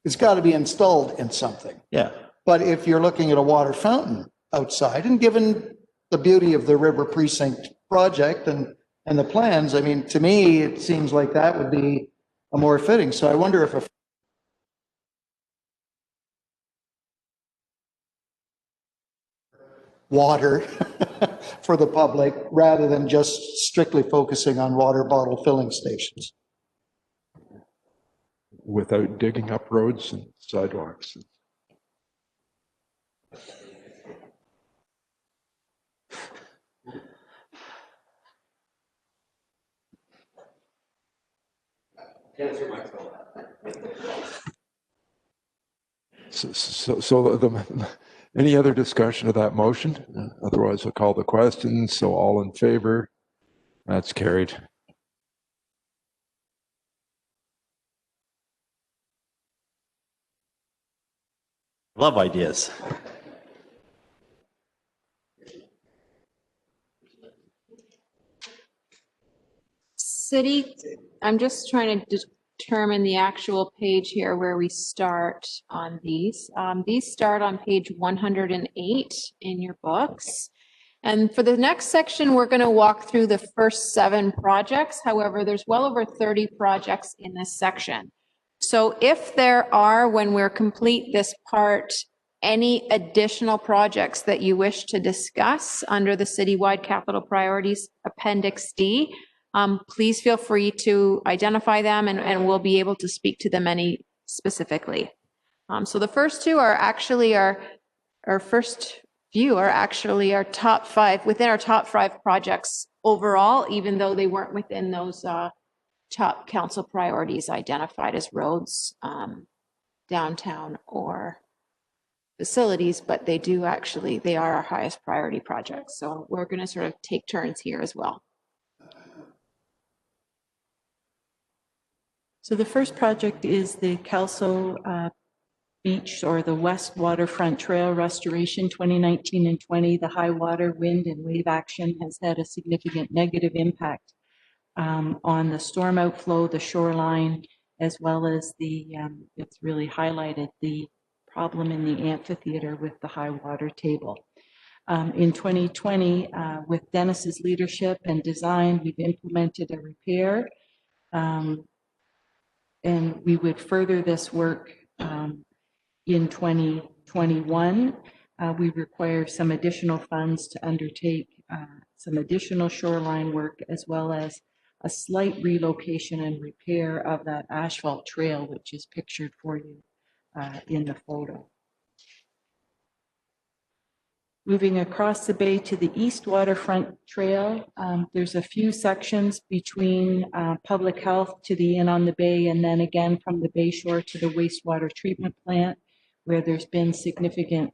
It's got to be installed in something. Yeah. But if you're looking at a water fountain outside, and given the beauty of the River Precinct project and the plans, I mean, to me, it seems like that would be a more fitting. So I wonder if a water for the public rather than just strictly focusing on water bottle filling stations. Without digging up roads and sidewalks. Any other discussion of that motion? Otherwise, I'll call the question. So all in favor? That's carried. Love ideas. City, I'm just trying to determine the actual page here where we start on these. These start on page 108 in your books. And for the next section, we're going to walk through the first 7 projects. However, there's well over 30 projects in this section. So if there are, when we're complete this part, any additional projects that you wish to discuss under the citywide capital priorities Appendix D, please feel free to identify them and we'll be able to speak to them any specifically. So the first 2 are actually our first few are actually our top 5, within our top 5 projects overall, even though they weren't within those top council priorities identified as roads, downtown or facilities, but they are our highest priority projects. So we're going to sort of take turns here as well. So the first project is the Kelso Beach or the West Waterfront Trail Restoration 2019 and 20. The high water, wind, and wave action has had a significant negative impact on the storm outflow, the shoreline, as well as it's really highlighted the problem in the amphitheater with the high water table. In 2020, with Dennis's leadership and design, we've implemented a repair, and we would further this work in 2021. We require some additional funds to undertake some additional shoreline work, as well as a slight relocation and repair of that asphalt trail, which is pictured for you in the photo. Moving across the bay to the East Waterfront Trail, there's a few sections between public health to the Inn on the Bay, and then again from the Bay Shore to the wastewater treatment plant, where there's been significant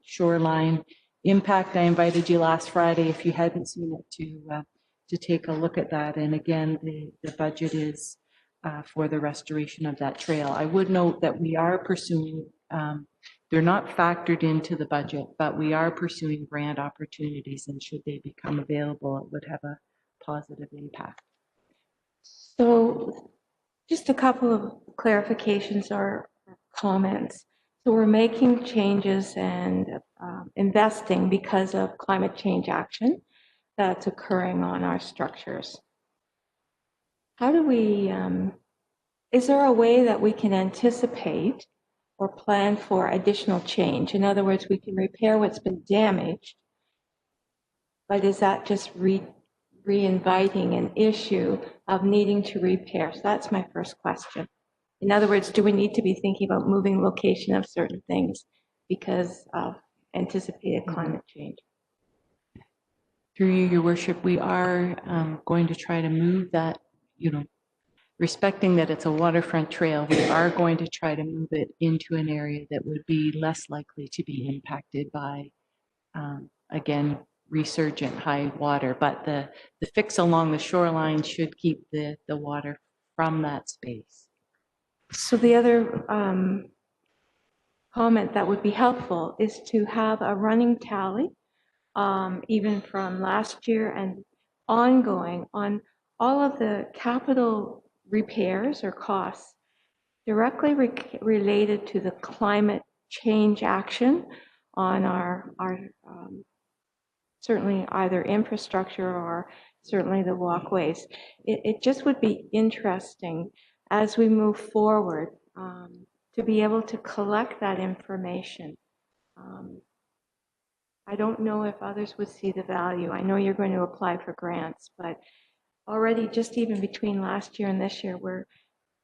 shoreline impact. I invited you last Friday, if you hadn't seen it, to take a look at that. And again, the budget is for the restoration of that trail. I would note that we are pursuing, they're not factored into the budget, but we are pursuing grant opportunities, and should they become available, it would have a positive impact. So just a couple of clarifications or comments. So we're making changes and investing because of climate change action that's occurring on our structures. How do we, is there a way that we can anticipate or plan for additional change? In other words, we can repair what's been damaged, but is that just re-inviting an issue of needing to repair? So that's my first question. In other words, do we need to be thinking about moving location of certain things because of anticipated climate change? Through you, Your Worship, we are going to try to move that, respecting that it's a waterfront trail, we are going to try to move it into an area that would be less likely to be impacted by, again, resurgent high water. But the fix along the shoreline should keep the water from that space. So the other comment that would be helpful is to have a running tally, even from last year and ongoing, on all of the capital repairs or costs directly related to the climate change action on our certainly either infrastructure or certainly the walkways. It just would be interesting as we move forward to be able to collect that information. I don't know if others would see the value. I know you're going to apply for grants, but already just even between last year and this year,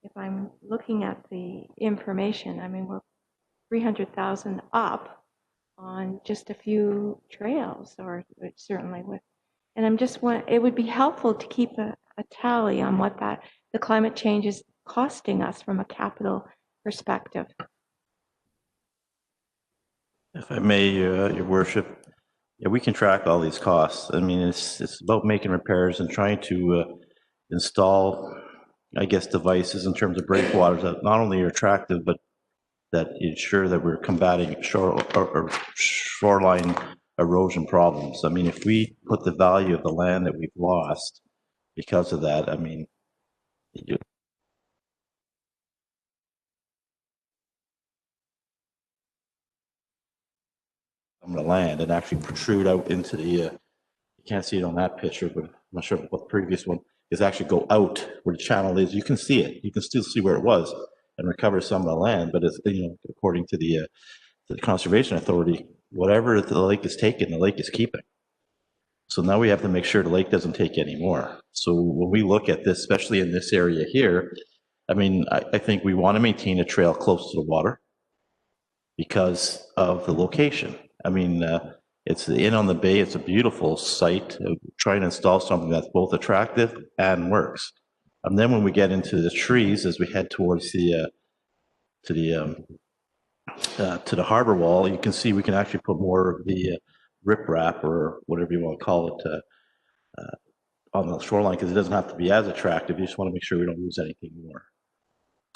if I'm looking at the information, I mean, we're 300,000 up on just a few trails, or certainly with, and it would be helpful to keep a tally on what the climate change is costing us from a capital perspective. If I may, Your Worship, yeah, we can track all these costs. I mean, it's about making repairs and trying to install, I guess, devices in terms of breakwaters that not only are attractive, but that ensure that we're combating shoreline erosion problems. I mean, if we put the value of the land that we've lost because of that, I mean, the land and actually protrude out into the, you can't see it on that picture, but I'm not sure what the previous one is, actually go out where the channel is. You can see it. You can still see where it was and recover some of the land, but it's, according to the Conservation Authority, whatever the lake is taking, the lake is keeping. So now we have to make sure the lake doesn't take any more. So when we look at this, especially in this area here, I mean, I think we want to maintain a trail close to the water because of the location. I mean, it's the Inn on the Bay. It's a beautiful site. Trying to install something that's both attractive and works. And then when we get into the trees, as we head towards to the harbor wall, you can see we can actually put more of the riprap or whatever you want to call it on the shoreline, because it doesn't have to be as attractive. You just want to make sure we don't lose anything more.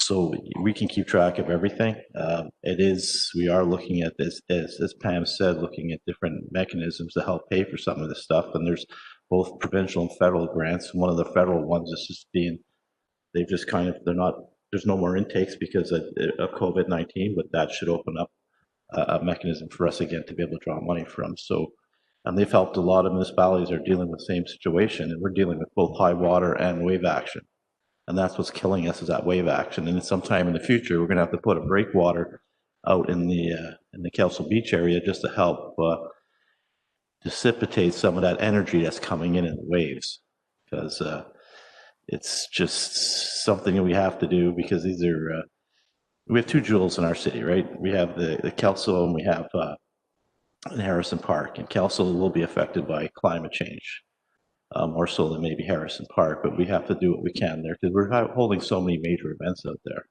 So we can keep track of everything. We are looking at this, as Pam said, looking at different mechanisms to help pay for some of this stuff. And there's both provincial and federal grants. One of the federal ones is just there's no more intakes because of COVID-19, but that should open up a mechanism for us again to be able to draw money from. So, and they've helped a lot of municipalities are dealing with the same situation, and we're dealing with both high water and wave action. And that's what's killing us, is that wave action. And sometime in the future, we're going to have to put a breakwater out in the Kelso Beach area just to help dissipate some of that energy that's coming in the waves, because it's just something that we have to do, because these are we have two jewels in our city, right? We have the Kelso and we have in Harrison Park, and Kelso will be affected by climate change. More so than maybe Harrison Park, but we have to do what we can there because we're holding so many major events out there.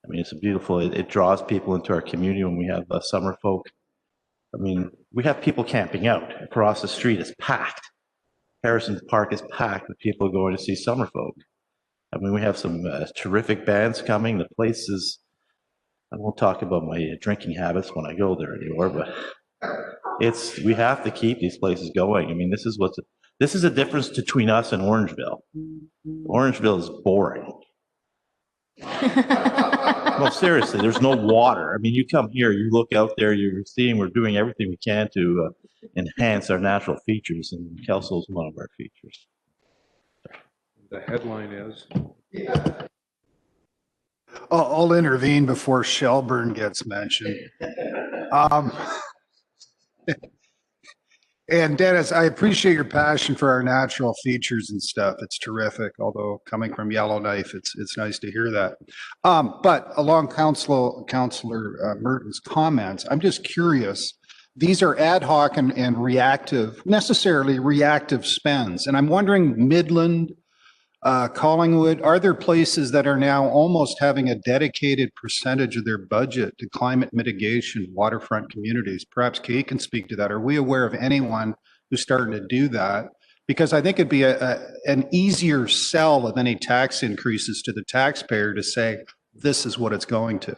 I mean, it's a beautiful, it draws people into our community when we have summer folk. I mean, we have people camping out across the street. It's packed. Harrison Park is packed with people going to see summer folk. I mean, we have some terrific bands coming. The place is, I won't talk about my drinking habits when I go there anymore, but we have to keep these places going. I mean, this is a difference between us and Orangeville. Orangeville is boring. No, seriously, there's no water. I mean, you come here, you look out there, you're seeing we're doing everything we can to enhance our natural features, and Kelso is one of our features. The headline is. I'll intervene before Shelburne gets mentioned. And Dennis, I appreciate your passion for our natural features and stuff. It's terrific. Although coming from Yellowknife, it's nice to hear that. But along Councillor Merton's comments, I'm just curious. These are ad hoc and reactive, necessarily reactive spends. And I'm wondering, Midland, Collingwood, are there places that are now almost having a dedicated percentage of their budget to climate mitigation, waterfront communities? Perhaps Kate can speak to that. Are we aware of anyone who's starting to do that? Because I think it'd be an easier sell of any tax increases to the taxpayer to say, this is what it's going to.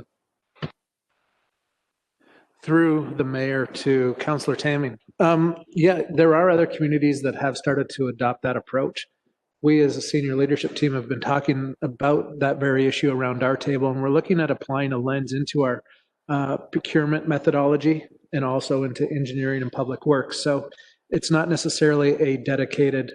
Through the mayor to Councillor Tamming. Yeah, there are other communities that have started to adopt that approach. We as a senior leadership team have been talking about that very issue around our table, and we're looking at applying a lens into our procurement methodology and also into engineering and public works. So it's not necessarily a dedicated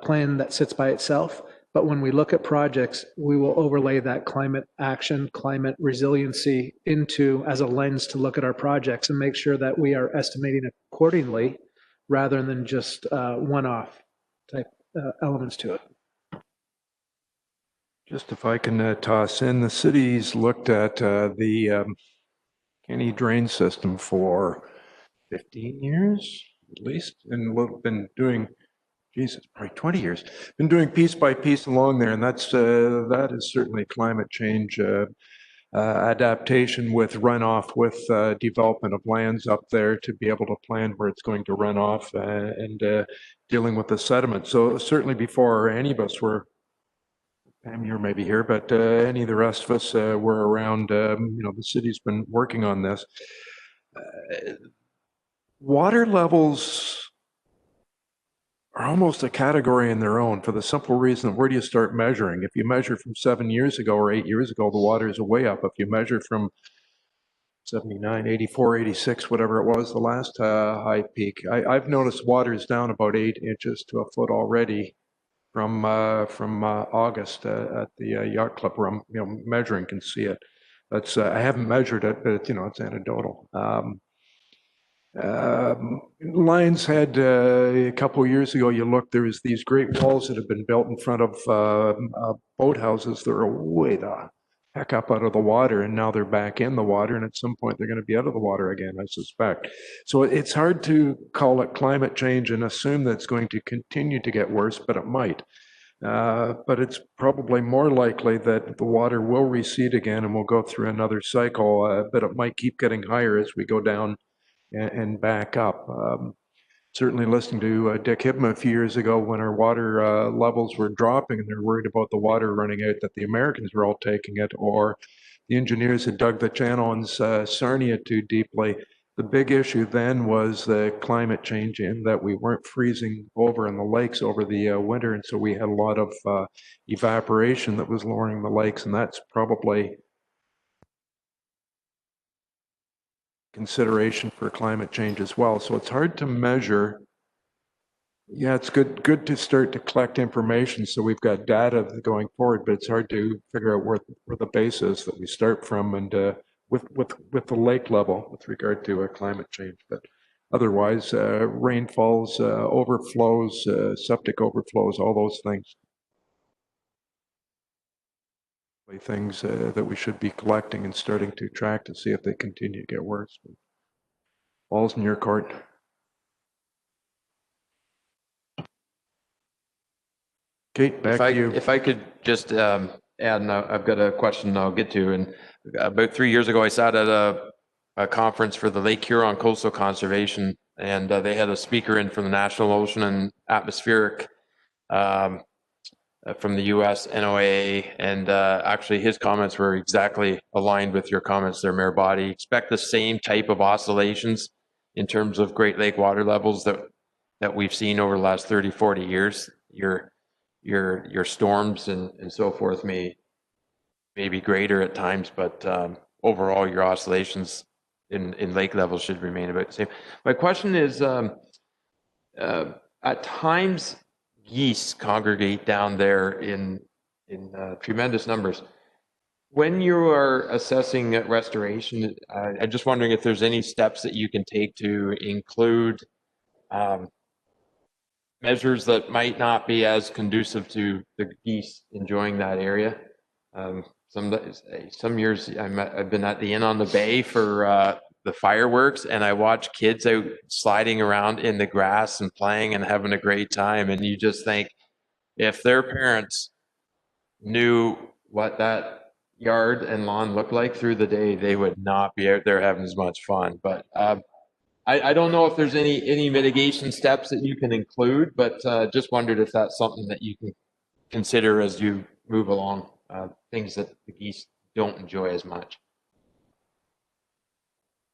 plan that sits by itself, but when we look at projects, we will overlay that climate action, climate resiliency into as a lens to look at our projects and make sure that we are estimating accordingly rather than just one-off type elements to it. Just if I can toss in, the city's looked at the Kenny drain system for 15 years at least, and we've been doing, Jesus, probably 20 years, been doing piece by piece along there, and that is certainly climate change adaptation with runoff, with development of lands up there to be able to plan where it's going to run off and dealing with the sediment. So certainly before any of us were, Pam, you're maybe here, but any of the rest of us were around, the city's been working on this. Water levels are almost a category in their own for the simple reason of where do you start measuring? If you measure from 7 years ago or 8 years ago, the water is way up. If you measure from 79, 84, 86, whatever it was, the last high peak, I've noticed water is down about 8 inches to a foot already from August at the yacht club where I'm measuring, can see it. That's I haven't measured it, but it's anecdotal. Lions Head, a couple of years ago, you look, there was these great walls that have been built in front of boathouses that are way the heck up out of the water, and now they're back in the water, and at some point they're going to be out of the water again, I suspect. So it's hard to call it climate change and assume that it's going to continue to get worse, but it might. But it's probably more likely that the water will recede again and we'll go through another cycle, but it might keep getting higher as we go down and back up. Certainly listening to Dick Hibma a few years ago when our water levels were dropping and they're worried about the water running out, that the Americans were all taking it, or the engineers had dug the channel in Sarnia too deeply. The big issue then was the climate change in that we weren't freezing over in the lakes over the winter, and so we had a lot of evaporation that was lowering the lakes, and that's probably consideration for climate change as well. So it's hard to measure. Yeah, it's good to start to collect information so we've got data going forward, but it's hard to figure out where the base is that we start from and with the lake level with regard to climate change. But otherwise, rainfalls, overflows, septic overflows, all those things. Things that we should be collecting and starting to track to see if they continue to get worse. Ball's in your court. Kate, back to you. If I could just add, and I've got a question I'll get to. And about 3 years ago, I sat at a conference for the Lake Huron Coastal Conservation, and they had a speaker in from the National Ocean and Atmospheric from the US NOAA, and actually his comments were exactly aligned with your comments there, Mayor Boddy. Expect the same type of oscillations in terms of Great Lake water levels that we've seen over the last 30, 40 years. Your storms and so forth may maybe greater at times, but overall your oscillations in lake levels should remain about the same. My question is, at times geese congregate down there in tremendous numbers. When you are assessing restoration, I'm just wondering if there's any steps that you can take to include measures that might not be as conducive to the geese enjoying that area. Some years I've been at the Inn on the Bay for the fireworks, and I watch kids out sliding around in the grass and playing and having a great time. And you just think, if their parents knew what that yard and lawn looked like through the day, they would not be out there having as much fun. But I don't know if there's any mitigation steps that you can include, but just wondered if that's something that you can consider as you move along, things that the geese don't enjoy as much.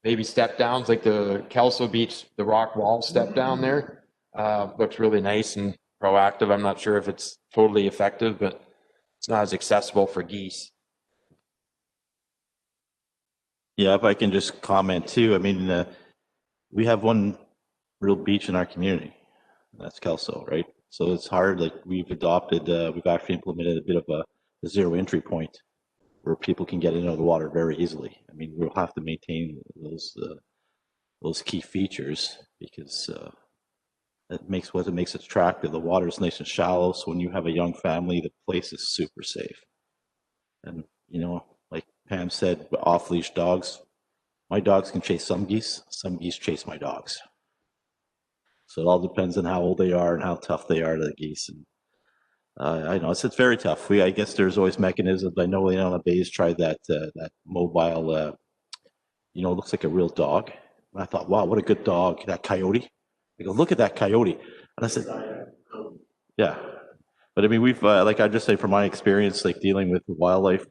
Maybe step downs like the Kelso Beach, the rock wall step down there looks really nice and proactive. I'm not sure if it's totally effective, but it's not as accessible for geese. Yeah, if I can just comment too, I mean, we have one real beach in our community. That's Kelso, right? So it's hard, like we've actually implemented a bit of a zero entry point where people can get into the water very easily. I mean, we'll have to maintain those key features because it makes it attractive. The water is nice and shallow, so when you have a young family, the place is super safe. And you know, like Pam said, off-leash dogs, my dogs can chase some geese chase my dogs. So it all depends on how old they are and how tough they are to the geese. And I know it's very tough. I guess there's always mechanisms. I know on the Bays tried that mobile, you know, it looks like a real dog. And I thought, wow, what a good dog, that coyote. I go, look at that coyote. And I said, yeah. But I mean, we've, like I just say from my experience, like dealing with wildlife,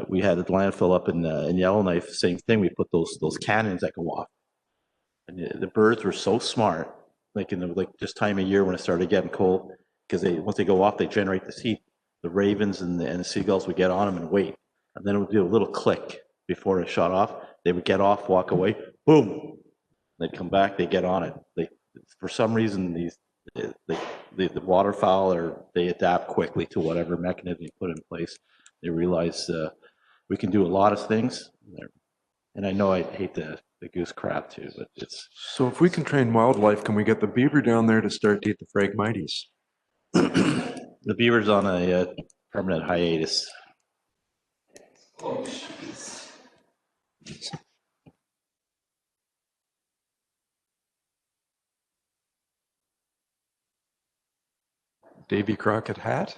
we had a landfill up in Yellowknife, same thing. We put those cannons that go off. And the birds were so smart, like in the this time of year when it started getting cold, because once they go off, they generate this heat. The ravens and the seagulls would get on them and wait, and then it would do a little click before it shot off. They would get off, walk away, boom. They'd come back, they get on it. For some reason, the waterfowl they adapt quickly to whatever mechanism you put in place. They realize we can do a lot of things, and I know I hate the goose crap too, but it's. So if we can train wildlife, can we get the beaver down there to start to eat the Phragmites? The beaver's on a permanent hiatus. Oh, jeez. Davy Crockett hat?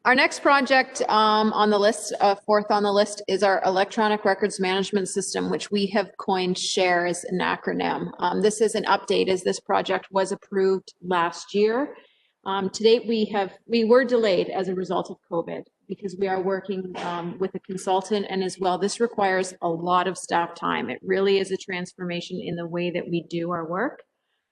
Our next project on the list, fourth on the list, is our electronic records management system, which we have coined SHARE as an acronym. This is an update as this project was approved last year. To date, we were delayed as a result of COVID because we are working with a consultant, and as well, this requires a lot of staff time. It really is a transformation in the way that we do our work.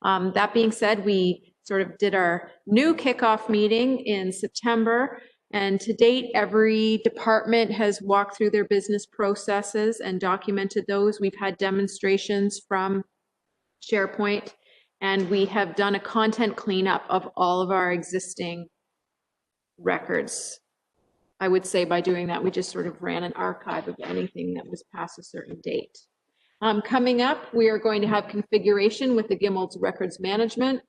That being said, we sort of did our new kickoff meeting in September. And to date, every department has walked through their business processes and documented those. We've had demonstrations from SharePoint, and we have done a content cleanup of all of our existing records. I would say by doing that, we just sort of ran an archive of anything that was past a certain date. Coming up, we are going to have configuration with the Gimmel's records management,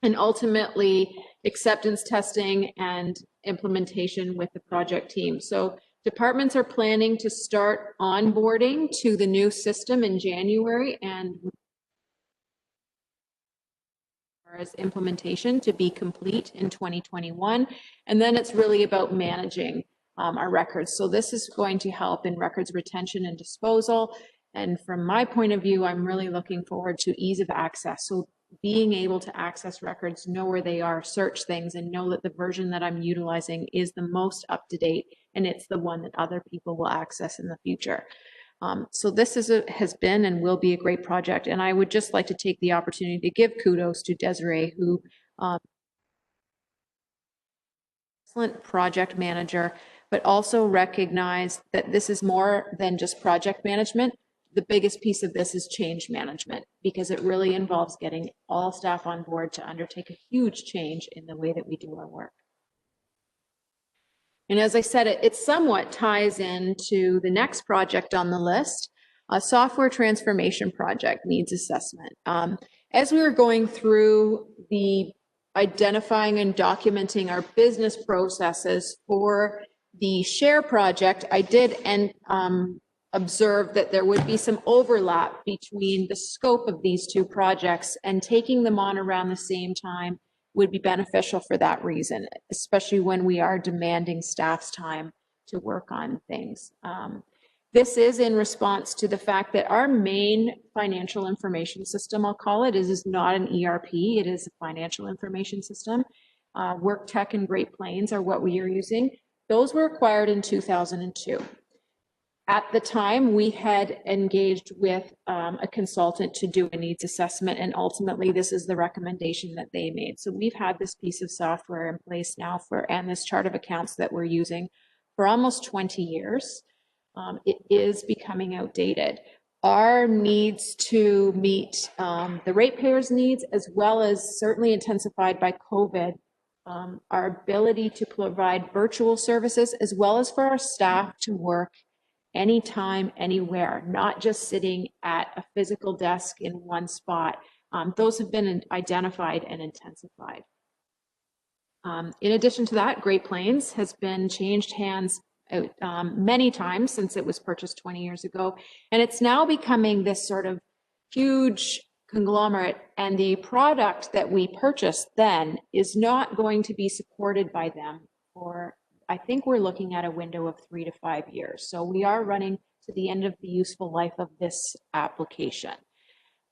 and ultimately acceptance testing and implementation with the project team. So departments are planning to start onboarding to the new system in January, and as implementation to be complete in 2021. And then it's really about managing our records. So this is going to help in records retention and disposal. And from my point of view, I'm really looking forward to ease of access. So being able to access records, know where they are, search things, and know that the version that I'm utilizing is the most up to date, and it's the one that other people will access in the future. So this has been and will be a great project, and I would just like to take the opportunity to give kudos to Desiree, who excellent project manager, but also recognize that this is more than just project management. The biggest piece of this is change management, because it really involves getting all staff on board to undertake a huge change in the way that we do our work. And as I said, it somewhat ties into the next project on the list, a software transformation project needs assessment. As we were going through the identifying and documenting our business processes for the SHARE project, I did observe that there would be some overlap between the scope of these two projects, and taking them on around the same time would be beneficial for that reason, especially when we are demanding staff's time to work on things. This is in response to the fact that our main financial information system, I'll call it, is not an ERP, it is a financial information system. WorkTech and Great Plains are what we are using. Those were acquired in 2002. At the time, we had engaged with a consultant to do a needs assessment, and ultimately this is the recommendation that they made. So we've had this piece of software in place now and this chart of accounts that we're using for almost 20 years. It is becoming outdated. Our needs to meet the ratepayers' needs, as well as certainly intensified by COVID, our ability to provide virtual services, as well as for our staff to work anytime, anywhere, not just sitting at a physical desk in one spot. Those have been identified and intensified. In addition to that, Great Plains has been changed hands many times since it was purchased 20 years ago, and it's now becoming this sort of huge conglomerate, and the product that we purchased then is not going to be supported by them for, I think we're looking at a window of 3 to 5 years. So we are running to the end of the useful life of this application.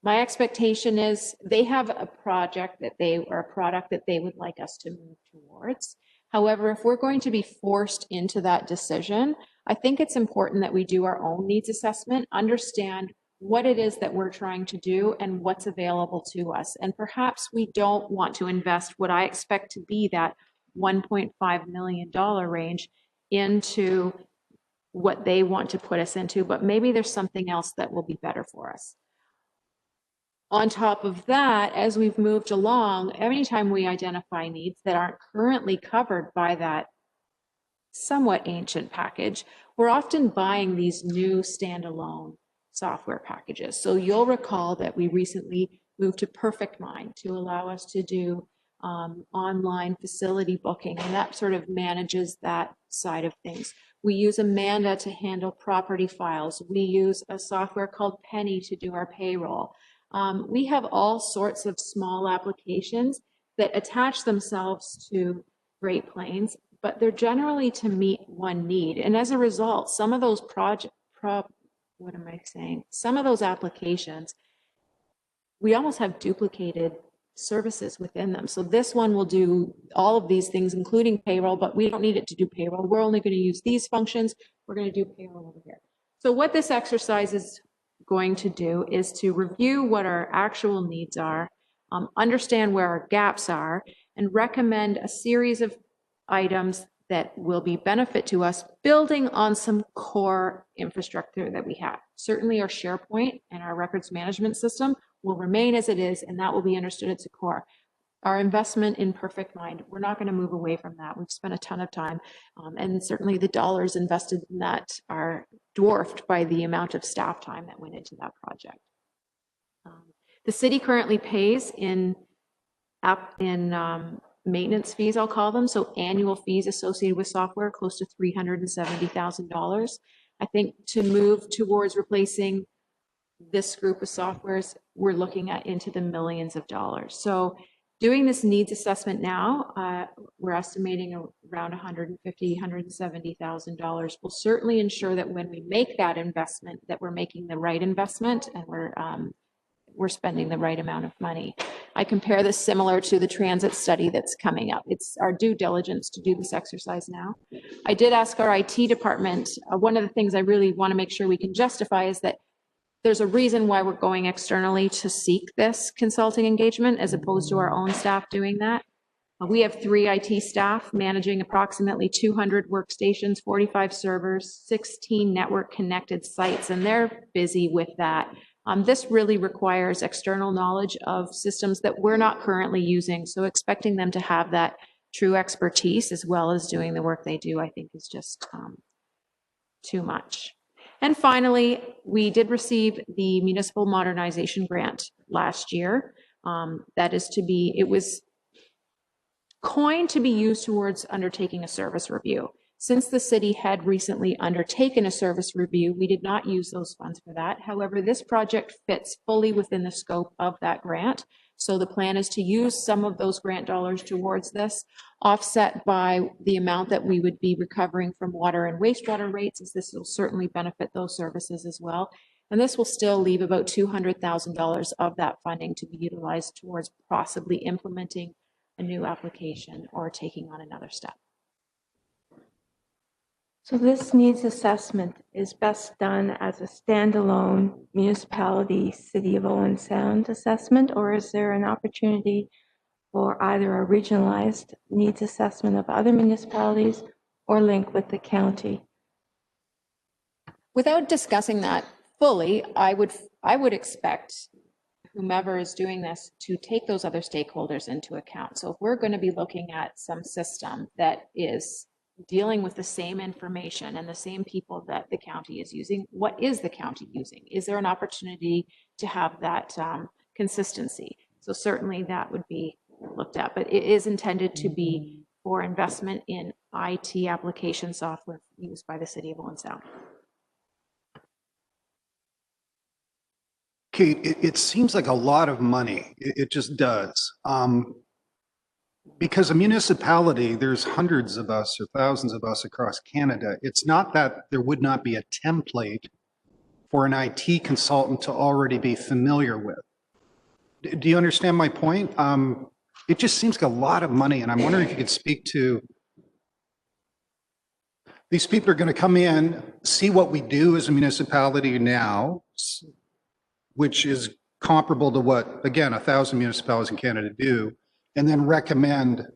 My expectation is they have a project that or a product that they would like us to move towards. However, if we're going to be forced into that decision, I think it's important that we do our own needs assessment, understand what it is that we're trying to do and what's available to us. And perhaps we don't want to invest what I expect to be that $1.5 million range into what they want to put us into, but maybe there's something else that will be better for us. On top of that, as we've moved along, anytime we identify needs that aren't currently covered by that somewhat ancient package, we're often buying these new standalone software packages. So you'll recall that we recently moved to PerfectMind to allow us to do online facility booking, and that sort of manages that side of things. We use Amanda to handle property files. We use a software called Penny to do our payroll. We have all sorts of small applications that attach themselves to Great Plains, but they're generally to meet one need. And as a result, some of those some of those applications, we almost have duplicated services within them. So this one will do all of these things, including payroll, but we don't need it to do payroll. We're only going to use these functions. We're going to do payroll over here. So what this exercise is going to do is to review what our actual needs are, understand where our gaps are, and recommend a series of items that will be benefit to us, building on some core infrastructure that we have. Certainly our SharePoint and our records management system will remain as it is, and that will be understood as a core. Our investment in PerfectMind, we're not going to move away from that. We've spent a ton of time, and certainly the dollars invested in that are dwarfed by the amount of staff time that went into that project. The city currently pays in maintenance fees, I'll call them, so annual fees associated with software, close to $370,000. I think to move towards replacing this group of softwares, we're looking at into the millions of dollars. So doing this needs assessment now, we're estimating around $150,000, $170,000 will certainly ensure that when we make that investment, that we're making the right investment and we're spending the right amount of money. I compare this similar to the transit study that's coming up. It's our due diligence to do this exercise now. I did ask our IT department, one of the things I really want to make sure we can justify is that there's a reason why we're going externally to seek this consulting engagement as opposed to our own staff doing that. We have 3 IT staff managing approximately 200 workstations, 45 servers, 16 network connected sites, and they're busy with that. This really requires external knowledge of systems that we're not currently using. So expecting them to have that true expertise as well as doing the work they do, I think is just too much. And finally, we did receive the municipal modernization grant last year. It was coined to be used towards undertaking a service review. Since the city had recently undertaken a service review, we did not use those funds for that. However, this project fits fully within the scope of that grant. So the plan is to use some of those grant dollars towards this, offset by the amount that we would be recovering from water and wastewater rates, as this will certainly benefit those services as well. And this will still leave about $200,000 of that funding to be utilized towards possibly implementing a new application or taking on another step. So this needs assessment is best done as a standalone municipality, City of Owen Sound assessment, or is there an opportunity for either a regionalized needs assessment of other municipalities or link with the county? Without discussing that fully, I would expect whomever is doing this to take those other stakeholders into account. So if we're going to be looking at some system that is dealing with the same information and the same people that the county is using, what is the county using? Is there an opportunity to have that consistency? So certainly that would be looked at, but it is intended to be for investment in IT application software used by the City of Owen Sound. Kate, it seems like a lot of money. It just does. Because a municipality, there's hundreds of us or thousands of us across Canada. It's not that there would not be a template for an IT consultant to already be familiar with. Do you understand my point? It just seems like a lot of money, and I'm wondering if you could speak to these people are going to come in, see what we do as a municipality now, which is comparable to what, again, 1,000 municipalities in Canada do, and then recommend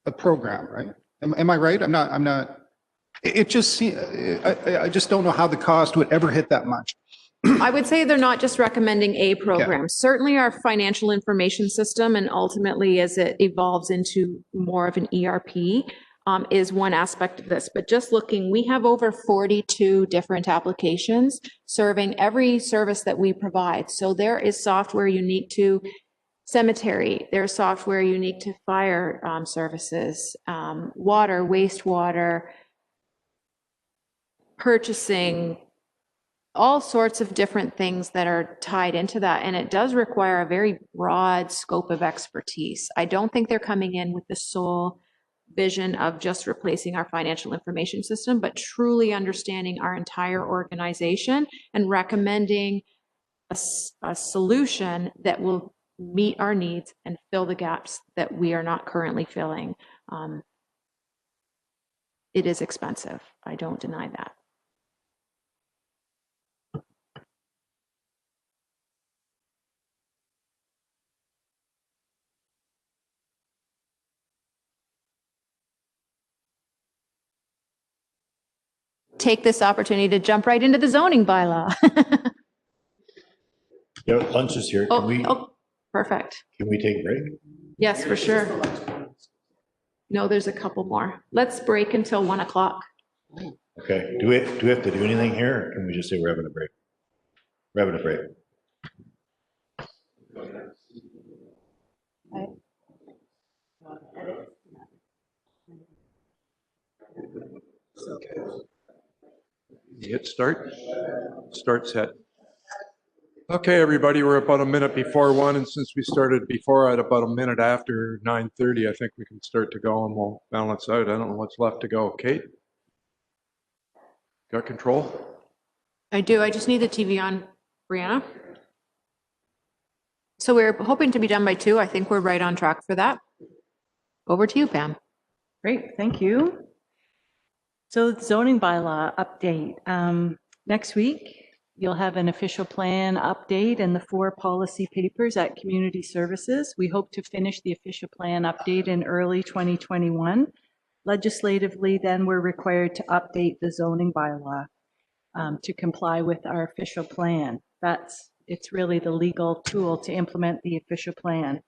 a program, right? Am I right? I'm not, it just, I just don't know how the cost would ever hit that much. I would say they're not just recommending a program. Certainly our financial information system, and ultimately as it evolves into more of an ERP, is one aspect of this. But just looking, we have over 42 different applications serving every service that we provide. So there is software unique to cemetery, there's software unique to fire services, water, wastewater, purchasing, all sorts of different things that are tied into that. And it does require a very broad scope of expertise. I don't think they're coming in with the sole vision of just replacing our financial information system, but truly understanding our entire organization and recommending a solution that will meet our needs and fill the gaps that we are not currently filling. It is expensive. I don't deny that. Take this opportunity to jump right into the zoning bylaw. Yeah, lunch is here. Perfect. Can we take a break? Yes, for sure. No, there's a couple more. Let's break until 1 o'clock. Okay. Do we have to do anything here, or can we just say we're having a break? We're having a break. Hit start. Start set. Okay, everybody, we're about a minute before 1, and since we started before at about a minute after 9:30, I think we can start to go and we'll balance out. I don't know what's left to go. Kate? Got control? I do. I just need the TV on, Brianna. So we're hoping to be done by 2. I think we're right on track for that. Over to you, Pam. Great, thank you. So zoning bylaw update. Next week, You'll have an official plan update and the 4 policy papers at Community Services. We hope to finish the official plan update in early 2021. Legislatively, then we're required to update the zoning bylaw to comply with our official plan. It's really the legal tool to implement the official plan.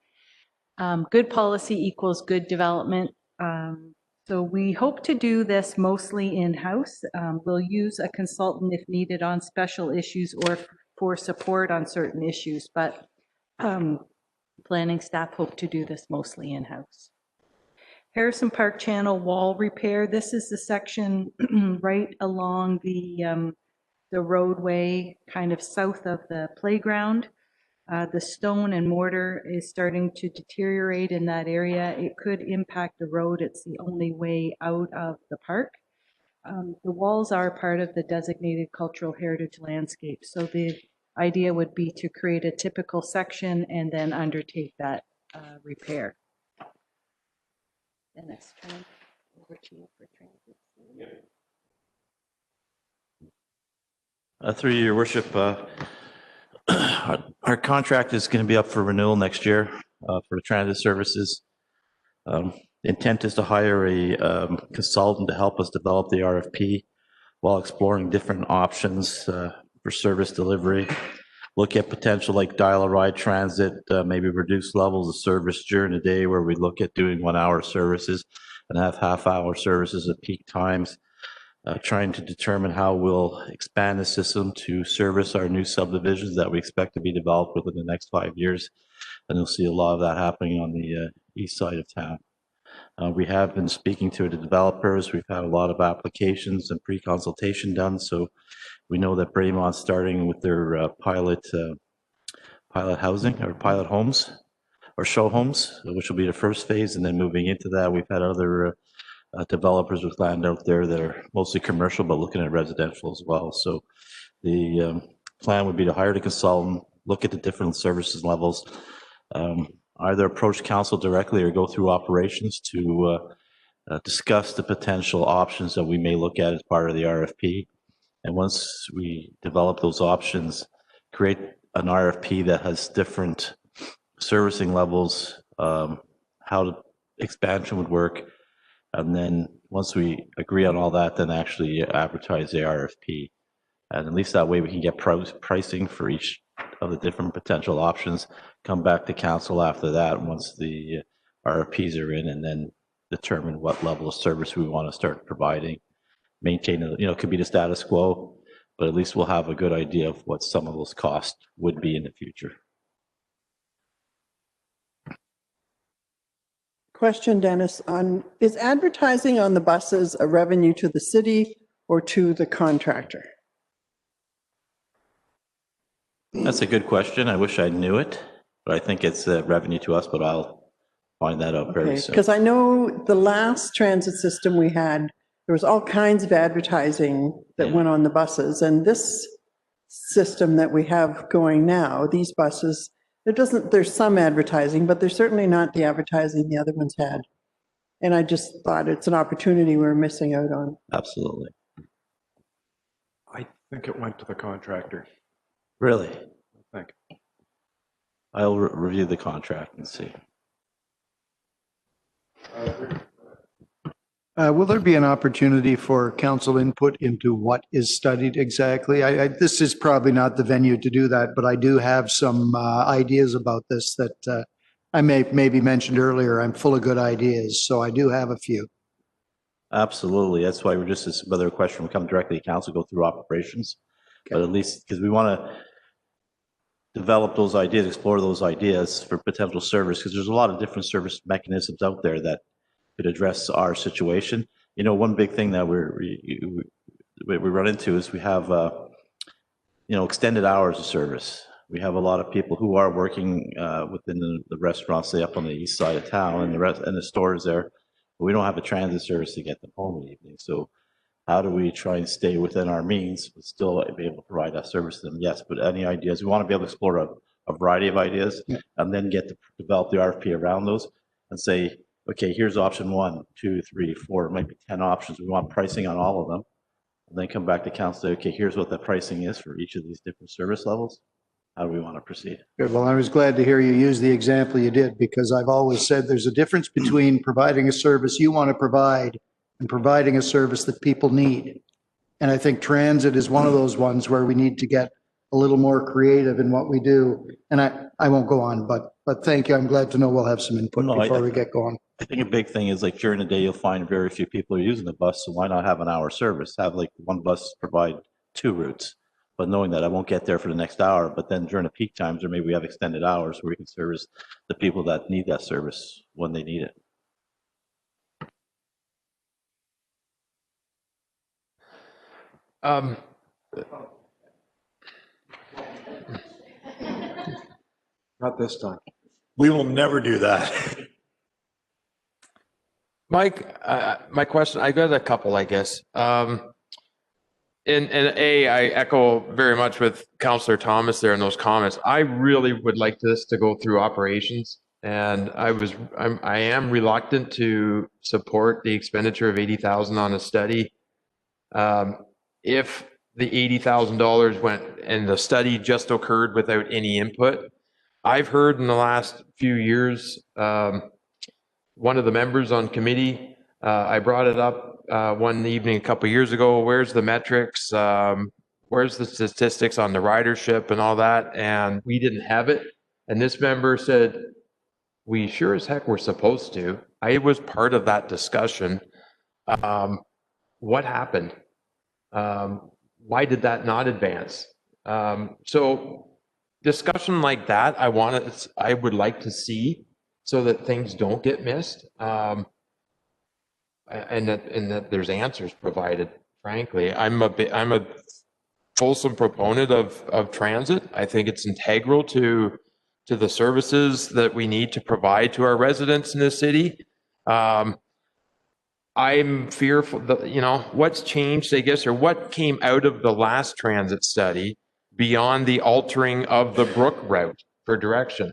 Good policy equals good development. So we hope to do this mostly in-house. We'll use a consultant if needed on special issues or for support on certain issues, but planning staff hope to do this mostly in-house. Harrison Park Channel wall repair. This is the section right along the roadway, kind of south of the playground. The stone and mortar is starting to deteriorate in that area. It could impact the road. It's the only way out of the park. The walls are part of the designated cultural heritage landscape. So the idea would be to create a typical section and then undertake that repair. Dennis, turn over to you for transit. Through your worship, our contract is going to be up for renewal next year for transit services. The intent is to hire a consultant to help us develop the RFP while exploring different options for service delivery. Look at potential like dial-a-ride transit, maybe reduce levels of service during the day where we look at doing 1-hour services and have half-hour services at peak times. Trying to determine how we'll expand the system to service our new subdivisions that we expect to be developed within the next 5 years. And you'll see a lot of that happening on the east side of town. We have been speaking to the developers. We've had a lot of applications and pre-consultation done. So we know that Braymont's starting with their pilot housing or pilot homes or show homes, which will be the first phase. And then moving into that, we've had other developers with land out there that are mostly commercial, but looking at residential as well. So the plan would be to hire the consultant, look at the different services levels, either approach council directly or go through operations to discuss the potential options that we may look at as part of the RFP. And once we develop those options, create an RFP that has different servicing levels, how the expansion would work. And then once we agree on all that, then actually advertise the RFP. And at least that way we can get pricing for each of the different potential options, come back to council after that once the RFPs are in, and then determine what level of service we want to start providing. Maintain, it could be the status quo, but at least we'll have a good idea of what some of those costs would be in the future. Question, Dennis, is advertising on the buses a revenue to the city or to the contractor? That's a good question. I wish I knew it, but I think it's a revenue to us, but I'll find that out very soon. Because I know the last transit system we had, there was all kinds of advertising that went on the buses, and this system that we have going now, these buses, there's some advertising, but there's certainly not the advertising the other ones had. And I just thought it's an opportunity we're missing out on. Absolutely. I think it went to the contractor. Really? I think. I'll review the contract and see. Will there be an opportunity for council input into what is studied exactly? This is probably not the venue to do that, but I do have some ideas about this that I maybe mentioned earlier. I'm full of good ideas, so I do have a few. Absolutely. That's why we're just, whether a question will come directly to council, go through operations. Okay. But at least, because we want to develop those ideas, explore those ideas for potential service, because there's a lot of different service mechanisms out there that could address our situation. One big thing that we run into is we have, extended hours of service. We have a lot of people who are working within the restaurants, say up on the east side of town, and the stores there. But we don't have a transit service to get them home in the evening. So how do we try and stay within our means, but still be able to provide that service to them? Yes, but any ideas? We want to be able to explore a variety of ideas, and then develop the RFP around those and say, okay, here's option 1, 2, 3, 4, it might be 10 options. We want pricing on all of them. and then come back to council, say, okay, here's what the pricing is for each of these different service levels. How do we want to proceed? Good. Well, I was glad to hear you use the example you did, because I've always said there's a difference between providing a service you want to provide and providing a service that people need. And I think transit is one of those ones where we need to get a little more creative in what we do. And I won't go on, but thank you. I'm glad to know we'll have some input No, before we get going. I think a big thing is like during the day, you'll find very few people are using the bus. So why not have an hour service? Have like one bus provide 2 routes, but knowing that I won't get there for the next hour, but then during the peak times, or maybe we have extended hours where we can service the people that need that service when they need it. Not this time. We will never do that. Mike, my question, I got a couple, I guess. And I echo very much with Councillor Thomas there in those comments. I really would like this to go through operations, and I am reluctant to support the expenditure of $80,000 on a study. If the $80,000 went and the study just occurred without any input, I've heard in the last few years, one of the members on committee, I brought it up one evening a couple of years ago. Where's the metrics? Where's the statistics on the ridership and all that? And we didn't have it. And this member said, we sure as heck were supposed to. I was part of that discussion. What happened? Why did that not advance? So discussion like that, I would like to see, so that things don't get missed, and that there's answers provided. Frankly, I'm a fulsome proponent of transit. I think it's integral to the services that we need to provide to our residents in the city. I'm fearful that, what's changed, I guess, or what came out of the last transit study beyond the altering of the Brook route for direction.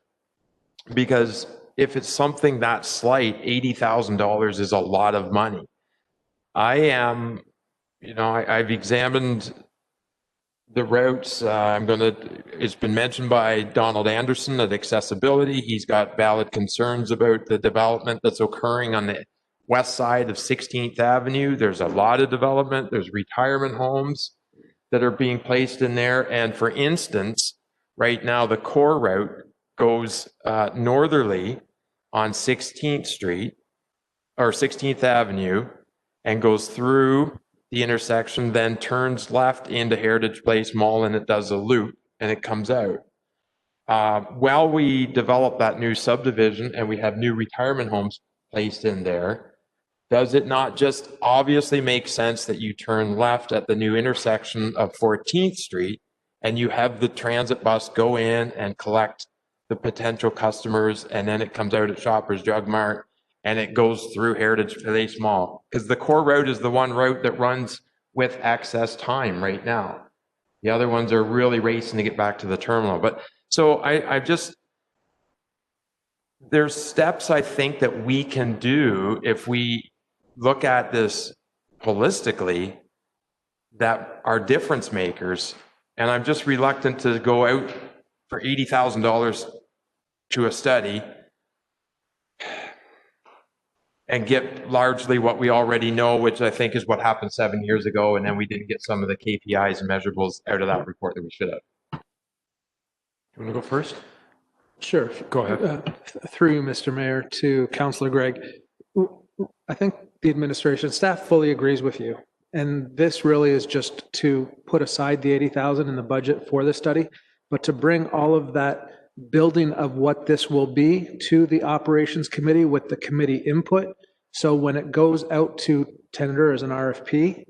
Because if it's something that slight, $80,000 is a lot of money. I've examined the routes. It's been mentioned by Donald Anderson at accessibility. He's got valid concerns about the development that's occurring on the west side of 16th Avenue. There's a lot of development. There's retirement homes that are being placed in there. And for instance, right now the core route goes northerly on 16th Street or 16th Avenue and goes through the intersection, then turns left into Heritage Place Mall, and it does a loop and it comes out. While we develop that new subdivision and we have new retirement homes placed in there, does it not just obviously make sense that you turn left at the new intersection of 14th Street and you have the transit bus go in and collect the potential customers, and then it comes out at Shoppers Drug Mart and it goes through Heritage Place Mall? Because the core route is the one route that runs with excess time right now. The other ones are really racing to get back to the terminal. But so there's steps I think that we can do if we look at this holistically that are difference makers. And I'm just reluctant to go out for $80,000 to a study and get largely what we already know, which I think is what happened 7 years ago. And then we didn't get some of the KPIs and measurables out of that report that we should have. You want to go first? Sure. Go ahead. Through you, Mr. Mayor, to Councillor Gregg. I think the administration staff fully agrees with you. And this really is just to put aside the 80,000 in the budget for the study, but to bring all of that building of what this will be to the operations committee with the committee input. So when it goes out to tender as an RFP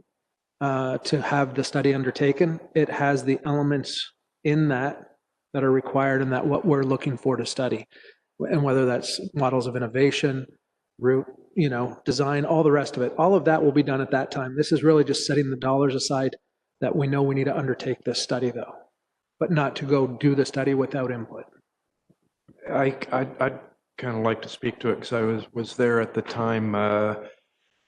to have the study undertaken, it has the elements in that are required and that what we're looking for to study. And whether that's models of innovation, route, design, all the rest of it, all of that will be done at that time. This is really just setting the dollars aside that we know we need to undertake this study though, but not to go do the study without input. I'd kind of like to speak to it because I was there at the time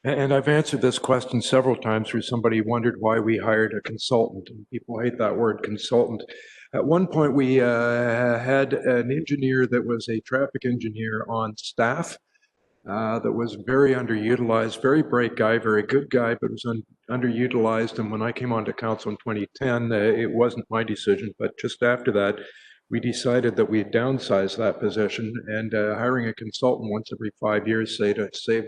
And I've answered this question several times where somebody wondered why we hired a consultant, and people hate that word consultant. At one point, we had an engineer that was a traffic engineer on staff that was very underutilized, very bright guy, very good guy, but was underutilized. And when I came onto council in 2010, it wasn't my decision, but just after that, we decided that we'd downsize that position, and hiring a consultant once every 5 years saved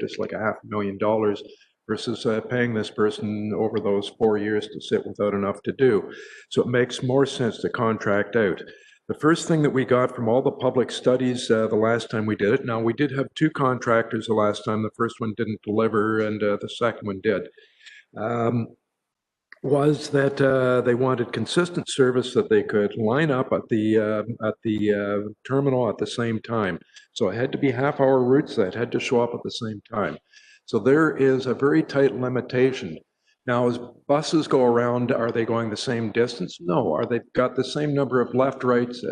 us like $500,000 versus paying this person over those 4 years to sit without enough to do. So it makes more sense to contract out. The first thing that we got from all the public studies the last time we did it, now we did have 2 contractors the last time. The first one didn't deliver and the second one did. Was that they wanted consistent service that they could line up at the terminal at the same time. So it had to be half-hour routes that had to show up at the same time. So there is a very tight limitation. Now, as buses go around, are they going the same distance? No. Are they got the same number of left lights,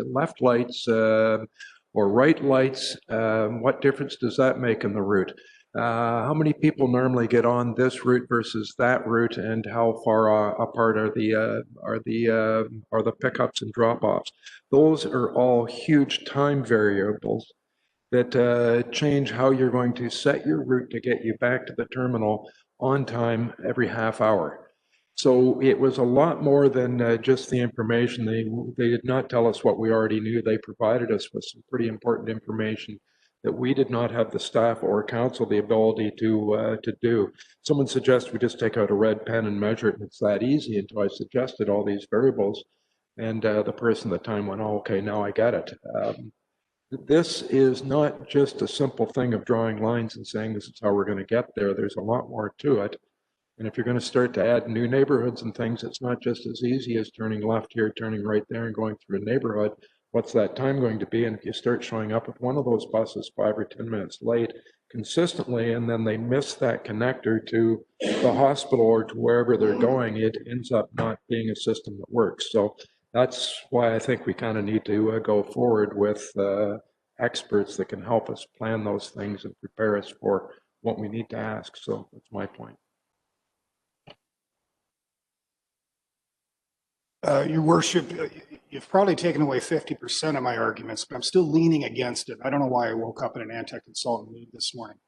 or right lights? What difference does that make in the route? How many people normally get on this route versus that route, and how far apart are the pickups and drop-offs? Those are all huge time variables that change how you're going to set your route to get you back to the terminal on time every half hour. So it was a lot more than just the information. They did not tell us what we already knew. They provided us with some pretty important information that we did not have the staff or council the ability to do. Someone suggested we just take out a red pen and measure it, and it's that easy, until I suggested all these variables. And the person at the time went, oh, okay, now I get it. This is not just a simple thing of drawing lines and saying this is how we're going to get there. There's a lot more to it. And if you're going to start to add new neighborhoods and things, it's not just as easy as turning left here, turning right there, and going through a neighborhood. What's that time going to be? And if you start showing up with one of those buses 5 or 10 minutes late consistently, and then they miss that connector to the hospital or to wherever they're going, it ends up not being a system that works. So that's why I think we kind of need to go forward with experts that can help us plan those things and prepare us for what we need to ask. So that's my point. Your worship, you've probably taken away 50% of my arguments, but I'm still leaning against it. I don't know why I woke up in an anti-consultant mood this morning.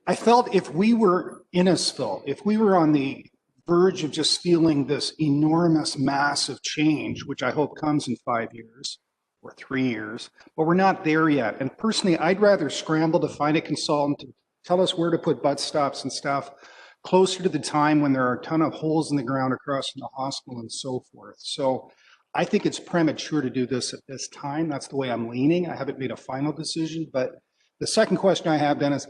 I felt if we were Innisfil, if we were on the verge of just feeling this enormous, massive change, which I hope comes in 5 years or 3 years, but we're not there yet. And personally, I'd rather scramble to find a consultant to tell us where to put bus stops and stuff closer to the time when there are a ton of holes in the ground across from the hospital and so forth. So I think it's premature to do this at this time. That's the way I'm leaning. I haven't made a final decision, but the second question I have, Dennis,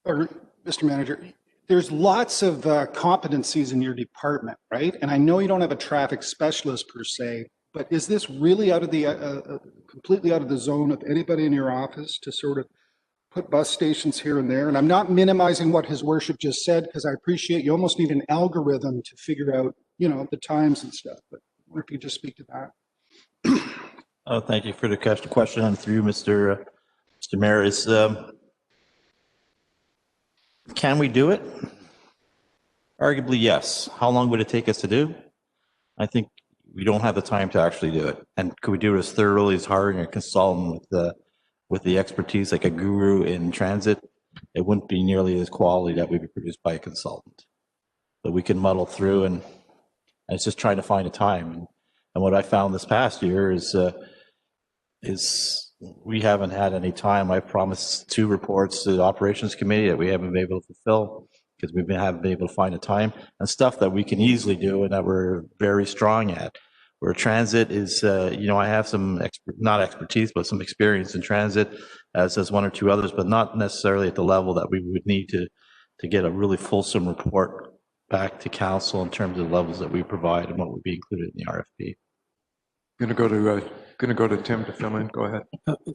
or Mr. Manager, there's lots of competencies in your department, right? And I know you don't have a traffic specialist per se, but is this really out of the, completely out of the zone of anybody in your office to sort of put bus stations here and there? And I'm not minimizing what his worship just said, because I appreciate you almost need an algorithm to figure out, you know, the times and stuff, but I wonder if you just speak to that. Oh, thank you for the question. And through Mr. Mayor, is can we do it? Arguably, yes. How long would it take us to do? I think we don't have the time to actually do it. And could we do it as thoroughly as hiring a consultant with the expertise like a guru in transit? It wouldn't be nearly as quality that would be produced by a consultant. But we can muddle through, and it's just trying to find a time. And what I found this past year is we haven't had any time. I promised 2 reports to the operations committee that we haven't been able to fulfill because we haven't been able to find a time, and stuff that we can easily do and that we're very strong at. Where transit is, you know, I have some, not expertise, but some experience in transit, as does 1 or 2 others, but not necessarily at the level that we would need to get a really fulsome report back to council in terms of the levels that we provide and what would be included in the RFP. Going to go to Tim to fill in. Go ahead.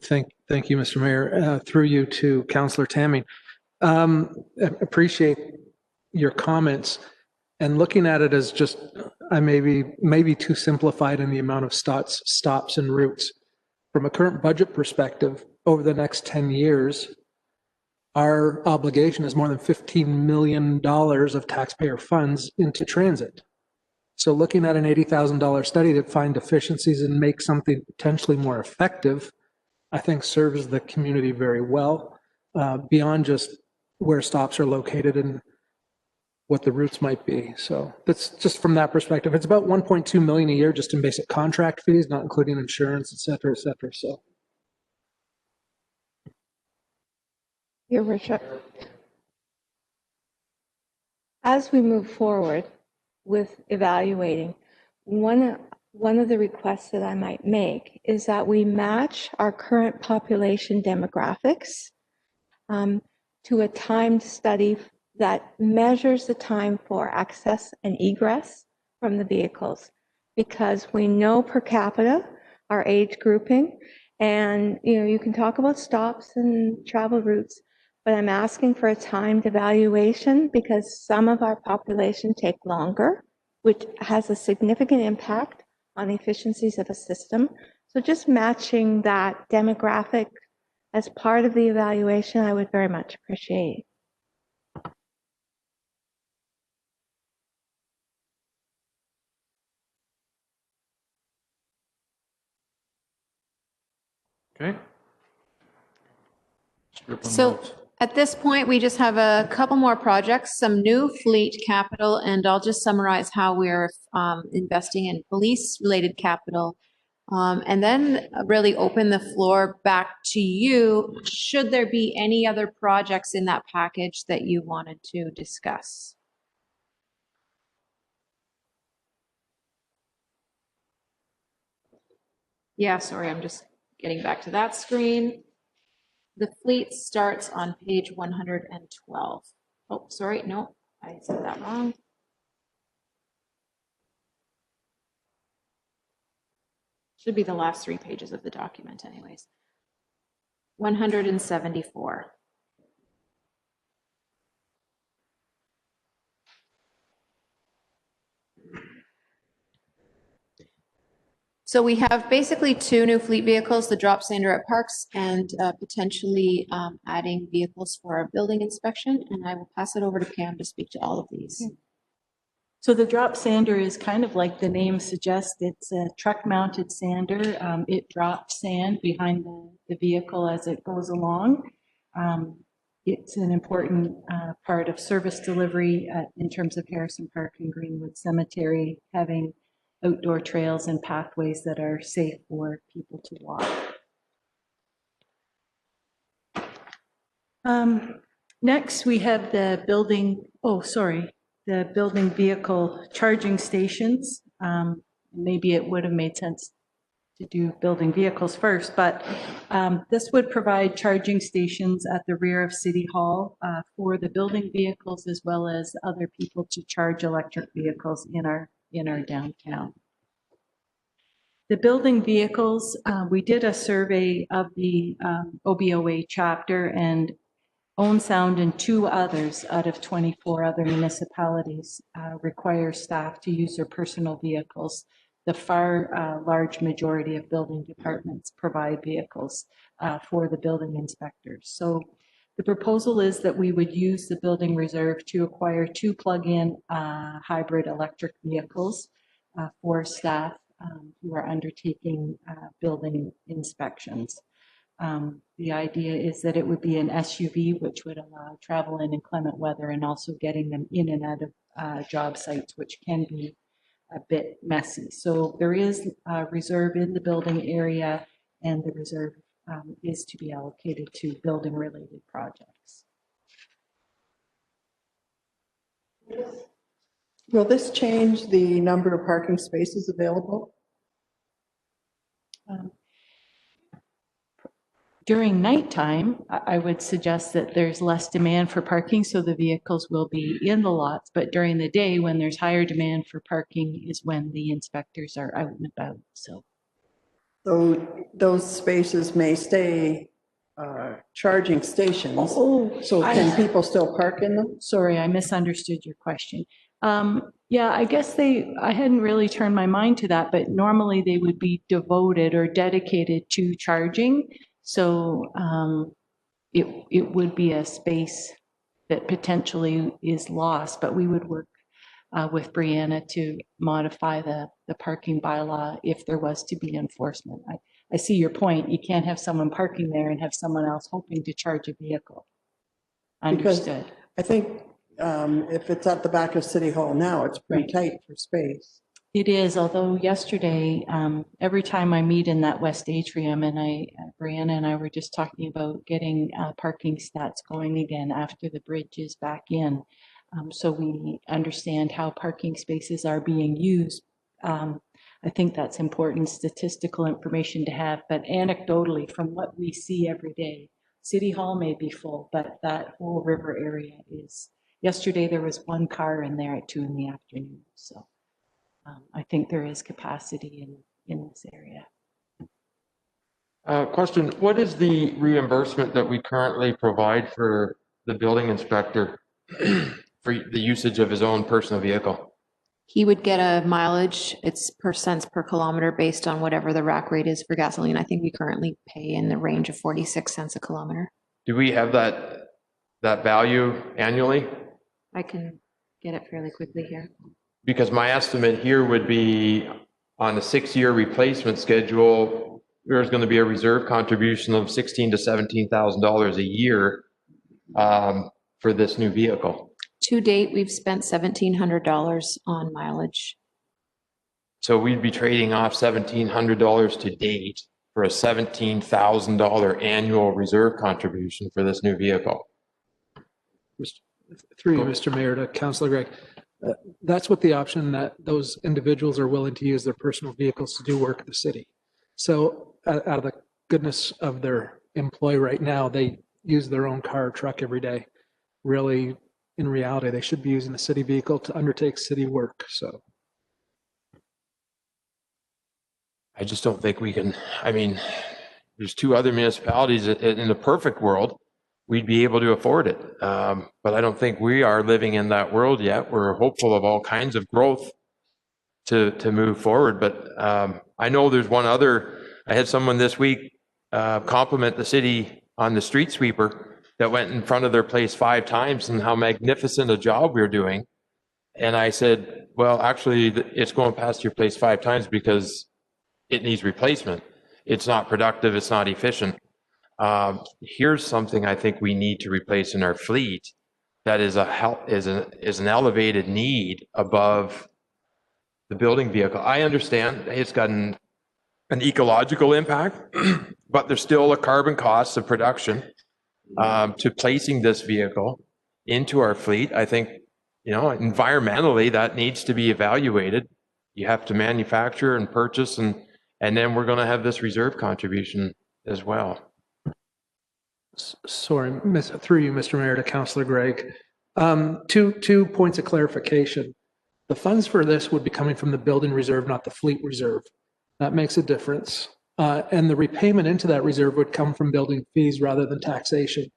Thank you, Mr. Mayor. Through you to Councillor Tammy. Appreciate your comments, and looking at it as just, I maybe too simplified in the amount of stops and routes. From a current budget perspective, over the next 10 years, our obligation is more than $15 million of taxpayer funds into transit. So looking at an $80,000 study to find deficiencies and make something potentially more effective, I think serves the community very well, beyond just where stops are located and what the routes might be. So that's just from that perspective. It's about 1.2 million a year just in basic contract fees, not including insurance, et cetera, et cetera. So. Your worship. As we move forward with evaluating, one of the requests that I might make is that we match our current population demographics to a timed study that measures the time for access and egress from the vehicles, because we know per capita our age grouping, and you can talk about stops and travel routes, but I'm asking for a timed evaluation because some of our population take longer, which has a significant impact on the efficiencies of a system. So just matching that demographic as part of the evaluation, I would very much appreciate. Okay. So at this point, we just have a couple more projects, some new fleet capital, and I'll just summarize how we're investing in police-related capital. And then really open the floor back to you. Should there be any other projects in that package that you wanted to discuss? Yeah, sorry, I'm just getting back to that screen. The fleet starts on page 112. Oh, sorry, no, I said that wrong. Should be the last 3 pages of the document anyways. 174. So we have basically 2 new fleet vehicles, the drop sander at Parks and potentially adding vehicles for our building inspection. And I will pass it over to Pam to speak to all of these. So the drop sander is kind of like the name suggests. It's a truck mounted sander. It drops sand behind the vehicle as it goes along. It's an important part of service delivery in terms of Harrison Park and Greenwood Cemetery, having outdoor trails and pathways that are safe for people to walk. Next, we have the building vehicle charging stations. Maybe it would have made sense to do building vehicles first, but this would provide charging stations at the rear of City Hall for the building vehicles as well as other people to charge electric vehicles in our downtown. The building vehicles, we did a survey of the OBOA chapter, and Owen Sound and 2 others out of 24 other municipalities require staff to use their personal vehicles. The far large majority of building departments provide vehicles for the building inspectors. So the proposal is that we would use the building reserve to acquire 2 plug-in hybrid electric vehicles for staff who are undertaking building inspections. The idea is that it would be an SUV, which would allow travel in inclement weather and also getting them in and out of job sites, which can be a bit messy. So there is a reserve in the building area, and the reserve is to be allocated to building related projects. Will this change the number of parking spaces available? During nighttime, I would suggest that there's less demand for parking, so the vehicles will be in the lots. But during the day, when there's higher demand for parking, is when the inspectors are out and about. So those spaces may stay charging stations. So can people still park in them? Sorry, I misunderstood your question. Yeah, I guess I hadn't really turned my mind to that, but normally they would be devoted or dedicated to charging. So it would be a space that potentially is lost, but we would work with Brianna to modify the parking bylaw if there was to be enforcement. I see your point. You can't have someone parking there and have someone else hoping to charge a vehicle. Because Understood. I think if it's at the back of City Hall now, it's pretty tight for space. It is, although yesterday, every time I meet in that West Atrium, and Brianna and I were just talking about getting parking stats going again after the bridge is back in. So we understand how parking spaces are being used. I think that's important statistical information to have, but anecdotally, from what we see every day, City Hall may be full, but that whole river area is. Yesterday, there was one car in there at 2 p.m. So I think there is capacity in this area. Question, what is the reimbursement that we currently provide for the building inspector for the usage of his own personal vehicle? He would get a mileage, it's per cents per kilometer based on whatever the rack rate is for gasoline. I think we currently pay in the range of 46 cents a kilometer. Do we have that value annually? I can get it fairly quickly here. Because my estimate here would be on a 6-year replacement schedule, there's going to be a reserve contribution of $16,000 to $17,000 a year for this new vehicle. To date, we've spent $1,700 on mileage. So we'd be trading off $1,700 to date for a $17,000 annual reserve contribution for this new vehicle. Through you, Mr. Mayor, to Councillor Gregg. That's what the option that those individuals are willing to use their personal vehicles to do work in the city. So out of the goodness of their employ right now, they use their own car or truck every day. Really, in reality, they should be using the city vehicle to undertake city work. So I just don't think we can, I mean, there's 2 other municipalities in the perfect world, we'd be able to afford it. But I don't think we are living in that world yet. We're hopeful of all kinds of growth to move forward. But I know there's one other, I had someone this week compliment the city on the street sweeper that went in front of their place 5 times and how magnificent a job we're doing. And I said, well, actually, it's going past your place 5 times because it needs replacement. It's not productive. It's not efficient. Here's something I think we need to replace in our fleet that is an elevated need above the building vehicle. I understand it's got an ecological impact, but there's still a carbon cost of production to placing this vehicle into our fleet. I think, you know, environmentally that needs to be evaluated. You have to manufacture and purchase, and then we're going to have this reserve contribution as well. sorry, through you, Mr. Mayor, to Councillor Gregg. Two points of clarification. The funds for this would be coming from the building reserve, not the fleet reserve. That makes a difference. And the repayment into that reserve would come from building fees rather than taxation.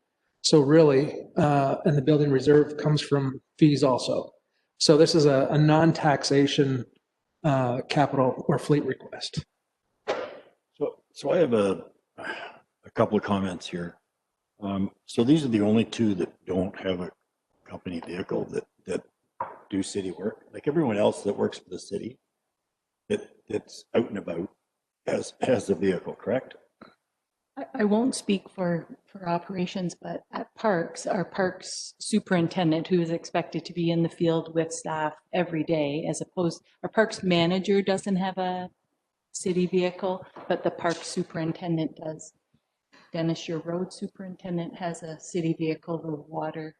So really, and the building reserve comes from fees also. So this is a non-taxation capital or fleet request. So I have a couple of comments here. So these are the only 2 that don't have a company vehicle that do city work. Like everyone else that works for the city that's out and about has a vehicle, correct? I won't speak for operations, but at Parks, our Parks superintendent, who is expected to be in the field with staff every day, as opposed, our Parks manager doesn't have a city vehicle, but the Parks superintendent does. Dennis, your road superintendent has a city vehicle, the water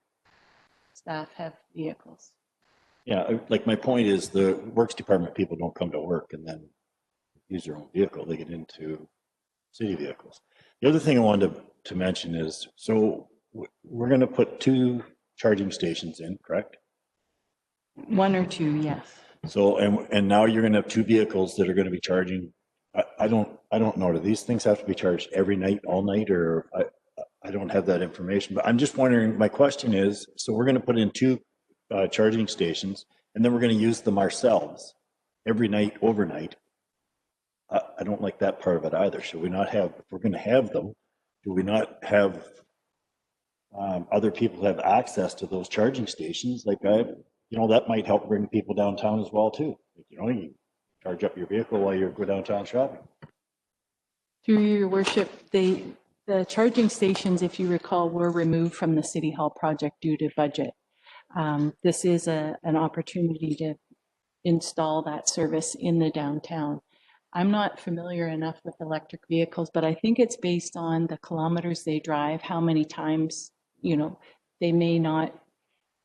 staff have vehicles. Yeah, like my point is the works department people don't come to work and then use their own vehicle. They get into city vehicles. The other thing I wanted to mention is, so we're going to put 2 charging stations in, correct? 1 or 2, yes. So, and now you're going to have 2 vehicles that are going to be charging. I don't know. Do these things have to be charged every night, all night, or I don't have that information, but I'm just wondering, my question is, so we're going to put in 2 charging stations and then we're going to use them ourselves every night, overnight. I don't like that part of it either. Should we not have, if we're going to have them, do we not have other people have access to those charging stations, like that might help bring people downtown as well too. You charge up your vehicle while you go downtown shopping. Through your worship, the charging stations, if you recall, were removed from the City Hall project due to budget. This is an opportunity to install that service in the downtown. I'm not familiar enough with electric vehicles, but I think it's based on the kilometers they drive, how many times, they may not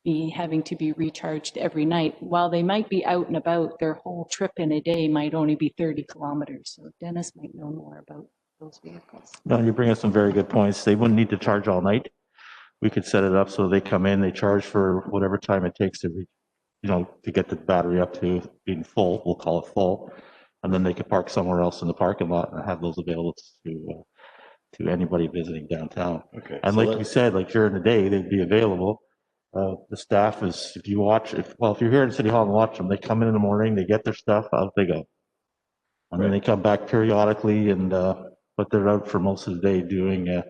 be having to be recharged every night. While they might be out and about, their whole trip in a day might only be 30 kilometers. So Dennis might know more about those vehicles. No, you bring up some very good points. They wouldn't need to charge all night. We could set it up so they come in, they charge for whatever time it takes to get the battery up to being full. We'll call it full. And then they could park somewhere else in the parking lot and have those available to anybody visiting downtown. Okay. And like you said, like during the day, they'd be available. The staff is, if you're here in City Hall and watch them, they come in the morning, they get their stuff, out they go. And then they come back periodically but they're out for most of the day doing,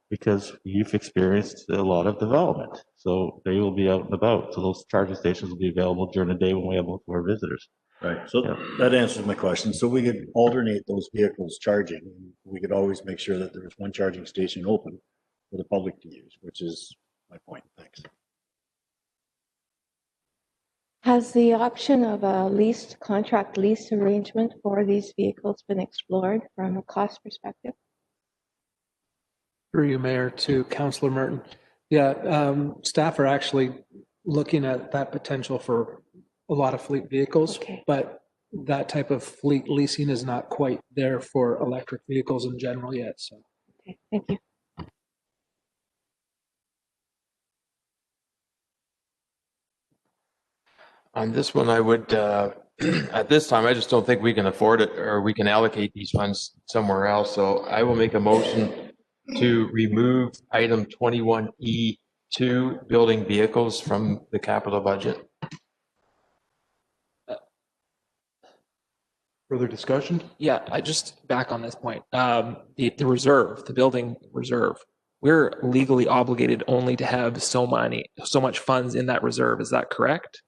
because you've experienced a lot of development. So they will be out and about. So those charging stations will be available during the day when we have most of our visitors. Right. So that answers my question. So we could alternate those vehicles charging. We could always make sure that there's one charging station open for the public to use, which is my point. Thanks. Has the option of a contract lease arrangement for these vehicles been explored from a cost perspective? Through you, Mayor, to Councillor Merton. Yeah, staff are actually looking at that potential for a lot of fleet vehicles, but that type of fleet leasing is not quite there for electric vehicles in general yet. So, okay, thank you. On this one, I would, at this time, I just don't think we can afford it or we can allocate these funds somewhere else. So I will make a motion to remove item 21E2, building vehicles, from the capital budget. Further discussion? Yeah, I just back on this point. The reserve, the building reserve, we're legally obligated only to have so much funds in that reserve. Is that correct?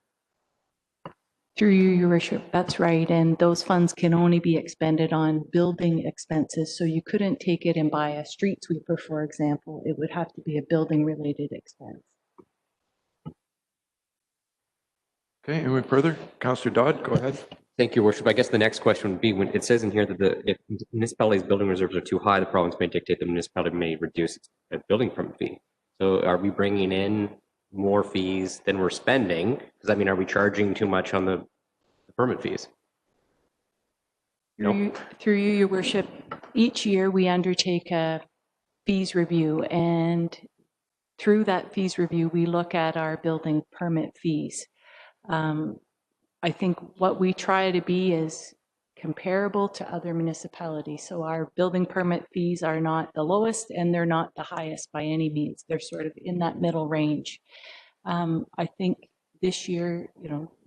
Through you, Your Worship, that's right. And those funds can only be expended on building expenses. So you couldn't take it and buy a street sweeper, for example. It would have to be a building related expense. Okay, anyone further? Councillor Dodd, go ahead. Thank you, Your Worship. I guess the next question would be, when it says in here that if municipalities' building reserves are too high, the province may dictate the municipality may reduce its building permit fee. So are we bringing in more fees than we're spending? Does that mean, are we charging too much on the permit fees? Through you, Your Worship, each year we undertake a fees review, and through that fees review, we look at our building permit fees. I think what we try to be is comparable to other municipalities. So our building permit fees are not the lowest and they're not the highest by any means. They're sort of in that middle range. I think this year,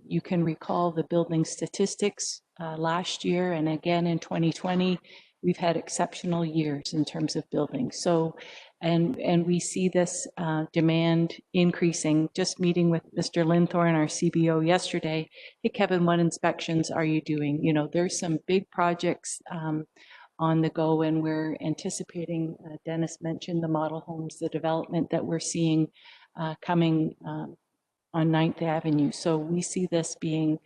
you can recall the building statistics last year and again in 2020, we've had exceptional years in terms of building. So, and we see this demand increasing. Just meeting with Mr. Linthorne, our CBO, yesterday. Hey, Kevin, what inspections are you doing? There's some big projects on the go, and we're anticipating, Dennis mentioned the model homes, the development that we're seeing coming on 9th Avenue. So we see this being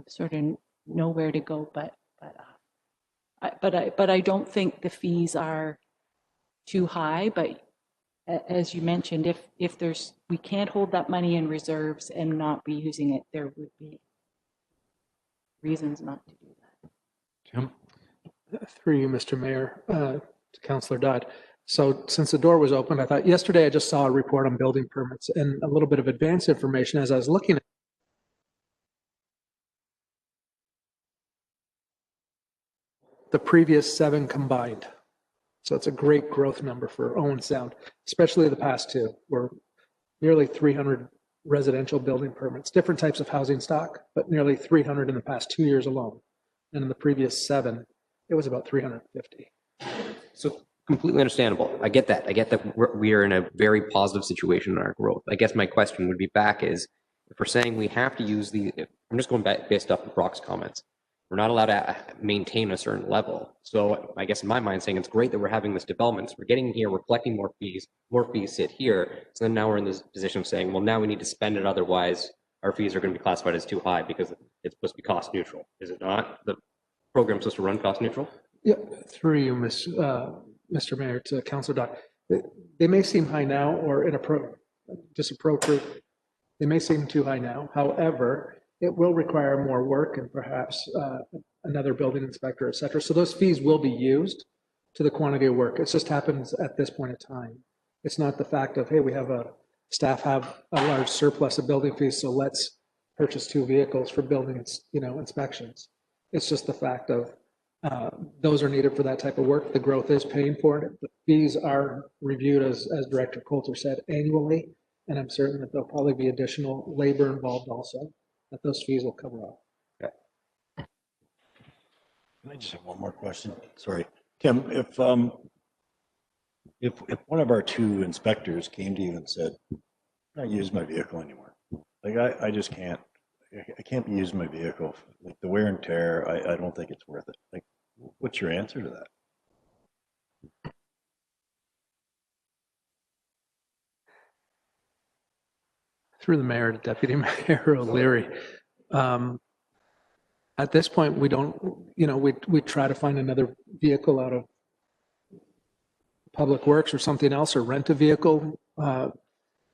sort of nowhere to go, but I don't think the fees are too high. But as you mentioned, if we can't hold that money in reserves and not be using it, there would be reasons not to do that. Tim? through you, Mr. Mayor, to Councillor Dodd. So since the door was open, I thought yesterday I just saw a report on building permits and a little bit of advanced information as I was looking at the previous 7 combined. So it's a great growth number for Owen Sound, especially the past 2. We're nearly 300 residential building permits, different types of housing stock, but nearly 300 in the past 2 years alone. And in the previous 7, it was about 350. So Completely understandable. I get that. I get that we are in a very positive situation in our growth. I guess my question would be back is, if we're saying we have to use I'm just going back based off of Brock's comments. We're not allowed to maintain a certain level. So I guess in my mind saying it's great that we're having this development. So we're getting here, we're collecting more fees sit here. So then now we're in this position of saying, well, now we need to spend it. Otherwise our fees are going to be classified as too high because it's supposed to be cost neutral. Is it not? The program's supposed to run cost neutral? Yeah, through you, Mr. Mayor, to Councilor Dodd. They may seem high now or disappropriate. They may seem too high now. However, it will require more work and perhaps another building inspector, et cetera. So those fees will be used to the quantity of work. It just happens at this point in time. It's not the fact of, hey, we have staff have a large surplus of building fees, so let's purchase 2 vehicles for building, inspections. It's just the fact of those are needed for that type of work. The growth is paying for it. The fees are reviewed, as Director Coulter said, annually, and I'm certain that there'll probably be additional labor involved also that those fees will cover up. Okay. Can I just have one more question? Sorry. Tim, if one of our 2 inspectors came to you and said, I can't use my vehicle anymore. Like I just can't. I can't be using my vehicle. Like the wear and tear, I don't think it's worth it. Like, what's your answer to that? Through the mayor to Deputy Mayor O'Leary. At this point, we don't, we try to find another vehicle out of Public Works or something else, or rent a vehicle.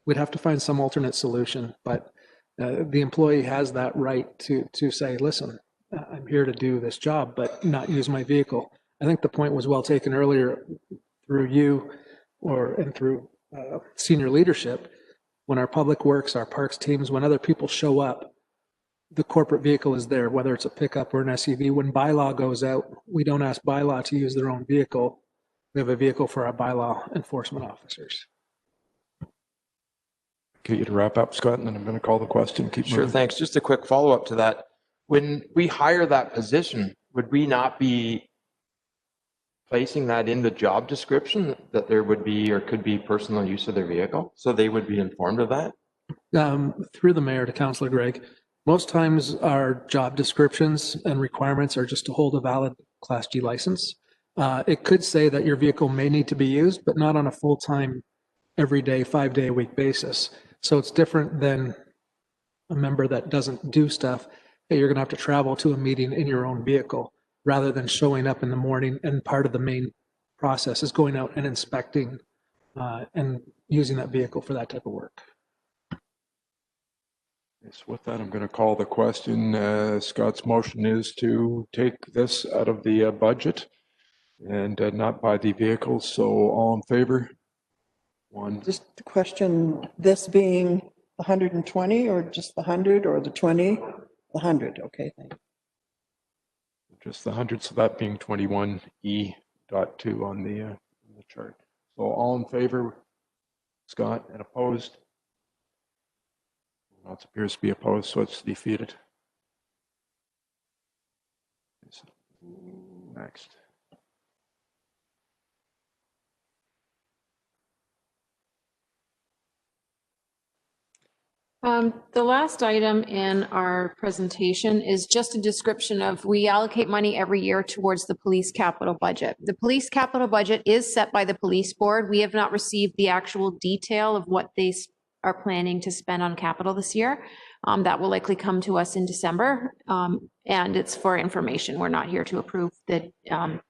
We'd have to find some alternate solution, but the employee has that right to say, listen, I'm here to do this job, but not use my vehicle. I think the point was well taken earlier through you and through senior leadership. When our Public Works, our parks teams, when other people show up, the corporate vehicle is there, whether it's a pickup or an SUV. When bylaw goes out, we don't ask bylaw to use their own vehicle. We have a vehicle for our bylaw enforcement officers. Get you to wrap up, Scott, and then I'm going to call the question. Keep Sure, moving. thanks. Just a quick follow-up to that. When we hire that position, would we not be placing that in the job description that there would be or could be personal use of their vehicle? So they would be informed of that? Through the mayor to Councillor Gregg, most times our job descriptions and requirements are just to hold a valid Class G license. It could say that your vehicle may need to be used, but not on a full-time, everyday, 5-day-a-week basis. So it's different than a member that doesn't do stuff. Hey, you're going to have to travel to a meeting in your own vehicle rather than showing up in the morning. And part of the main process is going out and inspecting and using that vehicle for that type of work. So with that, I'm going to call the question. Scott's motion is to take this out of the budget and not buy the vehicles. So all in favor? One. Just the question, this being 120 or just the 100 or the 20? The 100, okay, thanks. Just the 100, so that being 21E.2 on the chart. So all in favor, Scott, and opposed? Well, it appears to be opposed, so it's defeated. Next. The last item in our presentation is just a description of, we allocate money every year towards the police capital budget. The police capital budget is set by the police board. We have not received the actual detail of what they are planning to spend on capital this year. That will likely come to us in December, and it's for information. We're not here to approve the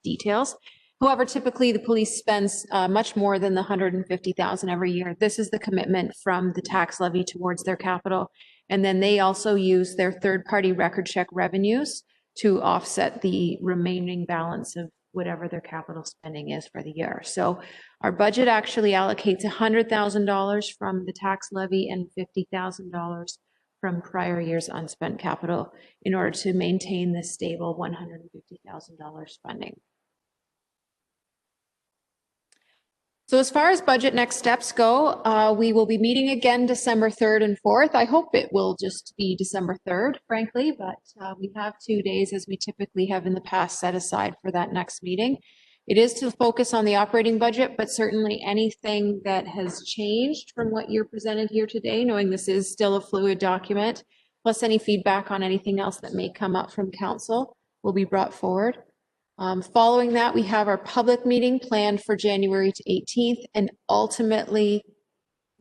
details. However, typically the police spends much more than the $150,000 every year. This is the commitment from the tax levy towards their capital. And then they also use their third-party record check revenues to offset the remaining balance of whatever their capital spending is for the year. So our budget actually allocates $100,000 from the tax levy and $50,000 from prior year's unspent capital in order to maintain this stable $150,000 funding. So as far as budget next steps go, we will be meeting again December 3rd and 4th. I hope it will just be December 3rd, frankly, but we have 2 days as we typically have in the past set aside for that next meeting. It is to focus on the operating budget, but certainly anything that has changed from what you're presented here today, knowing this is still a fluid document, plus any feedback on anything else that may come up from council will be brought forward. Following that, we have our public meeting planned for January 18th, and ultimately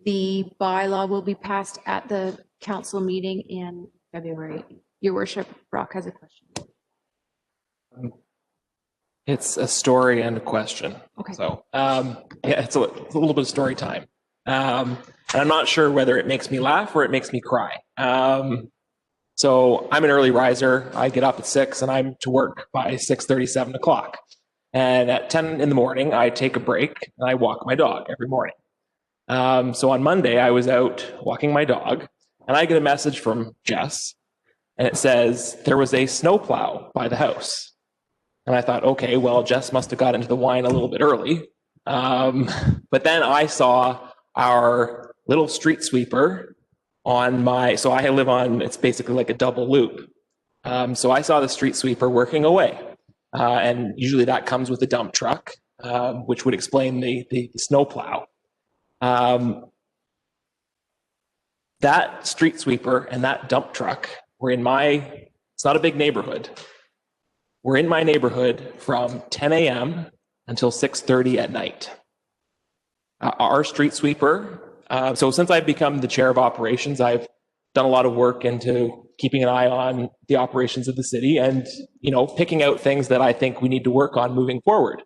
the bylaw will be passed at the council meeting in February. Your worship, Brock has a question. It's a story and a question. Okay. So, yeah, it's a little bit of story time. And I'm not sure whether it makes me laugh or it makes me cry. So I'm an early riser. I get up at 6 and I'm to work by 6:30, 7 o'clock. And at 10 in the morning, I take a break and I walk my dog every morning. So on Monday, I was out walking my dog and I get a message from Jess and it says there was a snowplow by the house. And I thought, okay, well, Jess must have got into the wine a little bit early. But then I saw our little street sweeper on so I live on, it's basically like a double loop. So I saw the street sweeper working away. And usually that comes with a dump truck, which would explain the snowplow. That street sweeper and that dump truck were in it's not a big neighborhood. We're in my neighborhood from 10 a.m. until 6:30 at night. Our street sweeper, so since I've become the chair of operations, I've done a lot of work into keeping an eye on the operations of the city and, picking out things that I think we need to work on moving forward.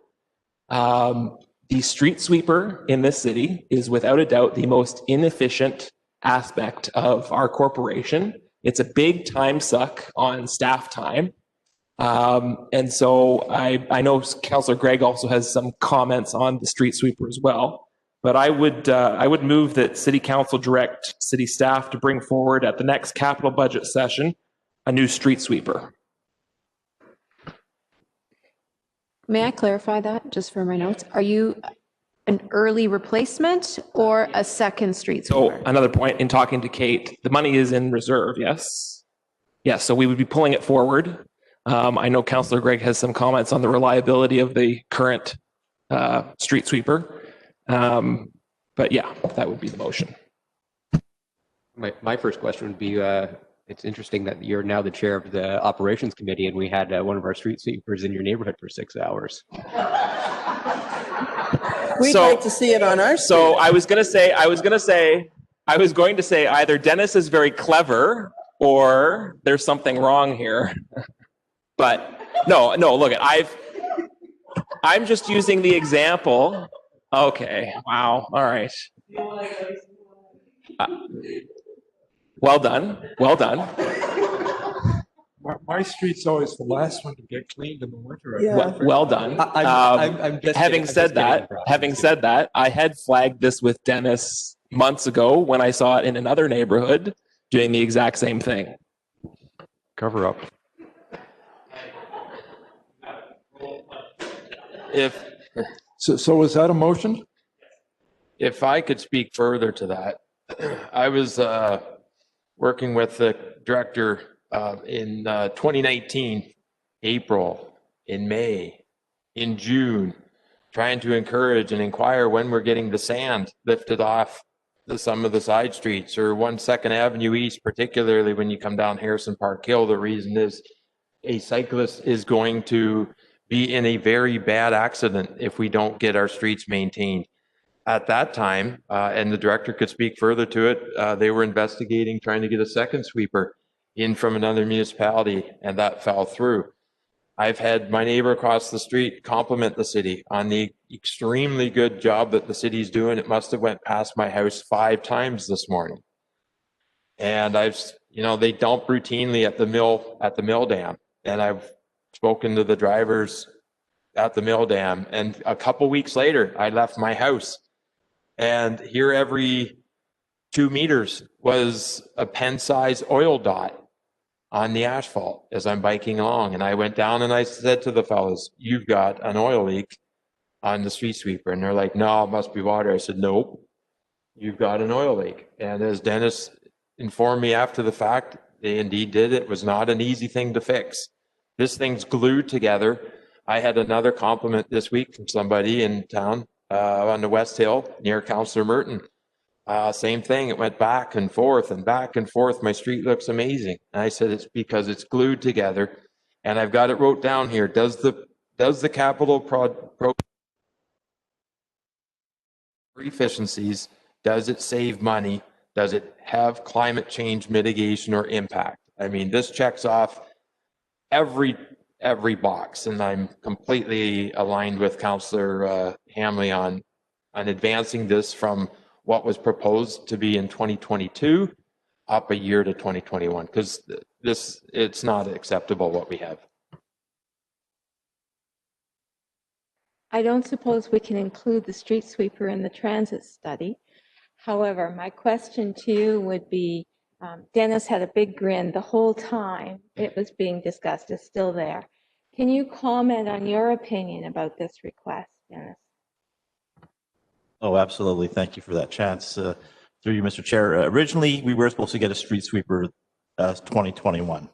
The street sweeper in this city is without a doubt the most inefficient aspect of our corporation. It's a big time suck on staff time. And so I know Councillor Gregg also has some comments on the street sweeper as well, but I would move that City Council direct city staff to bring forward at the next capital budget session a new street sweeper. May I clarify that just for my notes? Are you an early replacement or a second street So sweeper? another point in talking to Kate, the money is in reserve, yes? Yes, so we would be pulling it forward. I know Councillor Gregg has some comments on the reliability of the current street sweeper. But yeah, that would be the motion. My first question would be, it's interesting that you're now the chair of the operations committee and we had one of our street sweepers in your neighborhood for 6 hours. We'd like to see it on our. So I was going to say either Dennis is very clever or there's something wrong here. But no, look, I'm just using the example. Okay, wow, all right. Well done. My street's always the last one to get cleaned in the winter. Yeah. Well done. Having said that, I had flagged this with Dennis months ago when I saw it in another neighborhood doing the exact same thing. Cover up. So is that a motion? If I could speak further to that, I was working with the director in 2019, April, in May, in June, trying to encourage and inquire when we're getting the sand lifted off some of the side streets or 1 Avenue East, particularly when you come down Harrison Park Hill. The reason is a cyclist is going to be in a very bad accident if we don't get our streets maintained. At that time, and the director could speak further to it, they were investigating trying to get a second sweeper in from another municipality, and that fell through. I've had my neighbor across the street compliment the city on the extremely good job that the city's doing. It must have went past my house 5 times this morning. And they dump routinely at the mill dam. And I've spoken to the drivers at the mill dam. And a couple weeks later, I left my house. And here every 2 meters was a pen-size oil dot on the asphalt as I'm biking along. And I went down and I said to the fellas, "You've got an oil leak on the street sweeper." And they're like, "No, it must be water." I said, "Nope, you've got an oil leak." And as Dennis informed me after the fact, they indeed did. It was not an easy thing to fix. This thing's glued together. I had another compliment this week from somebody in town on the West Hill near Councillor Merton. Same thing. It went back and forth and back and forth. My street looks amazing. And I said, it's because it's glued together. And I've got it wrote down here. Does the capital pro efficiencies, does it save money? Does it have climate change mitigation or impact? I mean, this checks off every box, and I'm completely aligned with Councillor Hamley on advancing this from what was proposed to be in 2022 up a year to 2021, because it's not acceptable what we have. I don't suppose we can include the street sweeper in the transit study. However, my question to you would be, Dennis had a big grin the whole time it was being discussed. It's still there. Can you comment on your opinion about this request, Dennis? Oh, absolutely. Thank you for that chance. Through you, Mr. Chair. Originally, we were supposed to get a street sweeper 2021.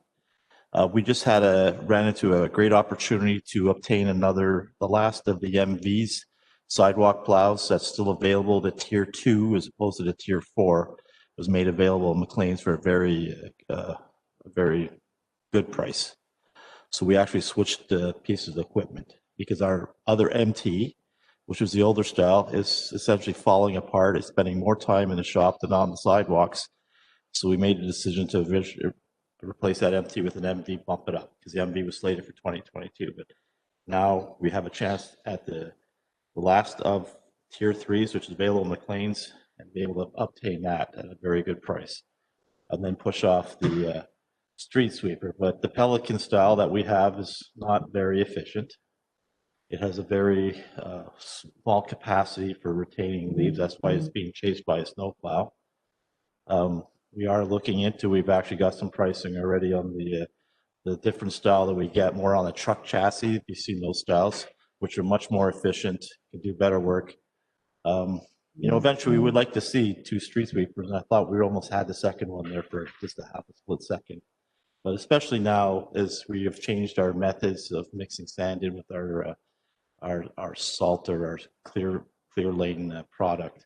We just ran into a great opportunity to obtain the last of the MV's sidewalk plows that's still available. The tier 2 as opposed to the tier 4 was made available in McLean's for a very good price. So we actually switched pieces of equipment because our other MT, which was the older style, is essentially falling apart. It's spending more time in the shop than on the sidewalks. So we made the decision to replace that MT with an MV, bump it up, because the MV was slated for 2022. But now we have a chance at the last of tier 3s, which is available in McLean's, and be able to obtain that at a very good price. And then push off the street sweeper. But the Pelican style that we have is not very efficient. It has a very small capacity for retaining leaves. That's why it's being chased by a snowplow. We are looking into, we've actually got some pricing already on the different style that we get more on the truck chassis. You've seen those styles, which are much more efficient, can do better work. Eventually we would like to see 2 street sweepers. And I thought we almost had the second one there for just a half a split second. But especially now, as we have changed our methods of mixing sand in with our salt or our clear lane product.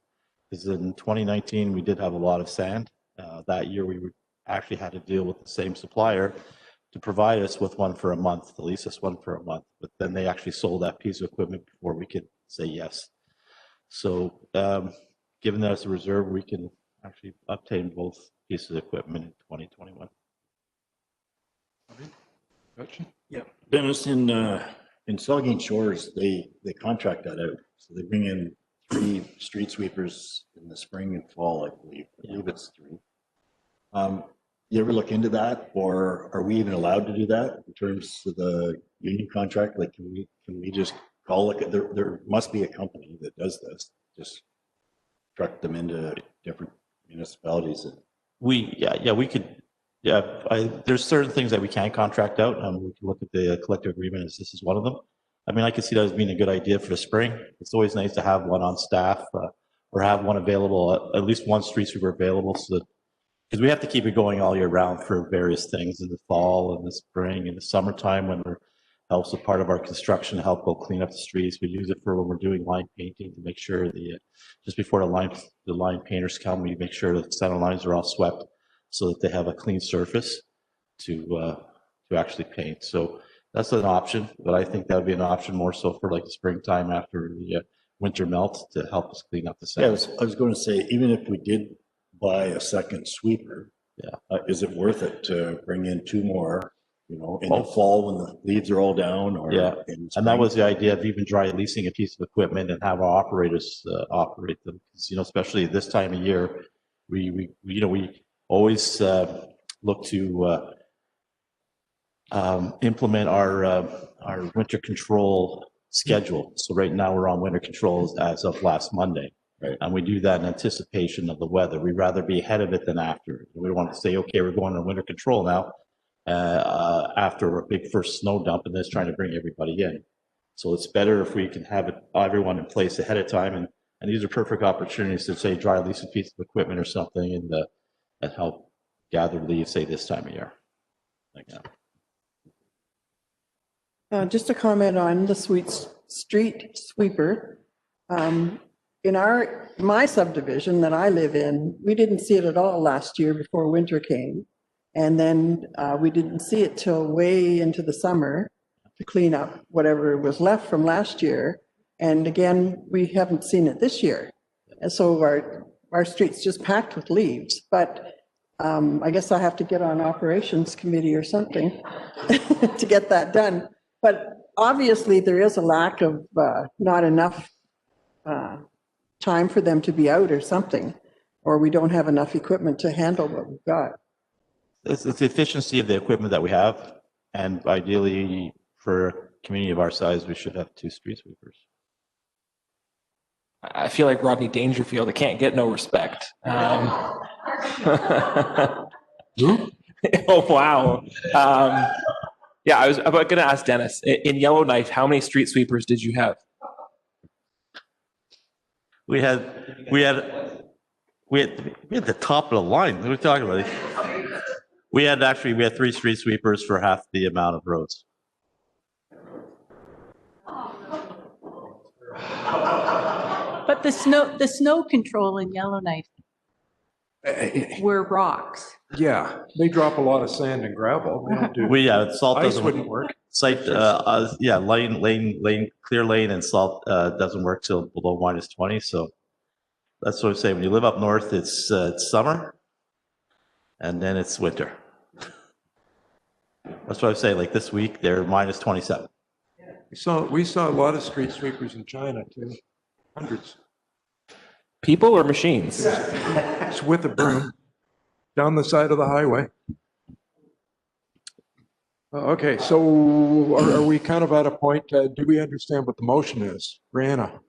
Because in 2019, we did have a lot of sand. That year, we actually had to deal with the same supplier to provide us with one for a month, to lease us one for a month. But then they actually sold that piece of equipment before we could say yes. So given that as a reserve, we can actually obtain both pieces of equipment in 2021. Yeah, Dennis, in Saugeen Shores, they contract that out. So they bring in 3 street sweepers in the spring and fall, I believe. I believe it's 3. You ever look into that, or are we even allowed to do that in terms of the union contract? Like, can we just call it? There must be a company that does this. Just truck them into different municipalities. We could. Yeah, there's certain things that we can contract out, and we can look at the collective agreement as this is one of them. I mean, I could see that as being a good idea for the spring. It's always nice to have one on staff or have one available, at least one street sweeper available, so that because we have to keep it going all year round for various things in the fall and the spring and the summertime when we're helps with part of our construction to help go clean up the streets. We use it for when we're doing line painting to make sure just before the line painters come, we make sure that the center lines are all swept so that they have a clean surface to actually paint. So that's an option, but I think that would be an option more so for like the springtime after the winter melt to help us clean up the sand. Yeah, I was going to say, even if we did buy a second sweeper, is it worth it to bring in 2 more, in the fall when the leaves are all down? Or and that was the idea of even dry leasing a piece of equipment and have our operators operate them. Because, especially this time of year, we always look to implement our winter control schedule. So right now we're on winter controls as of last Monday. Right. And we do that in anticipation of the weather. We'd rather be ahead of it than after. We want to say, okay, we're going on winter control now after a big first snow dump and then trying to bring everybody in. So it's better if we can have everyone in place ahead of time. And these are perfect opportunities to say dry lease a piece of equipment or something and help gather leaves, say this time of year. Like that. Just a comment on the street sweeper. In my subdivision that I live in, we didn't see it at all last year before winter came. And then we didn't see it till way into the summer to clean up whatever was left from last year. And again, we haven't seen it this year. And so our street's just packed with leaves. But I guess I have to get on operations committee or something to get that done. But obviously there is a lack of not enough time for them to be out or something, or we don't have enough equipment to handle what we've got. It's the efficiency of the equipment that we have, and ideally for a community of our size, we should have 2 street sweepers. I feel like Rodney Dangerfield. I can't get no respect. Oh, wow. Yeah, I was about going to ask Dennis. In Yellowknife, how many street sweepers did you have? We had the top of the line. What are we talking about? We had 3 street sweepers for half the amount of roads. But the snow control in Yellowknife were rocks. Yeah, they drop a lot of sand and gravel. They don't do. Salt Ice doesn't wouldn't work. Site, clear lane and salt doesn't work till below -20. So that's what I'm saying. When you live up north, it's summer, and then it's winter. That's what I'm saying. Like this week, they're -27. We saw a lot of street sweepers in China too, hundreds. People or machines? It's with a broom down the side of the highway. Okay, so are we kind of at a point, do we understand what the motion is? Brianna?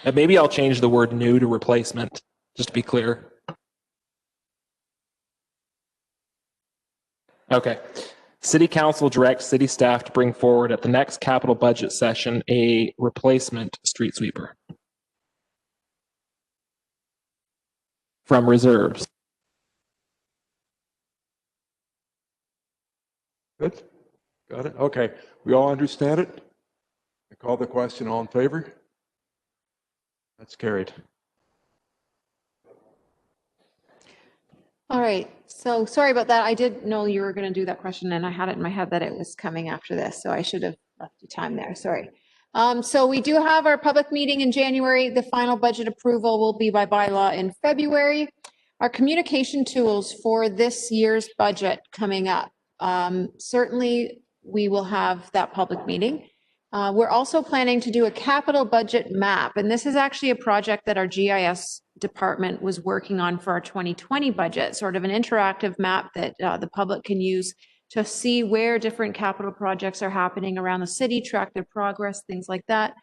And maybe I'll change the word new to replacement, just to be clear. Okay. City Council directs city staff to bring forward at the next capital budget session a replacement street sweeper from reserves. Good. Got it. Okay. We all understand it? I call the question. All in favor? That's carried. All right, so sorry about that. I did know you were going to do that question, and I had it in my head that it was coming after this, so I should have left you time there. Sorry. So we do have our public meeting in January. The final budget approval will be by bylaw in February. Our communication tools for this year's budget coming up. Certainly, we will have that public meeting. We're also planning to do a capital budget map, and this is actually a project that our GIS department was working on for our 2020 budget, sort of an interactive map that the public can use to see where different capital projects are happening around the city, track their progress, things like that.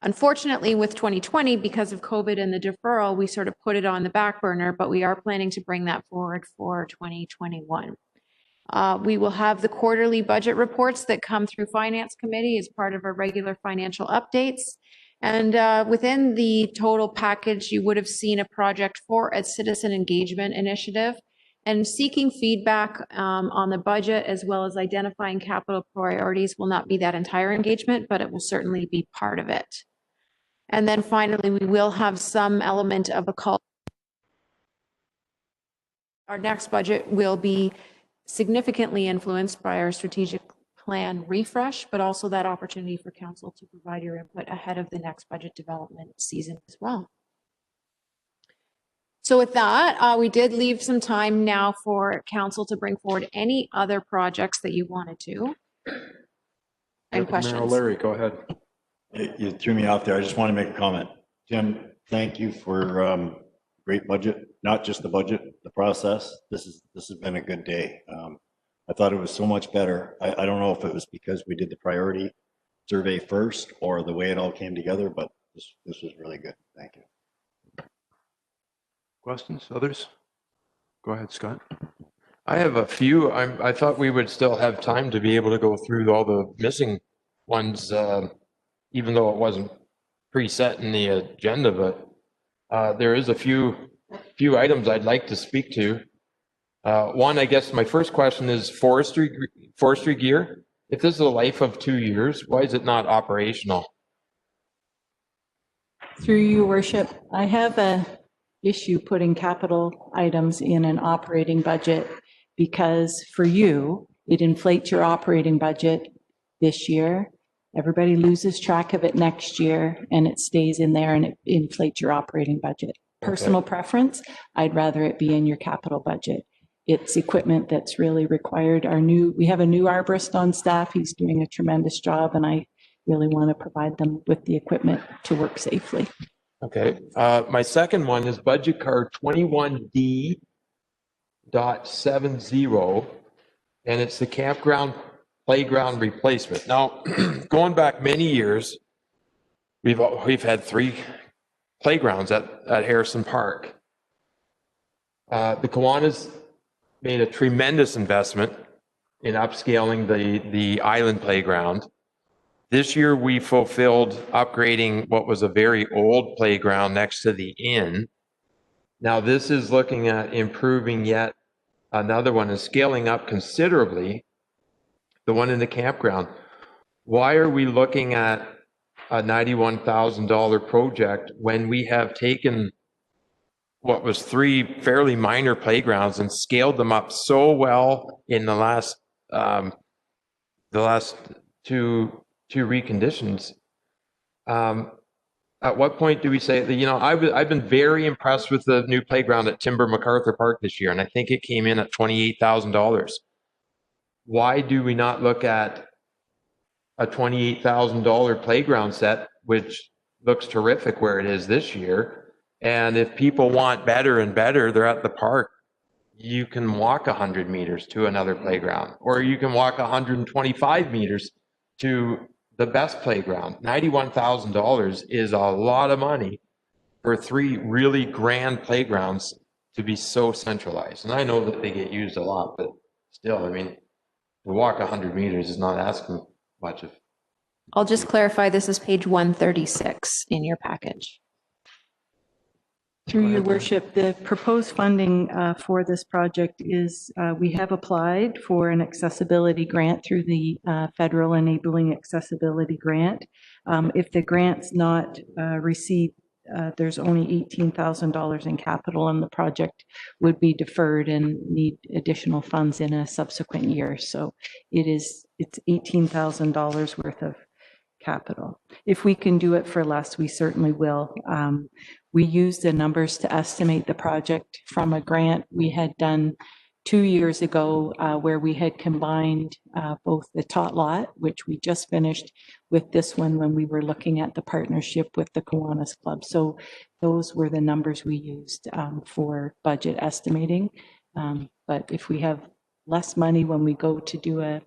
Unfortunately, with 2020, because of COVID and the deferral, we sort of put it on the back burner, but we are planning to bring that forward for 2021. We will have the quarterly budget reports that come through Finance Committee as part of our regular financial updates. And within the total package, you would have seen a project for a citizen engagement initiative and seeking feedback on the budget as well as identifying capital priorities will not be that entire engagement, but it will certainly be part of it. And then finally, we will have some element of a call. Our next budget will be significantly influenced by our strategic plan refresh, but also that opportunity for council to provide your input ahead of the next budget development season as well. So with that, we did leave some time now for council to bring forward any other projects that you wanted to. And questions. Mayor O'Leary, go ahead. You threw me off there. I just want to make a comment. Tim, thank you for great budget, not just the budget, the process. This has been a good day. I thought it was so much better. I don't know if it was because we did the priority survey first or the way it all came together, but this was really good. Thank you. Questions, others? Go ahead, Scott. I have a few. I thought we would still have time to be able to go through all the missing ones, even though it wasn't preset in the agenda, but there is a few items I'd like to speak to. One, I guess my first question is forestry gear. If this is a life of 2 years, why is it not operational? Through your worship, I have a issue putting capital items in an operating budget because for you, it inflates your operating budget this year. Everybody loses track of it next year and it stays in there and it inflates your operating budget. Personal preference, I'd rather it be in your capital budget. It's equipment that's really required. We have a new arborist on staff. He's doing a tremendous job and I really want to provide them with the equipment to work safely. Okay. My second one is budget card 21D.70, and it's the campground playground replacement. Now, going back many years, we've had 3 playgrounds at Harrison Park. The Kiwanis made a tremendous investment in upscaling the island playground. This year, we fulfilled upgrading what was a very old playground next to the inn. Now, this is looking at improving yet another one and scaling up considerably the one in the campground. Why are we looking at a $91,000 project when we have taken what was 3 fairly minor playgrounds and scaled them up so well in the last two reconditions? At what point do we say that, I've been very impressed with the new playground at Timber MacArthur Park this year, and I think it came in at $28,000. Why do we not look at a $28,000 playground set, which looks terrific where it is this year? And if people want better and better, they're at the park. You can walk 100 meters to another playground, or you can walk 125 meters to the best playground. $91,000 is a lot of money for 3 really grand playgrounds to be so centralized. And I know that they get used a lot, but still, to walk 100 meters is not asking much of. I'll just clarify, this is page 136 in your package. Through your worship, the proposed funding for this project is we have applied for an accessibility grant through the Federal Enabling Accessibility Grant. If the grant's not received, there's only $18,000 in capital and the project would be deferred and need additional funds in a subsequent year. So it's $18,000 worth of capital. If we can do it for less, we certainly will. We used the numbers to estimate the project from a grant we had done 2 years ago where we had combined both the tot lot, which we just finished, with this one when we were looking at the partnership with the Kiwanis Club. So those were the numbers we used for budget estimating. But if we have less money when we go to do a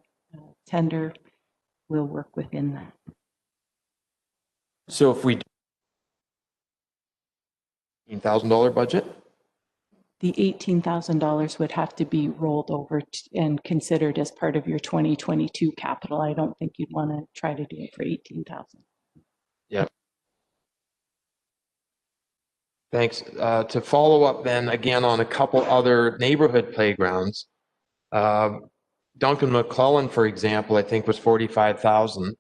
tender, we'll work within that. So if we $18,000 budget? The $18,000 would have to be rolled over and considered as part of your 2022 capital. I don't think you'd want to try to do it for $18,000. Yeah. Thanks. To follow up then again on a couple other neighborhood playgrounds, Duncan McClellan, for example, I think was $45,000.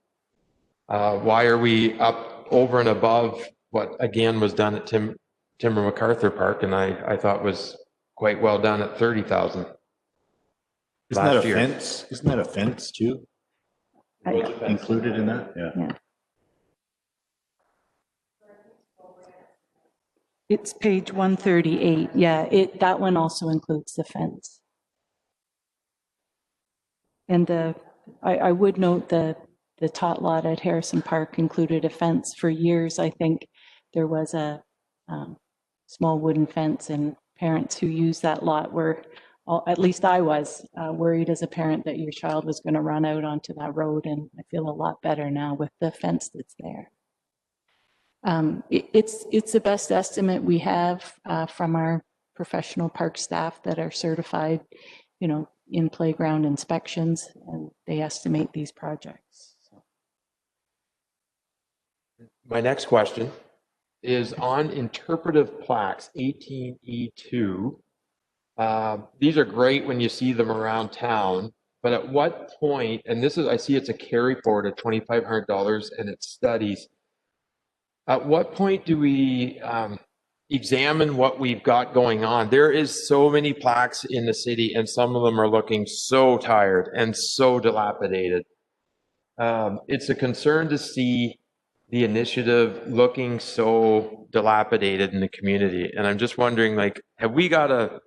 Why are we up over and above what again was done at Timber MacArthur Park, and I thought was quite well done at $30,000. Isn't that a fence? Isn't that a fence too? Included in that? Yeah. It's page 138. Yeah, that one also includes the fence. And I would note the tot lot at Harrison Park included a fence. For years, I think there was a small wooden fence, and parents who use that lot were, at least I was, worried as a parent that your child was going to run out onto that road, and I feel a lot better now with the fence that's there. It's the best estimate we have from our professional park staff that are certified, in playground inspections, and they estimate these projects. So. My next question is on interpretive plaques, 18E2. These are great when you see them around town, but at what point, and this is, I see it's a carry forward of $2,500 and it's studies. At what point do we examine what we've got going on? There is so many plaques in the city and some of them are looking so tired and so dilapidated. It's a concern to see the initiative looking so dilapidated in the community. And I'm just wondering, like, have we got a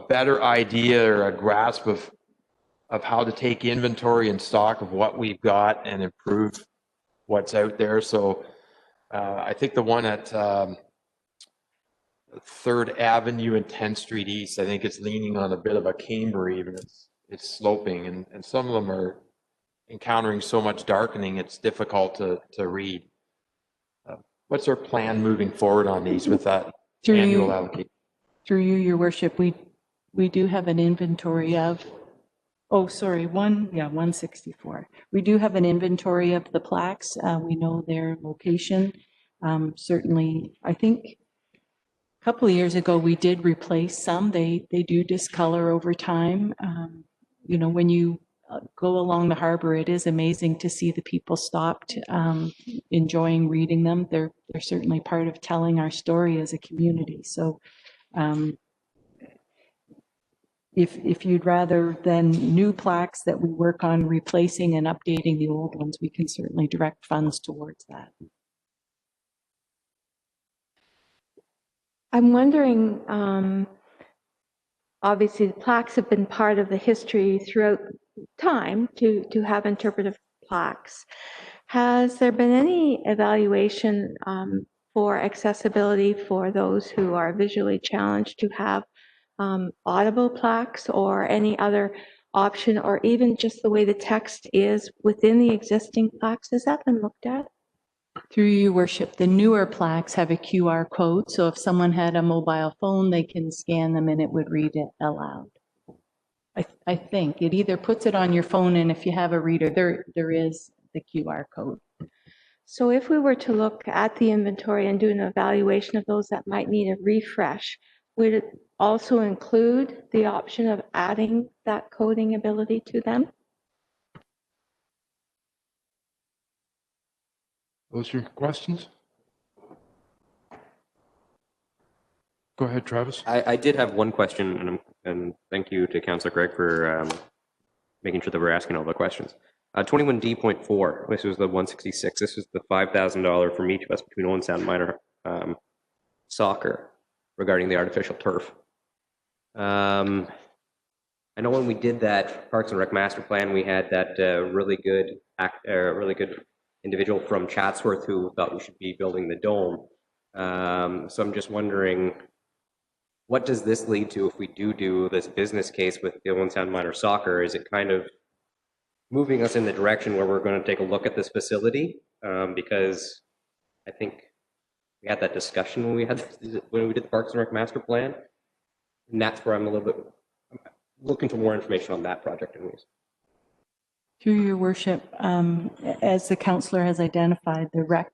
better idea or a grasp of how to take inventory and stock of what we've got and improve what's out there? So I think the one at 3rd Avenue and 10th Street East, I think it's leaning on a bit of a camber even. It's sloping and some of them are encountering so much darkening, it's difficult to read. What's our plan moving forward on these with that annual allocation? Through you, your worship, we do have an inventory of, 164. We do have an inventory of the plaques. We know their location. Certainly, I think a couple of years ago, we did replace some. They do discolor over time. When you go along the harbor, it is amazing to see the people stopped enjoying reading them. They're certainly part of telling our story as a community. So if you'd rather than new plaques that we work on replacing and updating the old ones, we can certainly direct funds towards that. I'm wondering, obviously the plaques have been part of the history throughout time to have interpretive plaques. Has there been any evaluation for accessibility for those who are visually challenged to have audible plaques or any other option, or even just the way the text is within the existing plaques? Has that been looked at? Through your worship, the newer plaques have a QR code, so if someone had a mobile phone, they can scan them and it would read it aloud. I think it either puts it on your phone, and if you have a reader, there is the QR code. So if we were to look at the inventory and do an evaluation of those that might need a refresh, would it also include the option of adding that coding ability to them? Those are your questions? Go ahead, Travis. I did have one question, and thank you to Councillor Craig for making sure that we're asking all the questions. 21D.4, this was the 166. This was the $5,000 from each of us between Owen Sound Minor Soccer regarding the artificial turf. I know when we did that Parks and Rec master plan, we had that really good individual from Chatsworth who thought we should be building the dome. So I'm just wondering, what does this lead to if we do this business case with the Owen Sound Minor Soccer? Is it kind of moving us in the direction where we're going to take a look at this facility? Because I think we had that discussion when we did the Parks and Rec master plan, and that's where I'm looking for more information on that project anyways. Through your worship, as the councillor has identified, the Rec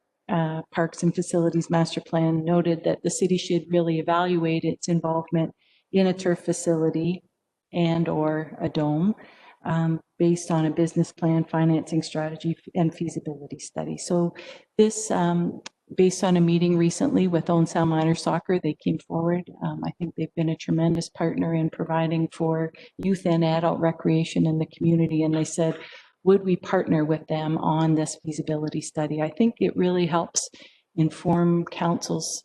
Parks and Facilities Master Plan noted that the city should really evaluate its involvement in a turf facility and or a dome based on a business plan, financing strategy, and feasibility study. So this, based on a meeting recently with Owen Sound Minor Soccer, they came forward. I think they've been a tremendous partner in providing for youth and adult recreation in the community, and they said, would we partner with them on this feasibility study? I think it really helps inform council's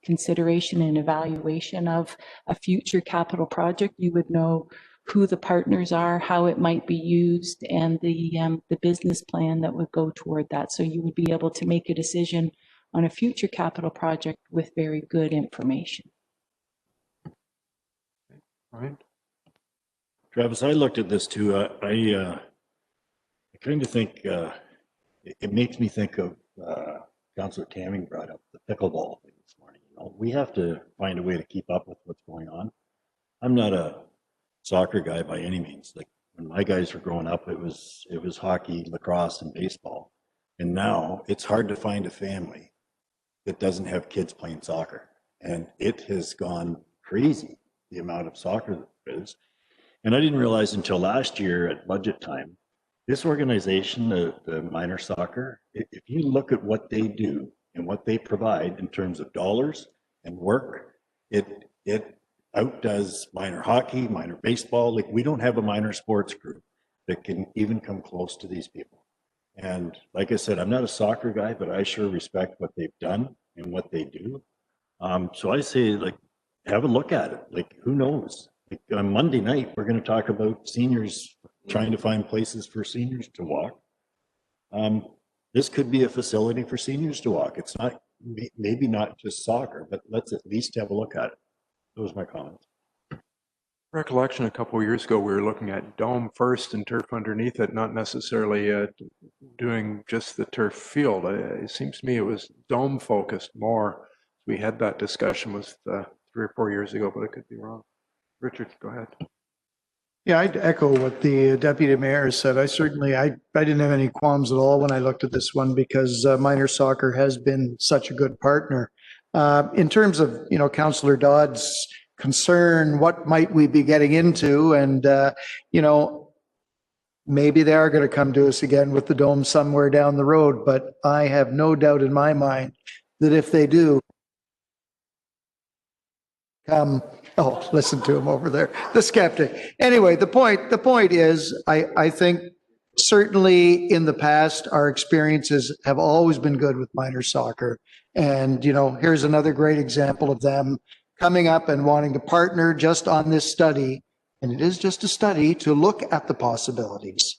consideration and evaluation of a future capital project. You would know who the partners are, how it might be used, and the business plan that would go toward that. So you would be able to make a decision on a future capital project with very good information. All right. Travis, I looked at this too. I kind of think it makes me think of Councillor Tamming brought up the pickleball thing this morning. You know, we have to find a way to keep up with what's going on. I'm not a soccer guy by any means. Like when my guys were growing up, it was hockey, lacrosse, and baseball. And now it's hard to find a family that doesn't have kids playing soccer. And it has gone crazy the amount of soccer there is. And I didn't realize until last year at budget time, this organization, the minor soccer, if you look at what they do and what they provide in terms of dollars and work, it outdoes minor hockey, minor baseball. Like, we don't have a minor sports group that can even come close to these people. And like I said, I'm not a soccer guy, but I sure respect what they've done and what they do. So I say, like, have a look at it. Like, who knows? Like, on Monday night, we're going to talk about seniors trying to find places for seniors to walk. This could be a facility for seniors to walk. It's not, maybe not just soccer, but let's at least have a look at it. Those are my comments. Recollection, a couple of years ago, we were looking at dome first and turf underneath it, not necessarily doing just the turf field. It seems to me it was dome focused more. We had that discussion was 3 or 4 years ago, but I could be wrong. Richard, go ahead. Yeah, I'd echo what the deputy mayor said. I didn't have any qualms at all when I looked at this one, because minor soccer has been such a good partner. In terms of, Councillor Dodd's concern, what might we be getting into? And, maybe they are going to come to us again with the dome somewhere down the road, but I have no doubt in my mind that if they do, listen to him over there, the skeptic. Anyway, the point is, I think certainly in the past, our experiences have always been good with minor soccer. And, here's another great example of them coming up and wanting to partner just on this study. And it is just a study to look at the possibilities.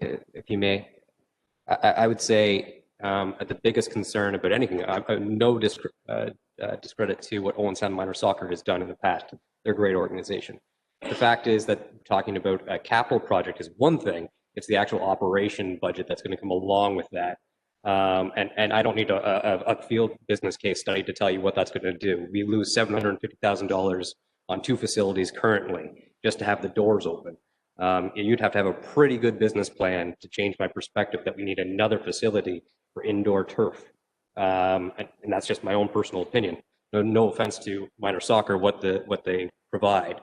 If you may, I would say the biggest concern about anything, no discredit to what Owen Sound Minor Soccer has done in the past. They're a great organization. The fact is that talking about a capital project is one thing. It's the actual operation budget that's going to come along with that. And I don't need a field business case study to tell you what that's going to do. We lose $750,000 on 2 facilities currently just to have the doors open. You'd have to have a pretty good business plan to change my perspective that we need another facility for indoor turf. And that's just my own personal opinion. No offense to minor soccer, what they provide.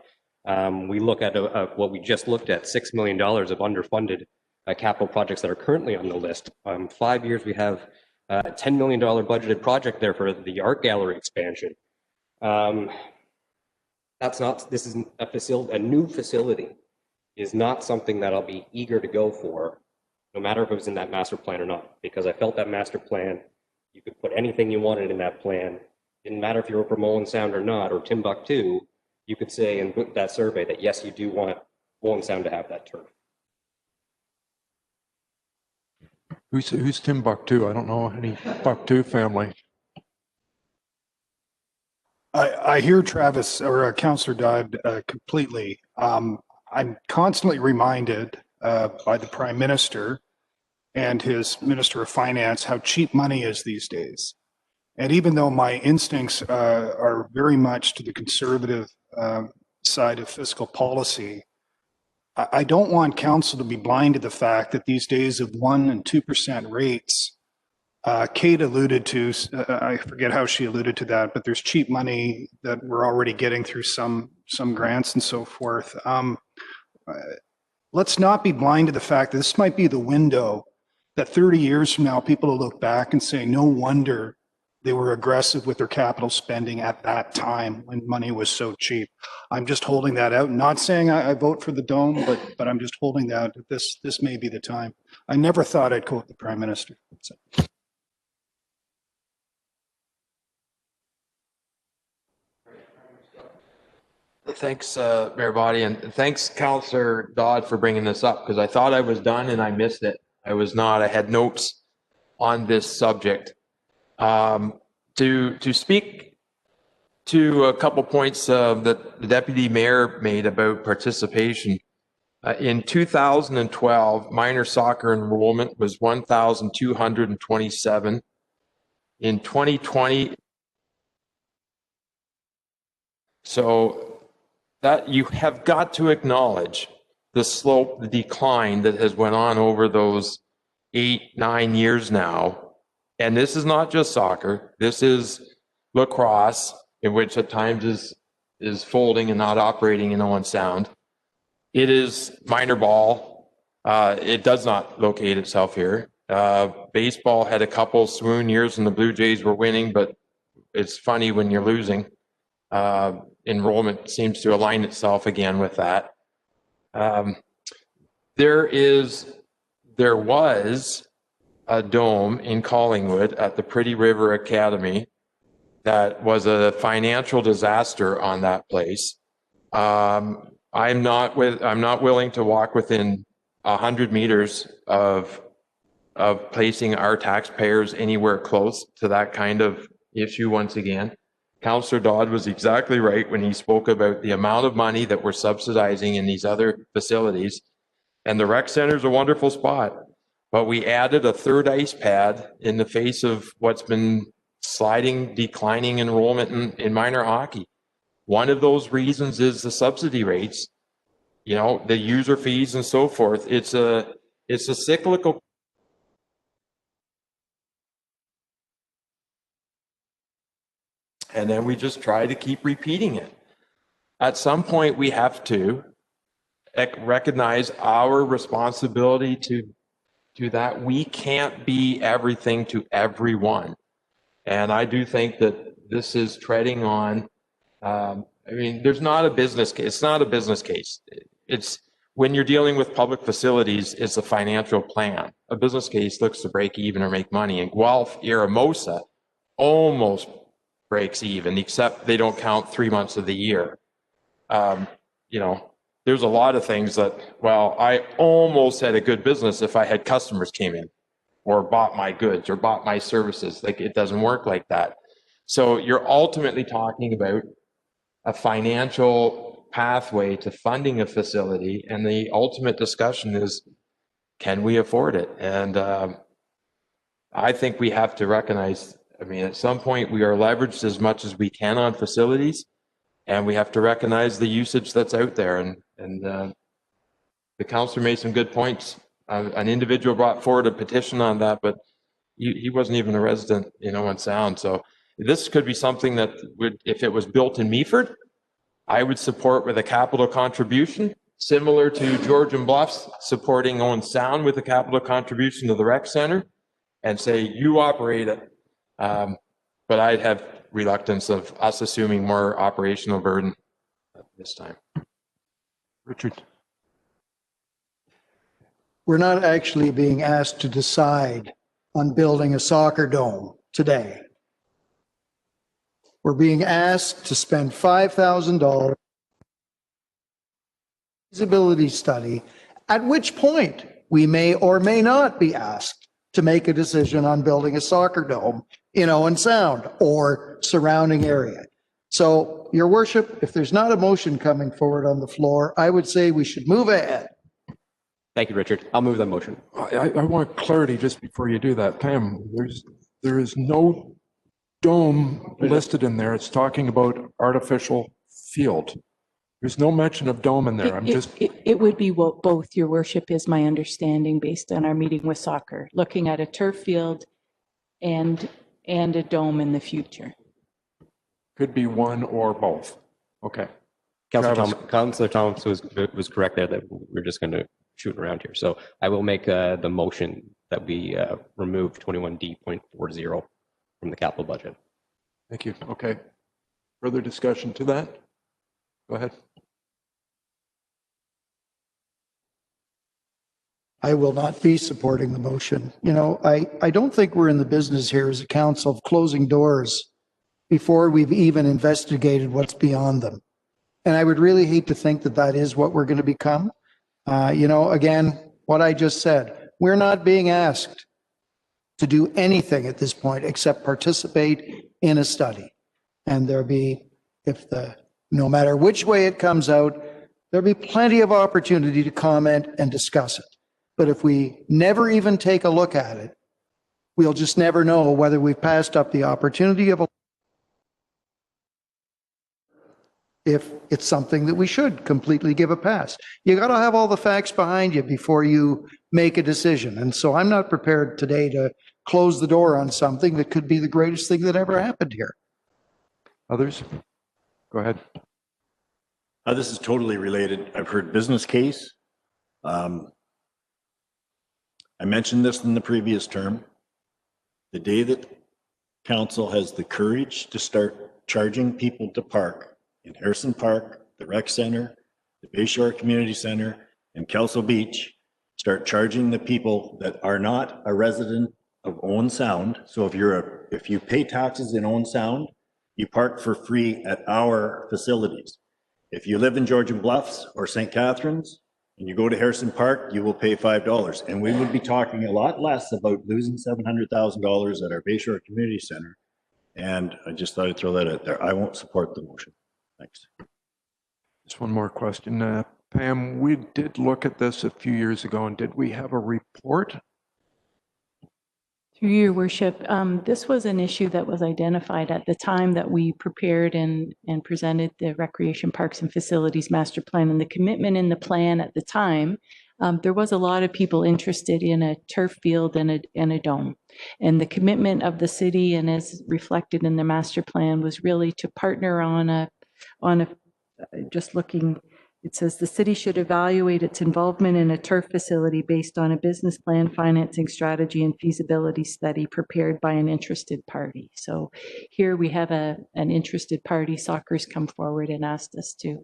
We look at what we just looked at, $6 million of underfunded capital projects that are currently on the list. 5 years, we have a $10 million budgeted project there for the art gallery expansion. This is a facility, a new facility is not something that I'll be eager to go for, no matter if it was in that master plan or not, because I felt that master plan, you could put anything you wanted in that plan. Didn't matter if you were from Owen Sound or not, or Timbuktu, you could say in that survey that yes, you do want Owen Sound to have that turf. Who's Timbuktu? I don't know any Timbuktu family. I hear Travis or Councillor Dodd completely. I'm constantly reminded by the Prime Minister and his Minister of Finance how cheap money is these days. And even though my instincts are very much to the conservative side of fiscal policy, I don't want council to be blind to the fact that these days of 1% and 2% rates, Kate alluded to, I forget how she alluded to that, but there's cheap money that we're already getting through some grants and so forth. Let's not be blind to the fact that this might be the window that 30 years from now, people will look back and say, no wonder they were aggressive with their capital spending at that time when money was so cheap. I'm just holding that out. Not saying I vote for the dome, but I'm just holding that. This may be the time. I never thought I'd quote the Prime Minister. So. Thanks, Mayor Boddy, and thanks, Councillor Dodd, for bringing this up, because I thought I was done and I missed it. I was not. I had notes on this subject. To speak to a couple points that the Deputy Mayor made about participation, in 2012, minor soccer enrollment was 1,227. In 2020, so that you have got to acknowledge the slope, the decline that has went on over those 8-9 years now. And this is not just soccer. This is lacrosse, in which at times is is folding and not operating in Owen Sound. It is minor ball. It does not locate itself here. Baseball had a couple swoon years when the Blue Jays were winning, but it's funny when you're losing. Enrollment seems to align itself again with that. There was a dome in Collingwood at the Pretty River Academy that was a financial disaster on that place. I'm not willing to walk within 100 meters of placing our taxpayers anywhere close to that kind of issue once again. Councillor Dodd was exactly right when he spoke about the amount of money that we're subsidizing in these other facilities. And the rec center is a wonderful spot, but we added a third ice pad in the face of what's been declining enrollment in minor hockey. One of those reasons is the subsidy rates, you know, the user fees and so forth. It's a cyclical. And then we just try to keep repeating it. At some point, we have to recognize our responsibility to that. We can't be everything to everyone. And I do think that this is treading on, I mean, there's not a business case. It's not a business case. It's when you're dealing with public facilities, it's a financial plan. A business case looks to break even or make money. And Guelph, Iramosa almost breaks even, except they don't count 3 months of the year. You know, there's a lot of things that, well, I almost had a good business if I had customers came in or bought my goods or bought my services. Like, it doesn't work like that. So you're ultimately talking about a financial pathway to funding a facility, and the ultimate discussion is, can we afford it? And I think we have to recognize, I mean, at some point we are leveraged as much as we can on facilities, and we have to recognize the usage that's out there. And the councillor made some good points. An individual brought forward a petition on that, but he wasn't even a resident in Owen Sound. So this could be something that would, if it was built in Meaford, I would support with a capital contribution, similar to Georgian Bluffs supporting Owen Sound with a capital contribution to the rec center, and say, you operate it. But I'd have reluctance of us assuming more operational burden this time. Richard. We're not actually being asked to decide on building a soccer dome today. We're being asked to spend $5,000 feasibility study, at which point we may or may not be asked to make a decision on building a soccer dome in Owen Sound or surrounding area. So, Your Worship, if there's not a motion coming forward on the floor, I would say we should move ahead. Thank you, Richard. I'll move that motion. I want clarity just before you do that. Pam, there is no dome listed in there. It's talking about artificial field. There's no mention of dome in there. It would be both, Your Worship, is my understanding based on our meeting with soccer, looking at a turf field and a dome in the future. Could be one or both. Okay. Councillor Thomas was correct there that we're just going to shoot around here. So I will make the motion that we remove 21D.40 from the capital budget. Thank you. Okay. Further discussion to that? Go ahead. I will not be supporting the motion. You know, I don't think we're in the business here as a council of closing doors before we've even investigated what's beyond them. And I would really hate to think that that is what we're going to become. You know, again, what I just said, we're not being asked to do anything at this point except participate in a study. And there'll be, no matter which way it comes out, there'll be plenty of opportunity to comment and discuss it. But if we never even take a look at it, we'll just never know whether we've passed up the opportunity of if it's something that we should completely give a pass. You got to have all the facts behind you before you make a decision. And so I'm not prepared today to close the door on something that could be the greatest thing that ever happened here. Others? Go ahead. This is totally related. I've heard business case. I mentioned this in the previous term. The day that council has the courage to start charging people to park in Harrison Park, the Rec Center, the Bayshore Community Center, and Kelso Beach, start charging the people that are not a resident of Owen Sound. So if you pay taxes in Owen Sound, you park for free at our facilities. If you live in Georgian Bluffs or St. Catharines and you go to Harrison Park, you will pay $5. And we would be talking a lot less about losing $700,000 at our Bayshore Community Center. And I just thought I'd throw that out there. I won't support the motion. Thanks. Just one more question. Pam, we did look at this a few years ago, and did we have a report? Through your worship, this was an issue that was identified at the time that we prepared and presented the Recreation Parks and Facilities Master Plan, and the commitment in the plan at the time. There was a lot of people interested in a turf field and a dome. And the commitment of the city, and as reflected in the master plan, was really to partner on a just looking. It says the city should evaluate its involvement in a turf facility based on a business plan, financing strategy, and feasibility study prepared by an interested party. So here we have an interested party. Soccer's come forward and asked us to,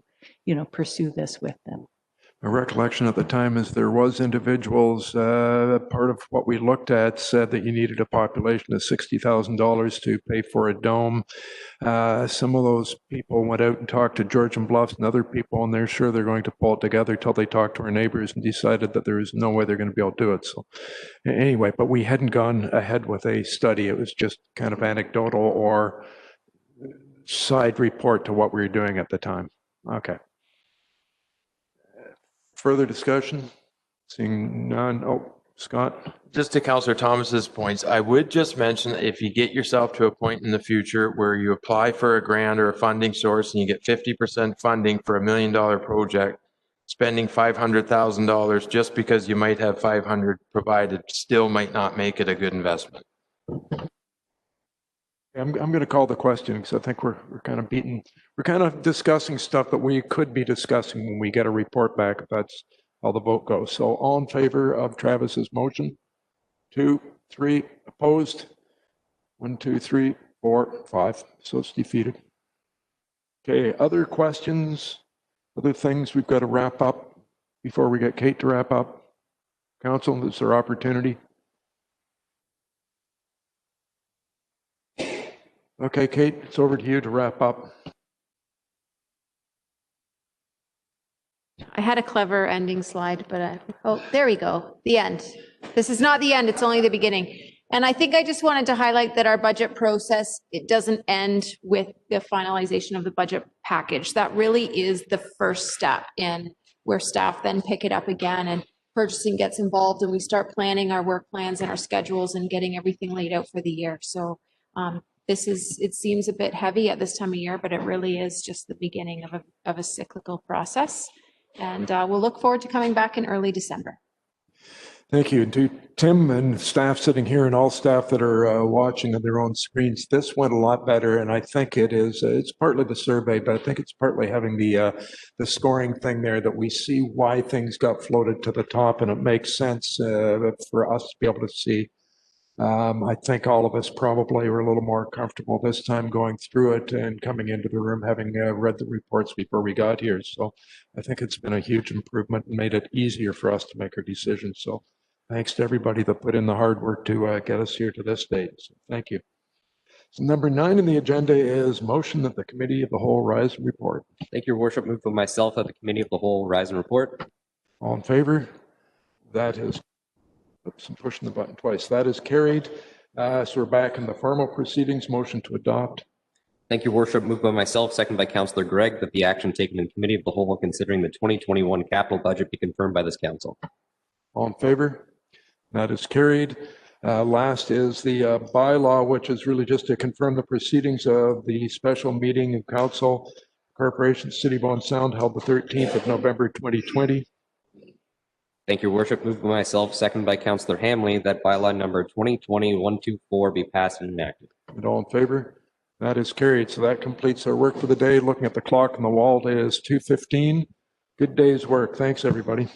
pursue this with them. My recollection at the time is there was individuals, part of what we looked at said that you needed a population of $60,000 to pay for a dome. Some of those people went out and talked to Georgian Bluffs and other people, and they're sure they're going to pull it together till they talked to our neighbors and decided that there is no way they're going to be able to do it. So anyway, but we hadn't gone ahead with a study. It was just kind of anecdotal or side report to what we were doing at the time. Okay. Further discussion? Seeing none. Oh, Scott? Just to Councillor Thomas's points, I would just mention if you get yourself to a point in the future where you apply for a grant or a funding source and you get 50% funding for $1 million project, spending $500,000 just because you might have 500 provided still might not make it a good investment. I'm going to call the question because I think we're kind of discussing stuff that we could be discussing when we get a report back, if that's how the vote goes. So all in favor of Travis's motion? 2, 3, opposed? 1, 2, 3, 4, 5. So it's defeated. Okay, other questions, other things we've got to wrap up before we get Kate to wrap up? Council, this is their opportunity. Okay, Kate, it's over to you to wrap up. I had a clever ending slide, but oh, there we go. The end. This is not the end. It's only the beginning. And I think I just wanted to highlight that our budget process, it doesn't end with the finalization of the budget package. That really is the first step in where staff then pick it up again and purchasing gets involved and we start planning our work plans and our schedules and getting everything laid out for the year. So it seems a bit heavy at this time of year, but it really is just the beginning of a cyclical process. And we'll look forward to coming back in early December. Thank you. And to Tim and staff sitting here and all staff that are watching on their own screens, this went a lot better. And I think it's partly the survey, but I think it's partly having the scoring thing there that we see why things got floated to the top and it makes sense for us to be able to see. I think all of us probably were a little more comfortable this time going through it and coming into the room having read the reports before we got here. So I think it's been a huge improvement and made it easier for us to make our decisions. So thanks to everybody that put in the hard work to get us here to this date. So thank you. So number 9 in the agenda is motion that the Committee of the Whole rise and report. Thank you, Your Worship. Move for myself that the Committee of the Whole rise and report. All in favor? That is, oops, I'm pushing the button twice. That is carried. So we're back in the formal proceedings. Motion to adopt. Thank you, Your Worship. Moved by myself, second by Councillor Gregg, that the action taken in Committee of the Whole considering the 2021 capital budget be confirmed by this Council. All in favor? That is carried. Last is the bylaw, which is really just to confirm the proceedings of the special meeting of Council Corporation City of Owen Sound held the 13th of November 2020. Thank you, Your Worship. Moved by myself, second by Councillor Hamley, that bylaw number 2020-124 be passed and enacted. And all in favor? That is carried. So that completes our work for the day. Looking at the clock on the wall, it is 2:15. Good day's work. Thanks, everybody.